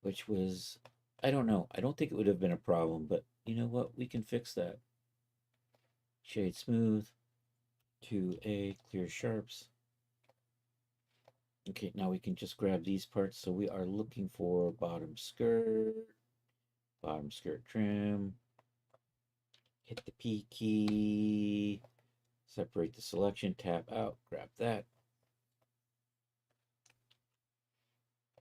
Which was, I don't know. I don't think it would have been a problem, but you know what? We can fix that. Shade smooth. 2A, clear sharps. Okay, now we can just grab these parts. So we are looking for bottom skirt trim. Hit the P key, separate the selection, tap out, grab that.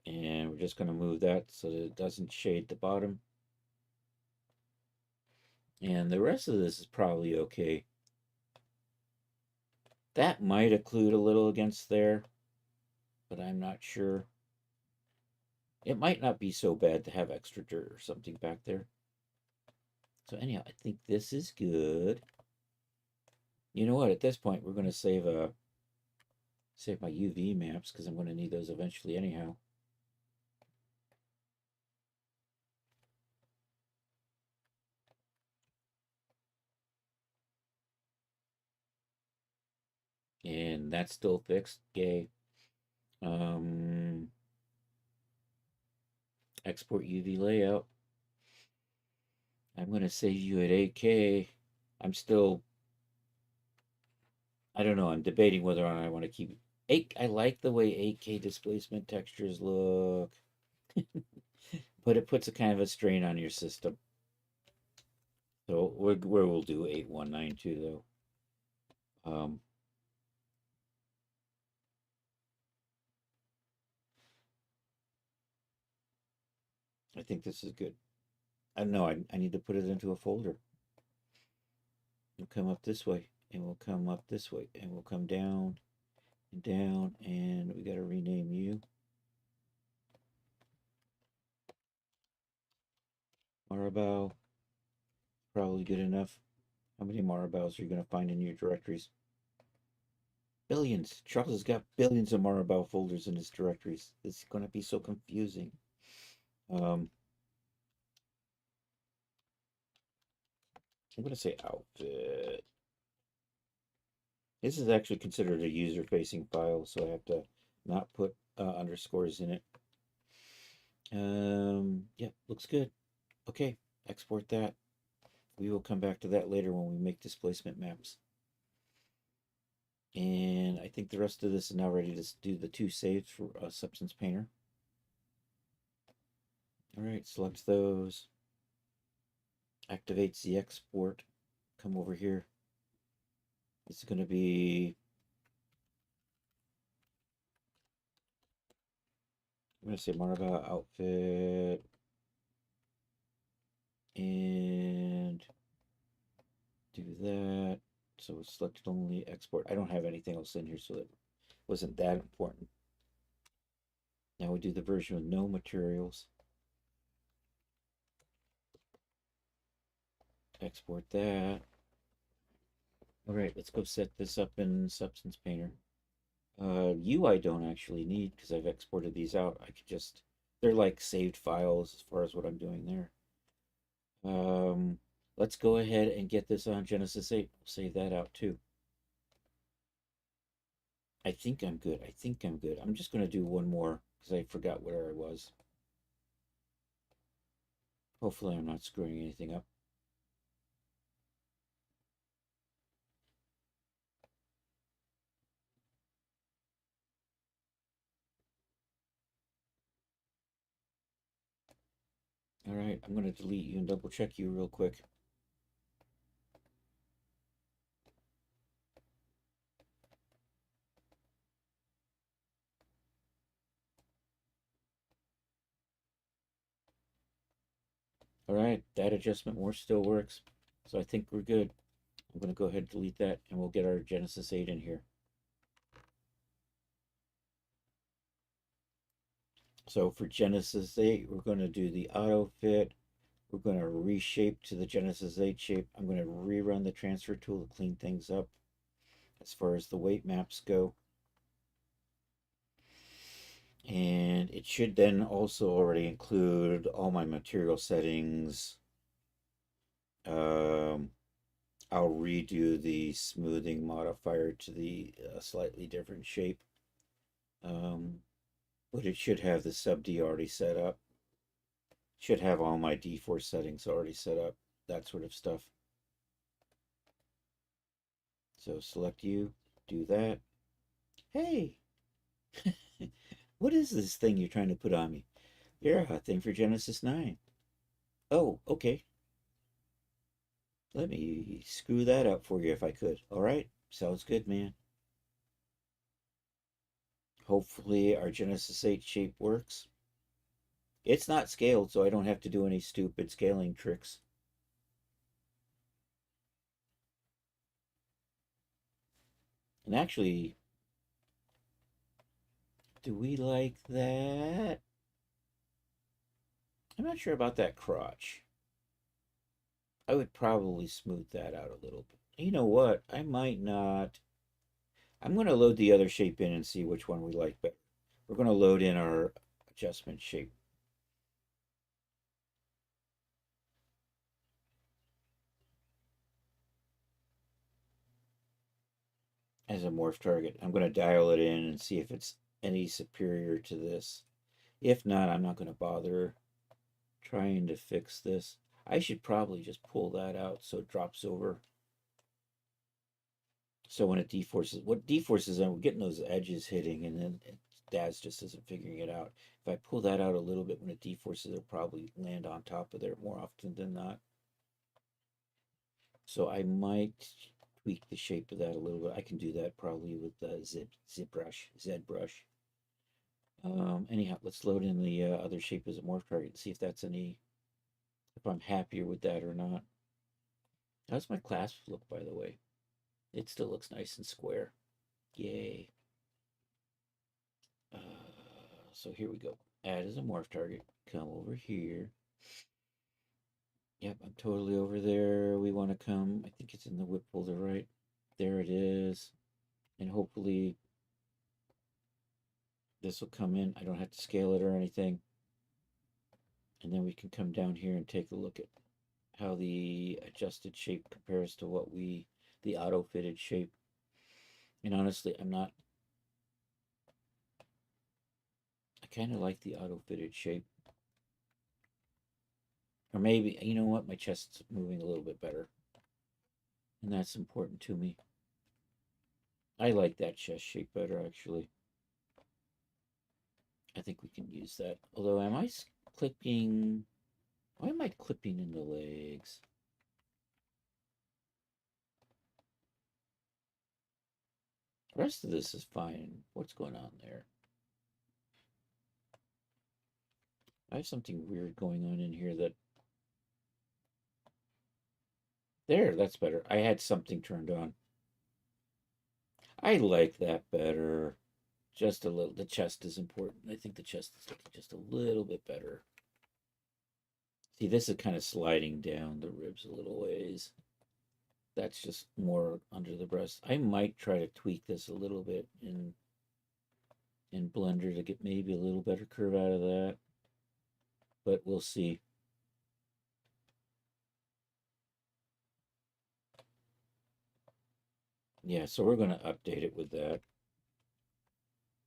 And we're just going to move that so that it doesn't shade the bottom. And the rest of this is probably okay. That might occlude a little against there, but I'm not sure. It might not be so bad to have extra dirt or something back there. So anyhow, I think this is good. You know what? At this point, we're going to save my UV maps because I'm going to need those eventually anyhow. And that's still fixed. Yay. Export UV layout. I'm going to save you at 8K. I'm still, I don't know, I'm debating whether or not I want to keep 8. I like the way 8K displacement textures look, but it puts a kind of a strain on your system. So we'll do 8192 though. I think this is good. I know I need to put it into a folder. We'll come up this way, and we'll come up this way, and we'll come down and down, and we got to rename you. Marabou. Probably good enough. How many Marabous are you going to find in your directories? Billions. Charles has got billions of Marabou folders in his directories. This is going to be so confusing. I'm going to say outfit. This is actually considered a user-facing file, so I have to not put underscores in it. Yeah, looks good. Okay, export that. We will come back to that later when we make displacement maps. And I think the rest of this is now ready to do the 2 saves for Substance Painter. All right, select those. Activates the export. Come over here. This is going to be, I'm going to say Marva outfit. And do that. So it's selected only export. I don't have anything else in here, so it wasn't that important. Now we do the version with no materials. Export that. All right, let's go set this up in Substance Painter. I don't actually need because I've exported these out. I could just, they're like saved files as far as what I'm doing there. Let's go ahead and get this on Genesis 8. Save that out too. I think I'm good. I think I'm good. I'm just going to do one more because I forgot where I was. Hopefully I'm not screwing anything up. All right, I'm going to delete you and double check you real quick. All right, that adjustment more still works. So I think we're good. I'm going to go ahead and delete that and we'll get our Genesis 8 in here. So for Genesis 8, we're going to do the auto fit. We're going to reshape to the Genesis 8 shape. I'm going to rerun the transfer tool to clean things up as far as the weight maps go. And it should then also already include all my material settings. I'll redo the smoothing modifier to the slightly different shape. But it should have the sub D already set up. Should have all my D-force settings already set up. That sort of stuff. So select you, do that. Hey, what is this thing you're trying to put on me? You're a thing for Genesis 9. Oh, okay. Let me screw that up for you if I could. All right, sounds good, man. Hopefully our Genesis 8 shape works. It's not scaled, so I don't have to do any stupid scaling tricks. And actually, do we like that? I'm not sure about that crotch. I would probably smooth that out a little bit. You know what? I might not. I'm going to load the other shape in and see which one we like better. We're going to load in our adjustment shape. As a morph target. I'm going to dial it in and see if it's any superior to this. If not, I'm not going to bother trying to fix this. I should probably just pull that out so it drops over. So when it deforces, what deforces, we're getting those edges hitting, and then Daz just isn't figuring it out. If I pull that out a little bit when it deforces, it'll probably land on top of there more often than not. So I might tweak the shape of that a little bit. I can do that probably with the Z brush. Anyhow, let's load in the other shape as a morph target and see if that's if I'm happier with that or not. How's my clasp look, by the way? It still looks nice and square. Yay. So here we go. Add as a morph target. Come over here. Yep, I'm totally over there. We want to come. I think it's in the whip folder, right? There it is. And hopefully this will come in. I don't have to scale it or anything. And then we can come down here and take a look at how the adjusted shape compares to what the auto fitted shape. And honestly, I kind of like the auto fitted shape. Or maybe, you know what, my chest's moving a little bit better. And that's important to me. I like that chest shape better, actually. I think we can use that. Although, am I clipping? Why am I clipping in the legs? The rest of this is fine. What's going on there? I have something weird going on in here that... There, that's better. I had something turned on. I like that better. Just a little. The chest is important. I think the chest is looking just a little bit better. See, this is kind of sliding down the ribs a little ways. That's just more under the breast. I might try to tweak this a little bit in Blender to get maybe a little better curve out of that. But we'll see. Yeah, so we're going to update it with that.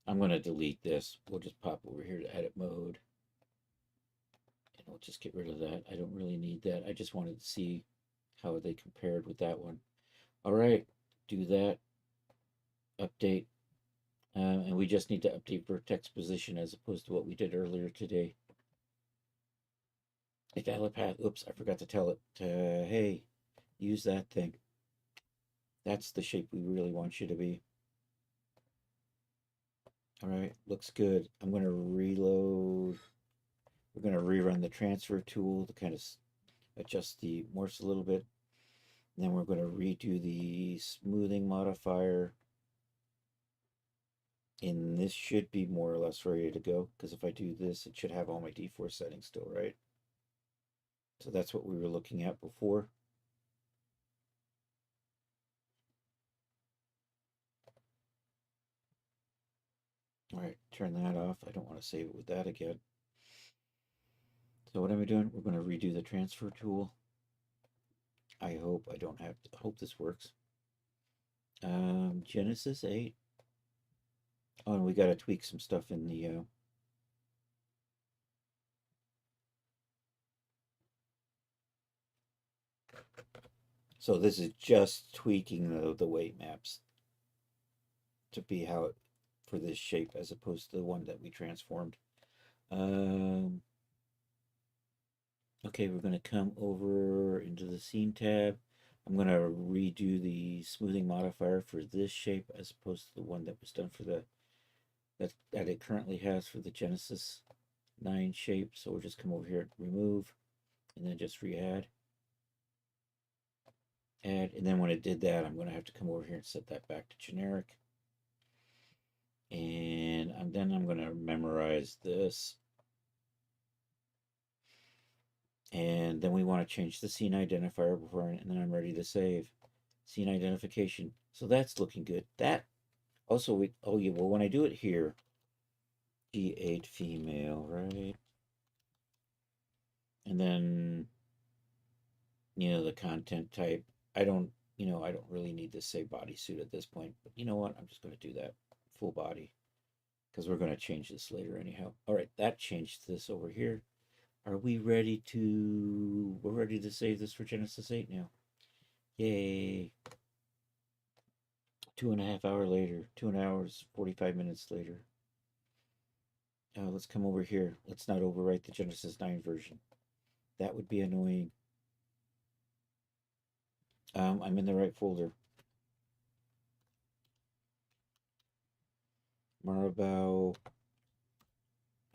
I'm going to delete this. We'll just pop over here to edit mode. And we'll just get rid of that. I don't really need that. I just wanted to see how they compared with that one. All right, do that. Update. And we just need to update vertex position as opposed to what we did earlier today. Hey, Dial-A-Path. Oops, I forgot to tell it. Hey, use that thing. That's the shape we really want you to be. All right, looks good. I'm going to reload. We're going to rerun the transfer tool to kind of adjust the morphs a little bit. And then we're going to redo the smoothing modifier. And this should be more or less ready to go, because if I do this, it should have all my D4 settings still, right? So that's what we were looking at before. All right, turn that off. I don't want to save it with that again. So what am I doing? We're going to redo the transfer tool. I hope I don't have to, hope this works. Genesis 8. Oh, and we got to tweak some stuff in the so this is just tweaking the weight maps to be how it for this shape as opposed to the one that we transformed. Okay, we're going to come over into the scene tab. I'm going to redo the smoothing modifier for this shape as opposed to the one that was done for the that it currently has for the Genesis 9 shape. So we'll just come over here, remove, and then just re-add. Add, and then when it did that, I'm going to have to come over here and set that back to generic. And then I'm going to memorize this. And then we want to change the scene identifier before, and then I'm ready to save. Scene identification. So that's looking good. That also, oh yeah, well, when I do it here, G8 female, right? And then, the content type. I don't really need to say bodysuit at this point, but you know what? I'm just going to do that full body because we're going to change this later anyhow. All right, that changed this over here. Are we ready to... We're ready to save this for Genesis 8 now. Yay. 2.5 hours later. 2 hours, 45 minutes later. Let's come over here. Let's not overwrite the Genesis 9 version. That would be annoying. I'm in the right folder. Marabou.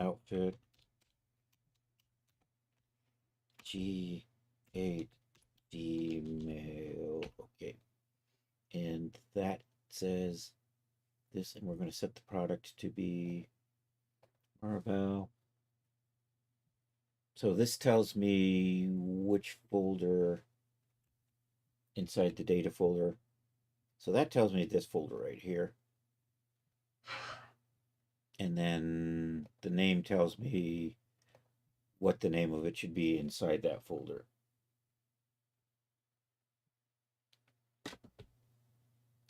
Outfit. G8 female. Okay. And that says this, and we're going to set the product to be Marabou. So this tells me which folder inside the data folder. So that tells me this folder right here. And then the name tells me what the name of it should be inside that folder.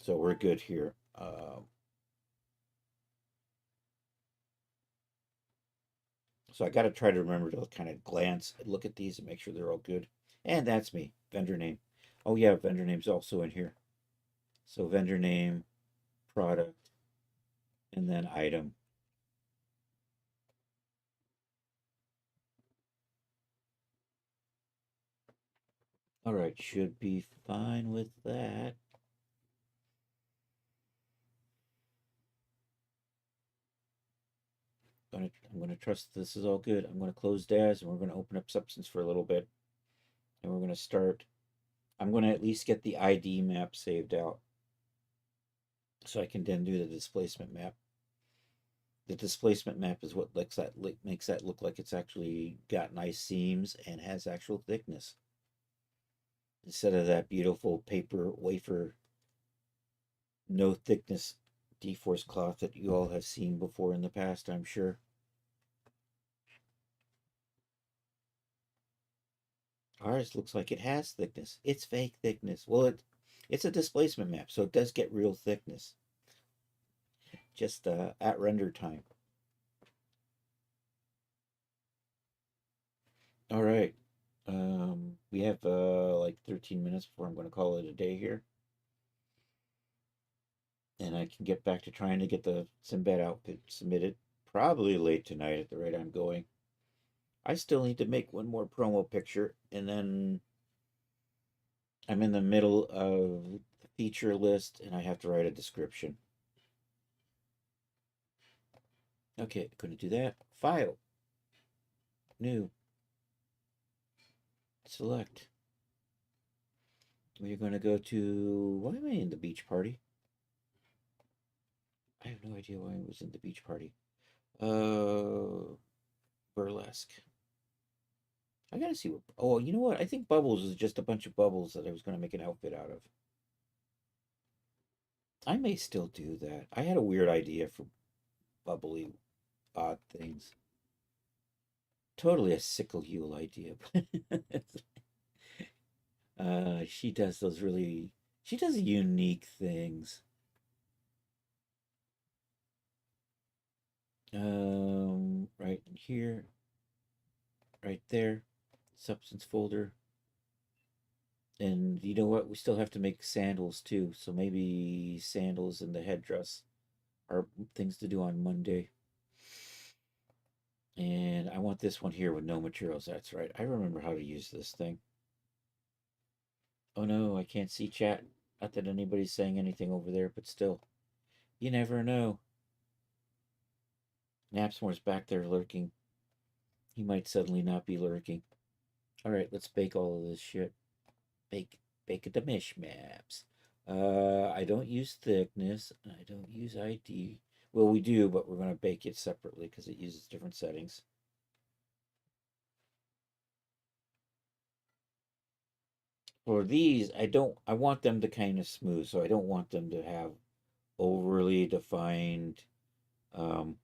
So we're good here. So I got to try to remember to kind of glance and look at these and make sure they're all good. And that's me, vendor name. Oh yeah, vendor name's also in here. So vendor name, product, and then item. All right, should be fine with that. I'm gonna trust this is all good. I'm gonna close DAS and we're gonna open up Substance for a little bit, and we're gonna start. I'm gonna at least get the ID map saved out, so I can then do the displacement map. The displacement map is what makes that look like it's actually got nice seams and has actual thickness, instead of that beautiful paper wafer no thickness D-force cloth that you all have seen before in the past, I'm sure. Ours looks like it has thickness. It's fake thickness. Well, it's a displacement map, so it does get real thickness. Just at render time. All right. We have like 13 minutes before I'm going to call it a day here. And I can get back to trying to get the Sinbad outfit submitted. Probably late tonight at the rate I'm going. I still need to make one more promo picture, and then I'm in the middle of the feature list, and I have to write a description. Okay, going to do that. File. New. Select. We're going to go to. Why am I in the beach party? I have no idea why I was in the beach party. Burlesque. I gotta see what. Oh, you know what? I think Bubbles is just a bunch of bubbles that I was going to make an outfit out of. I may still do that. I had a weird idea for bubbly, odd things. Totally a sickle Yule idea. She does those really. She does unique things. Right here, right there, substance folder. And you know what? We still have to make sandals too. So maybe sandals and the headdress are things to do on Monday. And I want this one here with no materials. That's right. I remember how to use this thing. Oh no, I can't see chat. Not that anybody's saying anything over there, but still. You never know. Napsmore's back there lurking. He might suddenly not be lurking. Alright, let's bake all of this shit. Bake the mish maps. I don't use thickness. I don't use ID. Well, we do, but we're going to bake it separately because it uses different settings. For these, I want them to kind of smooth, so I don't want them to have overly defined um,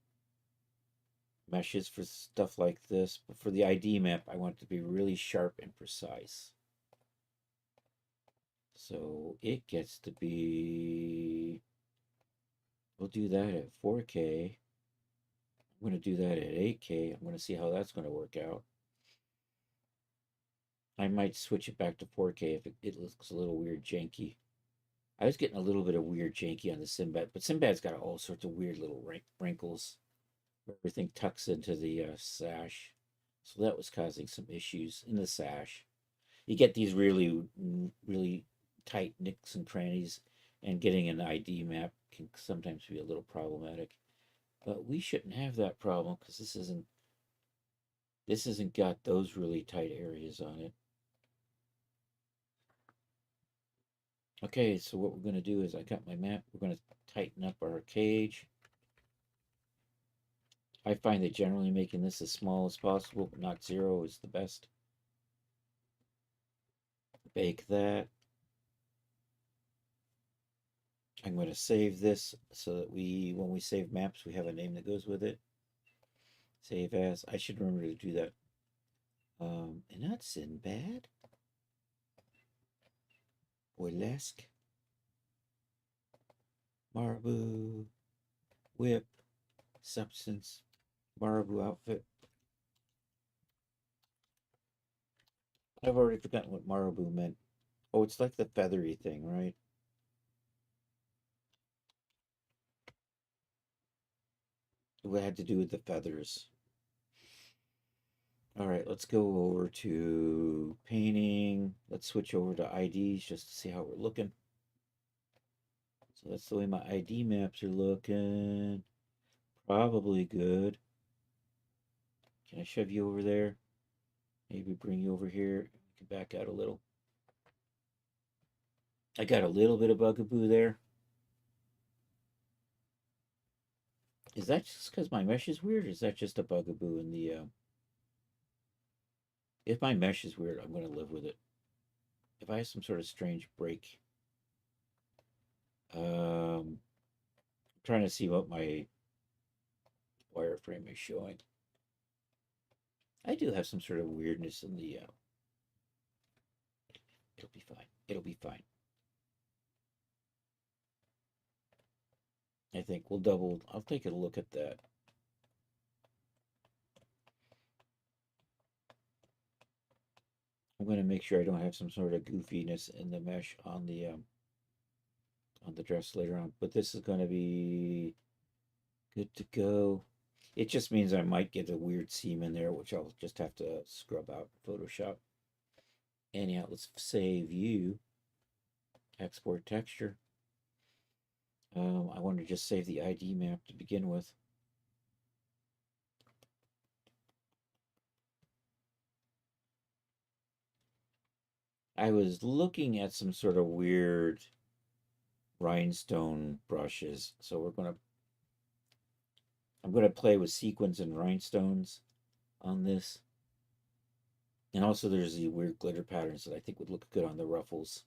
meshes for stuff like this. But for the ID map, I want it to be really sharp and precise. So it gets to be, we'll do that at 4K. I'm going to do that at 8K. I'm going to see how that's going to work out. I might switch it back to 4K if it looks a little weird janky. I was getting a little bit of weird janky on the Sinbad, but Sinbad's got all sorts of weird little wrinkles. Everything tucks into the sash. So that was causing some issues in the sash. You get these really, really tight nicks and crannies, and getting an ID map can sometimes be a little problematic. But we shouldn't have that problem because this isn't got those really tight areas on it. Okay, so what we're going to do is I got my map. We're going to tighten up our cage. I find that generally making this as small as possible, but not zero, is the best. Bake that. I'm going to save this so that when we save maps, we have a name that goes with it. Save as. I should remember to do that. And not Sinbad. Burlesque. Marabou, whip, substance, Marabou outfit. I've already forgotten what Marabou meant. Oh, it's like the feathery thing, right? It had to do with the feathers. All right, let's go over to painting. Let's switch over to IDs just to see how we're looking. So that's the way my ID maps are looking. Probably good. Can I shove you over there? Maybe bring you over here. You can back out a little. I got a little bit of bugaboo there. Is that just because my mesh is weird? Or is that just a bugaboo in the... If my mesh is weird, I'm going to live with it. If I have some sort of strange break... I'm trying to see what my wireframe is showing. I do have some sort of weirdness in the... It'll be fine. It'll be fine. I think we'll double... I'll take a look at that. I'm going to make sure I don't have some sort of goofiness in the mesh on the dress later on. But this is going to be good to go. It just means I might get a weird seam in there, which I'll just have to scrub out in Photoshop. Anyhow, let's save you. Export texture. I want to just save the ID map to begin with. I was looking at some sort of weird rhinestone brushes, so I'm gonna play with sequins and rhinestones on this. And also there's the weird glitter patterns that I think would look good on the ruffles.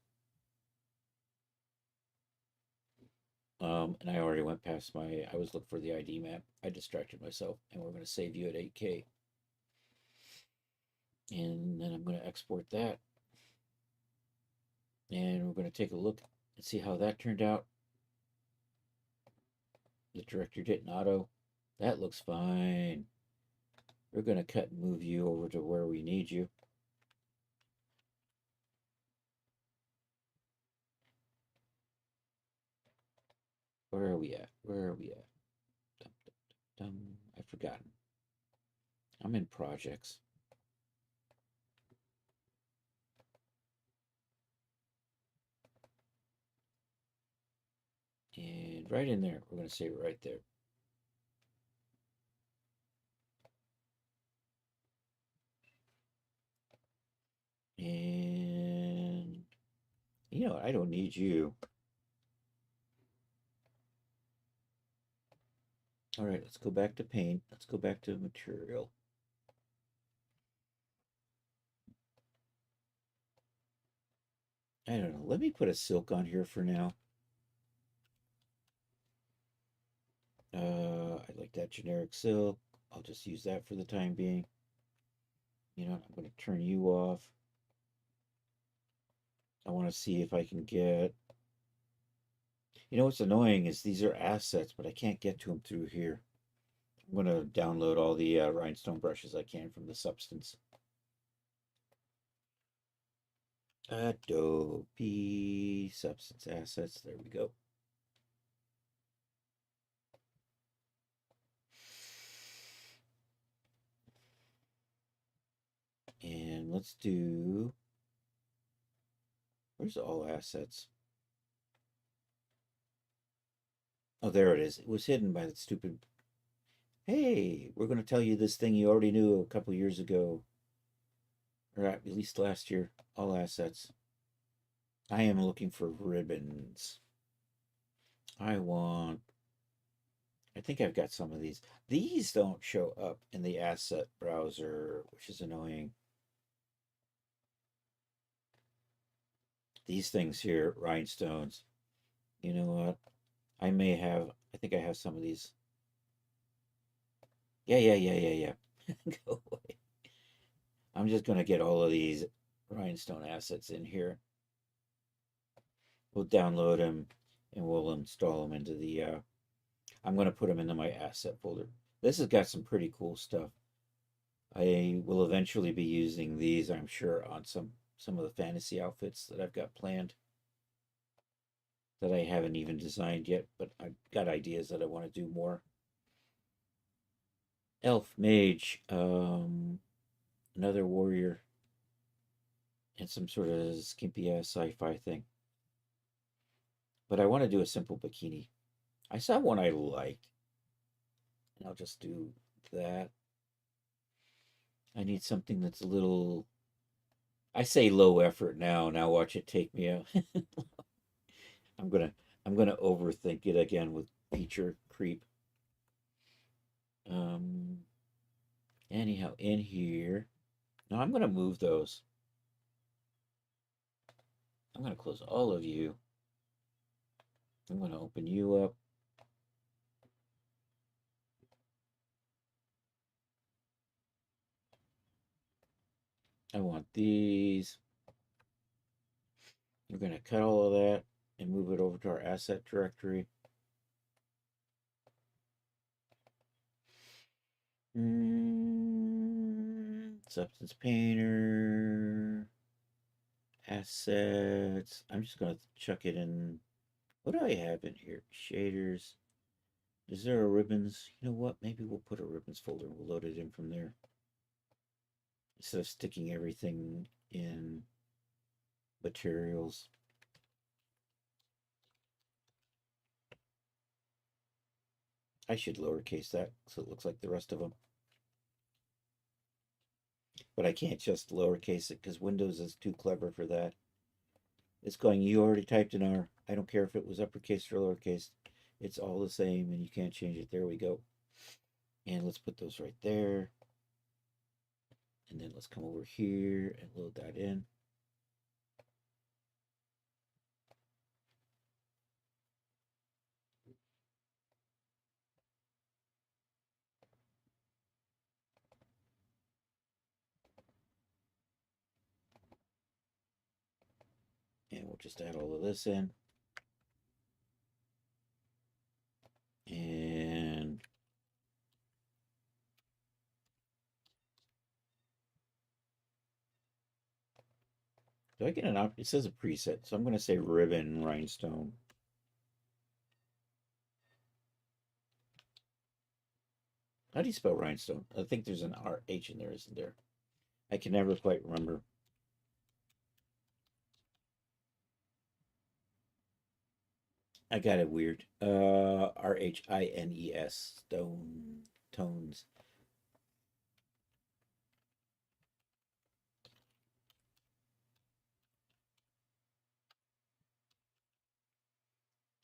And I already went past I was looking for the ID map. I distracted myself, and we're going to save you at 8K. And then I'm going to export that. And we're going to take a look and see how that turned out. The director didn't auto. That looks fine. We're going to cut and move you over to where we need you. Where are we at? Where are we at? Dum, dum, dum, dum. I've forgotten. I'm in projects. And right in there, we're going to say it right there. And, you know, I don't need you. All right, let's go back to paint. Let's go back to material. I don't know. Let me put a silk on here for now. I like that generic silk. I'll just use that for the time being. You know, I'm going to turn you off. I want to see if I can get... You know what's annoying is these are assets, but I can't get to them through here. I'm going to download all the rhinestone brushes I can from the substance. Adobe Substance Assets. There we go. And let's do... Where's all assets? Oh, there it is. It was hidden by that stupid... Hey, we're going to tell you this thing you already knew a couple years ago. Or at least last year. All assets. I am looking for ribbons. I think I've got some of these. These don't show up in the asset browser, which is annoying. These things here, rhinestones. You know what? I think I have some of these. Yeah. Go away. I'm just going to get all of these rhinestone assets in here. We'll download them and we'll install them into the, I'm going to put them into my asset folder. This has got some pretty cool stuff. I will eventually be using these, I'm sure, on some of the fantasy outfits that I've got planned that I haven't even designed yet, but I've got ideas that I want to do more. Elf, mage, another warrior, and some sort of skimpy ass sci-fi thing. But I want to do a simple bikini. I saw one I like, and I'll just do that. I need something that's a little, I say low effort now. Now watch it take me out. I'm gonna overthink it again with feature creep. Anyhow, in here. Now I'm gonna move those. I'm gonna close all of you. I'm gonna open you up. I want these. We're gonna cut all of that and move it over to our asset directory. Substance painter. Assets. I'm just gonna chuck it in. What do I have in here? Shaders. Is there a ribbons? You know what? Maybe we'll put a ribbons folder and we'll load it in from there. Instead of sticking everything in materials. I should lowercase that so it looks like the rest of them. But I can't just lowercase it because Windows is too clever for that. It's going, you already typed an R. I don't care if it was uppercase or lowercase. It's all the same and you can't change it. There we go. And let's put those right there. And then let's come over here and load that in. And we'll just add all of this in. And do I get an option? It says a preset, so I'm going to say ribbon rhinestone. How do you spell rhinestone? I think there's an RH in there, isn't there? I can never quite remember. I got it weird. RHINES. Stone. Tones.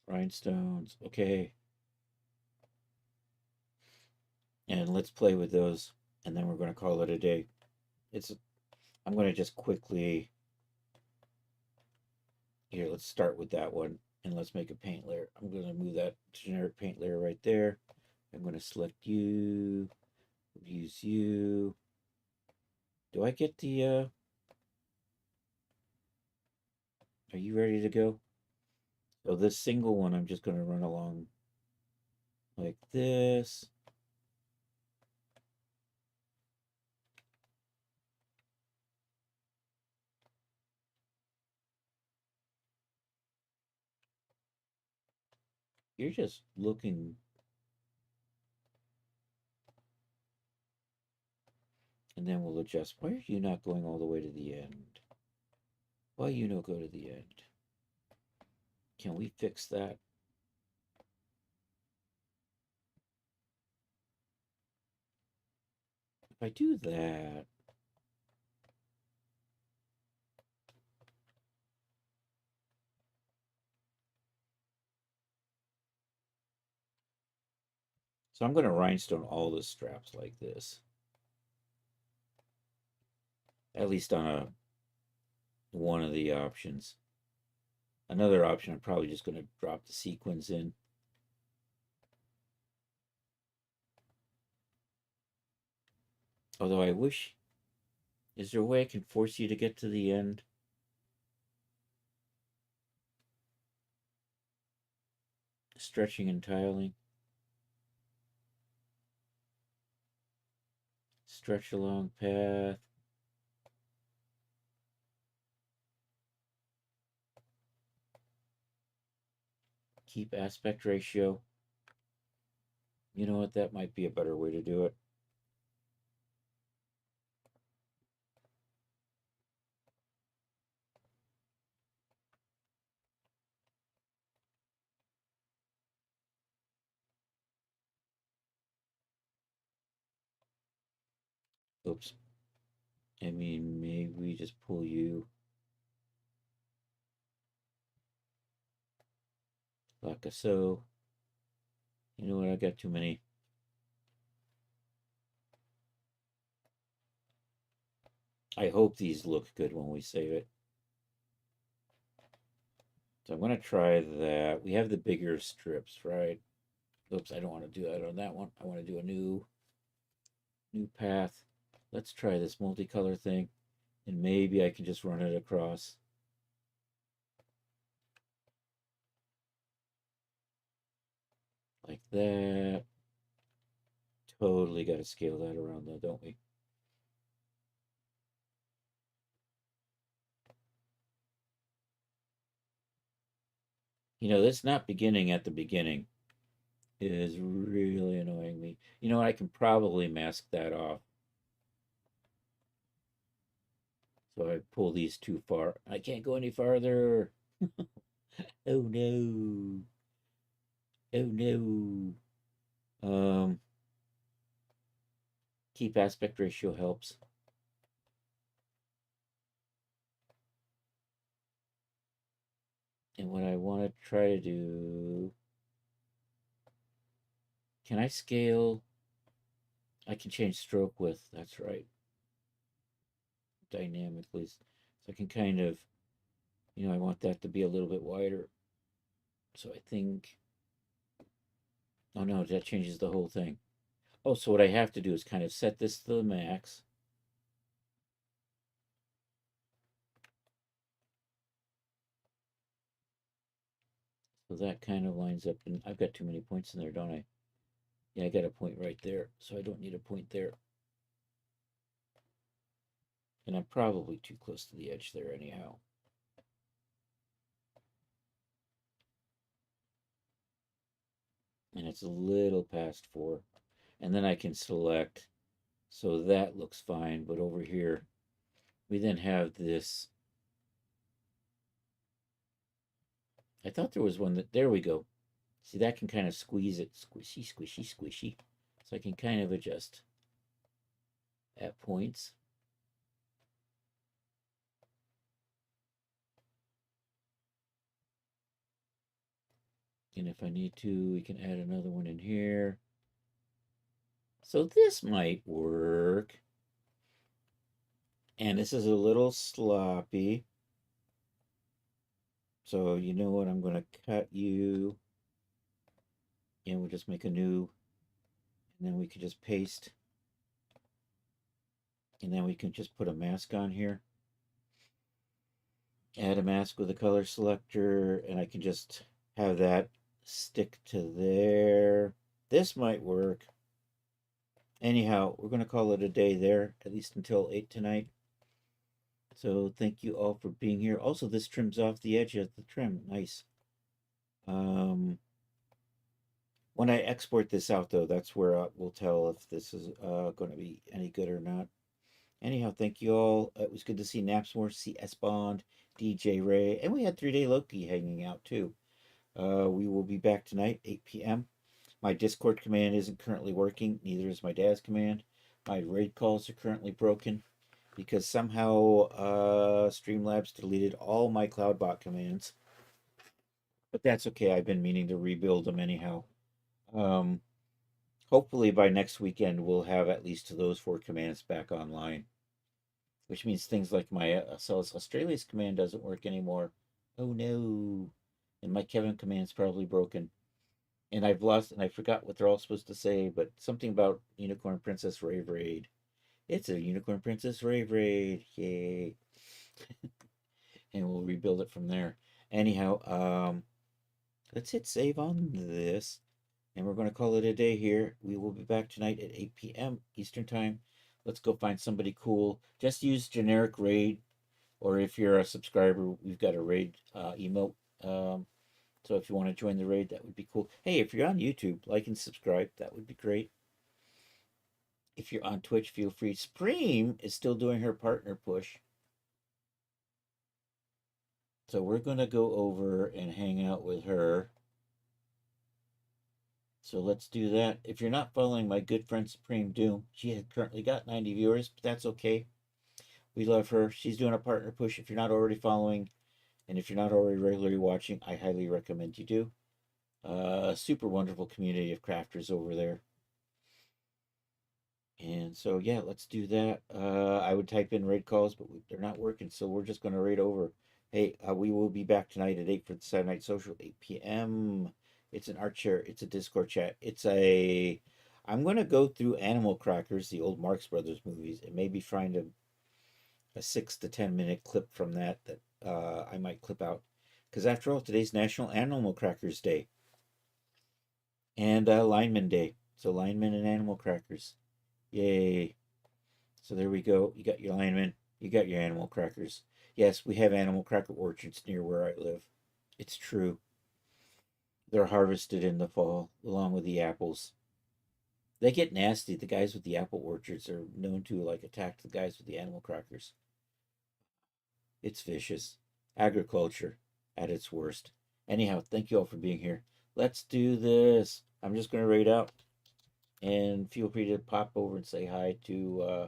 Rhinestones. Okay. And let's play with those. And then we're going to call it a day. I'm going to just quickly. Here, let's start with that one. And let's make a paint layer. I'm going to move that generic paint layer right there. I'm going to select you. Use you. Do I get the, are you ready to go? So this single one, I'm just going to run along like this. You're just looking. And then we'll adjust. Why are you not going all the way to the end? Why you no go to the end? Can we fix that? If I do that, so I'm going to rhinestone all the straps like this. At least on one of the options. Another option, I'm probably just going to drop the sequins in. Although I wish, is there a way I can force you to get to the end? stretching and tiling. Stretch along path. Keep aspect ratio. You know what? That might be a better way to do it. Oops. I mean, maybe we just pull you like a so. You know what? I got too many. I hope these look good when we save it. So I'm going to try that. We have the bigger strips, right? Oops, I don't want to do that on that one. I want to do a new path. Let's try this multicolor thing, and maybe I can just run it across. Like that. Totally got to scale that around though, don't we? You know, this not beginning at the beginning is really annoying me. You know, I can probably mask that off. So I pull these too far. I can't go any farther. Oh no. Oh no. Keep aspect ratio helps. And what I want to try to do, can I scale? I can change stroke width. That's right. Dynamically. So I can kind of, you know, I want that to be a little bit wider. So I think, oh no, that changes the whole thing. Oh, so what I have to do is kind of set this to the max. So that kind of lines up, and I've got too many points in there, don't I? Yeah, I got a point right there, so I don't need a point there. And I'm probably too close to the edge there anyhow. And it's a little past 4. And then I can select, so that looks fine, but over here, we then have this. I thought there was one that, there we go. See, that can kind of squeeze it, squishy, squishy, squishy. So I can kind of adjust at points. And if I need to, we can add another one in here. So this might work. And this is a little sloppy. So you know what? I'm going to cut you. And we'll just make a new. And then we can just paste. And then we can just put a mask on here. Add a mask with a color selector. And I can just have that stick to there. This might work. Anyhow, we're going to call it a day there, at least until 8 tonight. So thank you all for being here. Also, this trims off the edge of the trim. Nice. When I export this out, though, that's where we'll tell if this is going to be any good or not. Anyhow, thank you all. It was good to see Napsmore, see S Bond, DJ Ray, and we had 3-Day Loki hanging out too. We will be back tonight, 8 p.m. My Discord command isn't currently working. Neither is my dad's command. My raid calls are currently broken because somehow Streamlabs deleted all my CloudBot commands. But that's okay. I've been meaning to rebuild them anyhow. Hopefully by next weekend we'll have at least those 4 commands back online. Which means things like my Cells Australia's command doesn't work anymore. Oh no. And my Kevin command's probably broken. And I've lost, and I forgot what they're all supposed to say, but something about Unicorn Princess Rave Raid. It's a Unicorn Princess Rave Raid. Yay. And we'll rebuild it from there. Anyhow, let's hit save on this. And we're going to call it a day here. We will be back tonight at 8 p.m. Eastern Time. Let's go find somebody cool. Just use generic raid, or if you're a subscriber, we've got a raid emote. So if you want to join the raid, that would be cool. Hey, if you're on YouTube, like and subscribe. That would be great. If you're on Twitch, feel free. Supreme is still doing her partner push. So we're going to go over and hang out with her. So let's do that. If you're not following my good friend Supreme Doom, she has currently got 90 viewers, but that's okay. We love her. She's doing a partner push. If you're not already following, and if you're not already regularly watching, I highly recommend you do. Super wonderful community of crafters over there. And so, yeah, let's do that. I would type in raid calls, but they're not working, so we're just going to raid over. Hey, we will be back tonight at 8 for the Saturday Night Social, 8 p.m. It's an art share. It's a Discord chat. I'm going to go through Animal Crackers, the old Marx Brothers movies, and maybe find a 6 to 10 minute clip from that I might clip out. Because after all, today's National Animal Crackers Day and Lineman Day. So, Lineman and Animal Crackers. Yay. So there we go. You got your lineman. You got your animal crackers. Yes, we have animal cracker orchards near where I live. It's true. They're harvested in the fall along with the apples. They get nasty. The guys with the apple orchards are known to like attack the guys with the animal crackers. It's vicious. Agriculture at its worst. Anyhow, thank you all for being here. Let's do this. I'm just going to raid out. And feel free to pop over and say hi to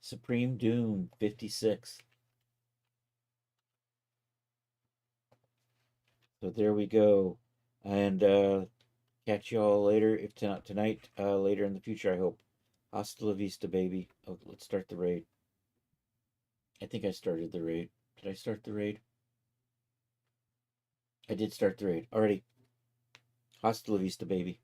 Supreme Doom 56. So there we go. And catch you all later. If not tonight, later in the future, I hope. Hasta la vista, baby. Oh, let's start the raid. I think I started the raid. Did I start the raid? I did start the raid. Alrighty. Hasta la vista, baby.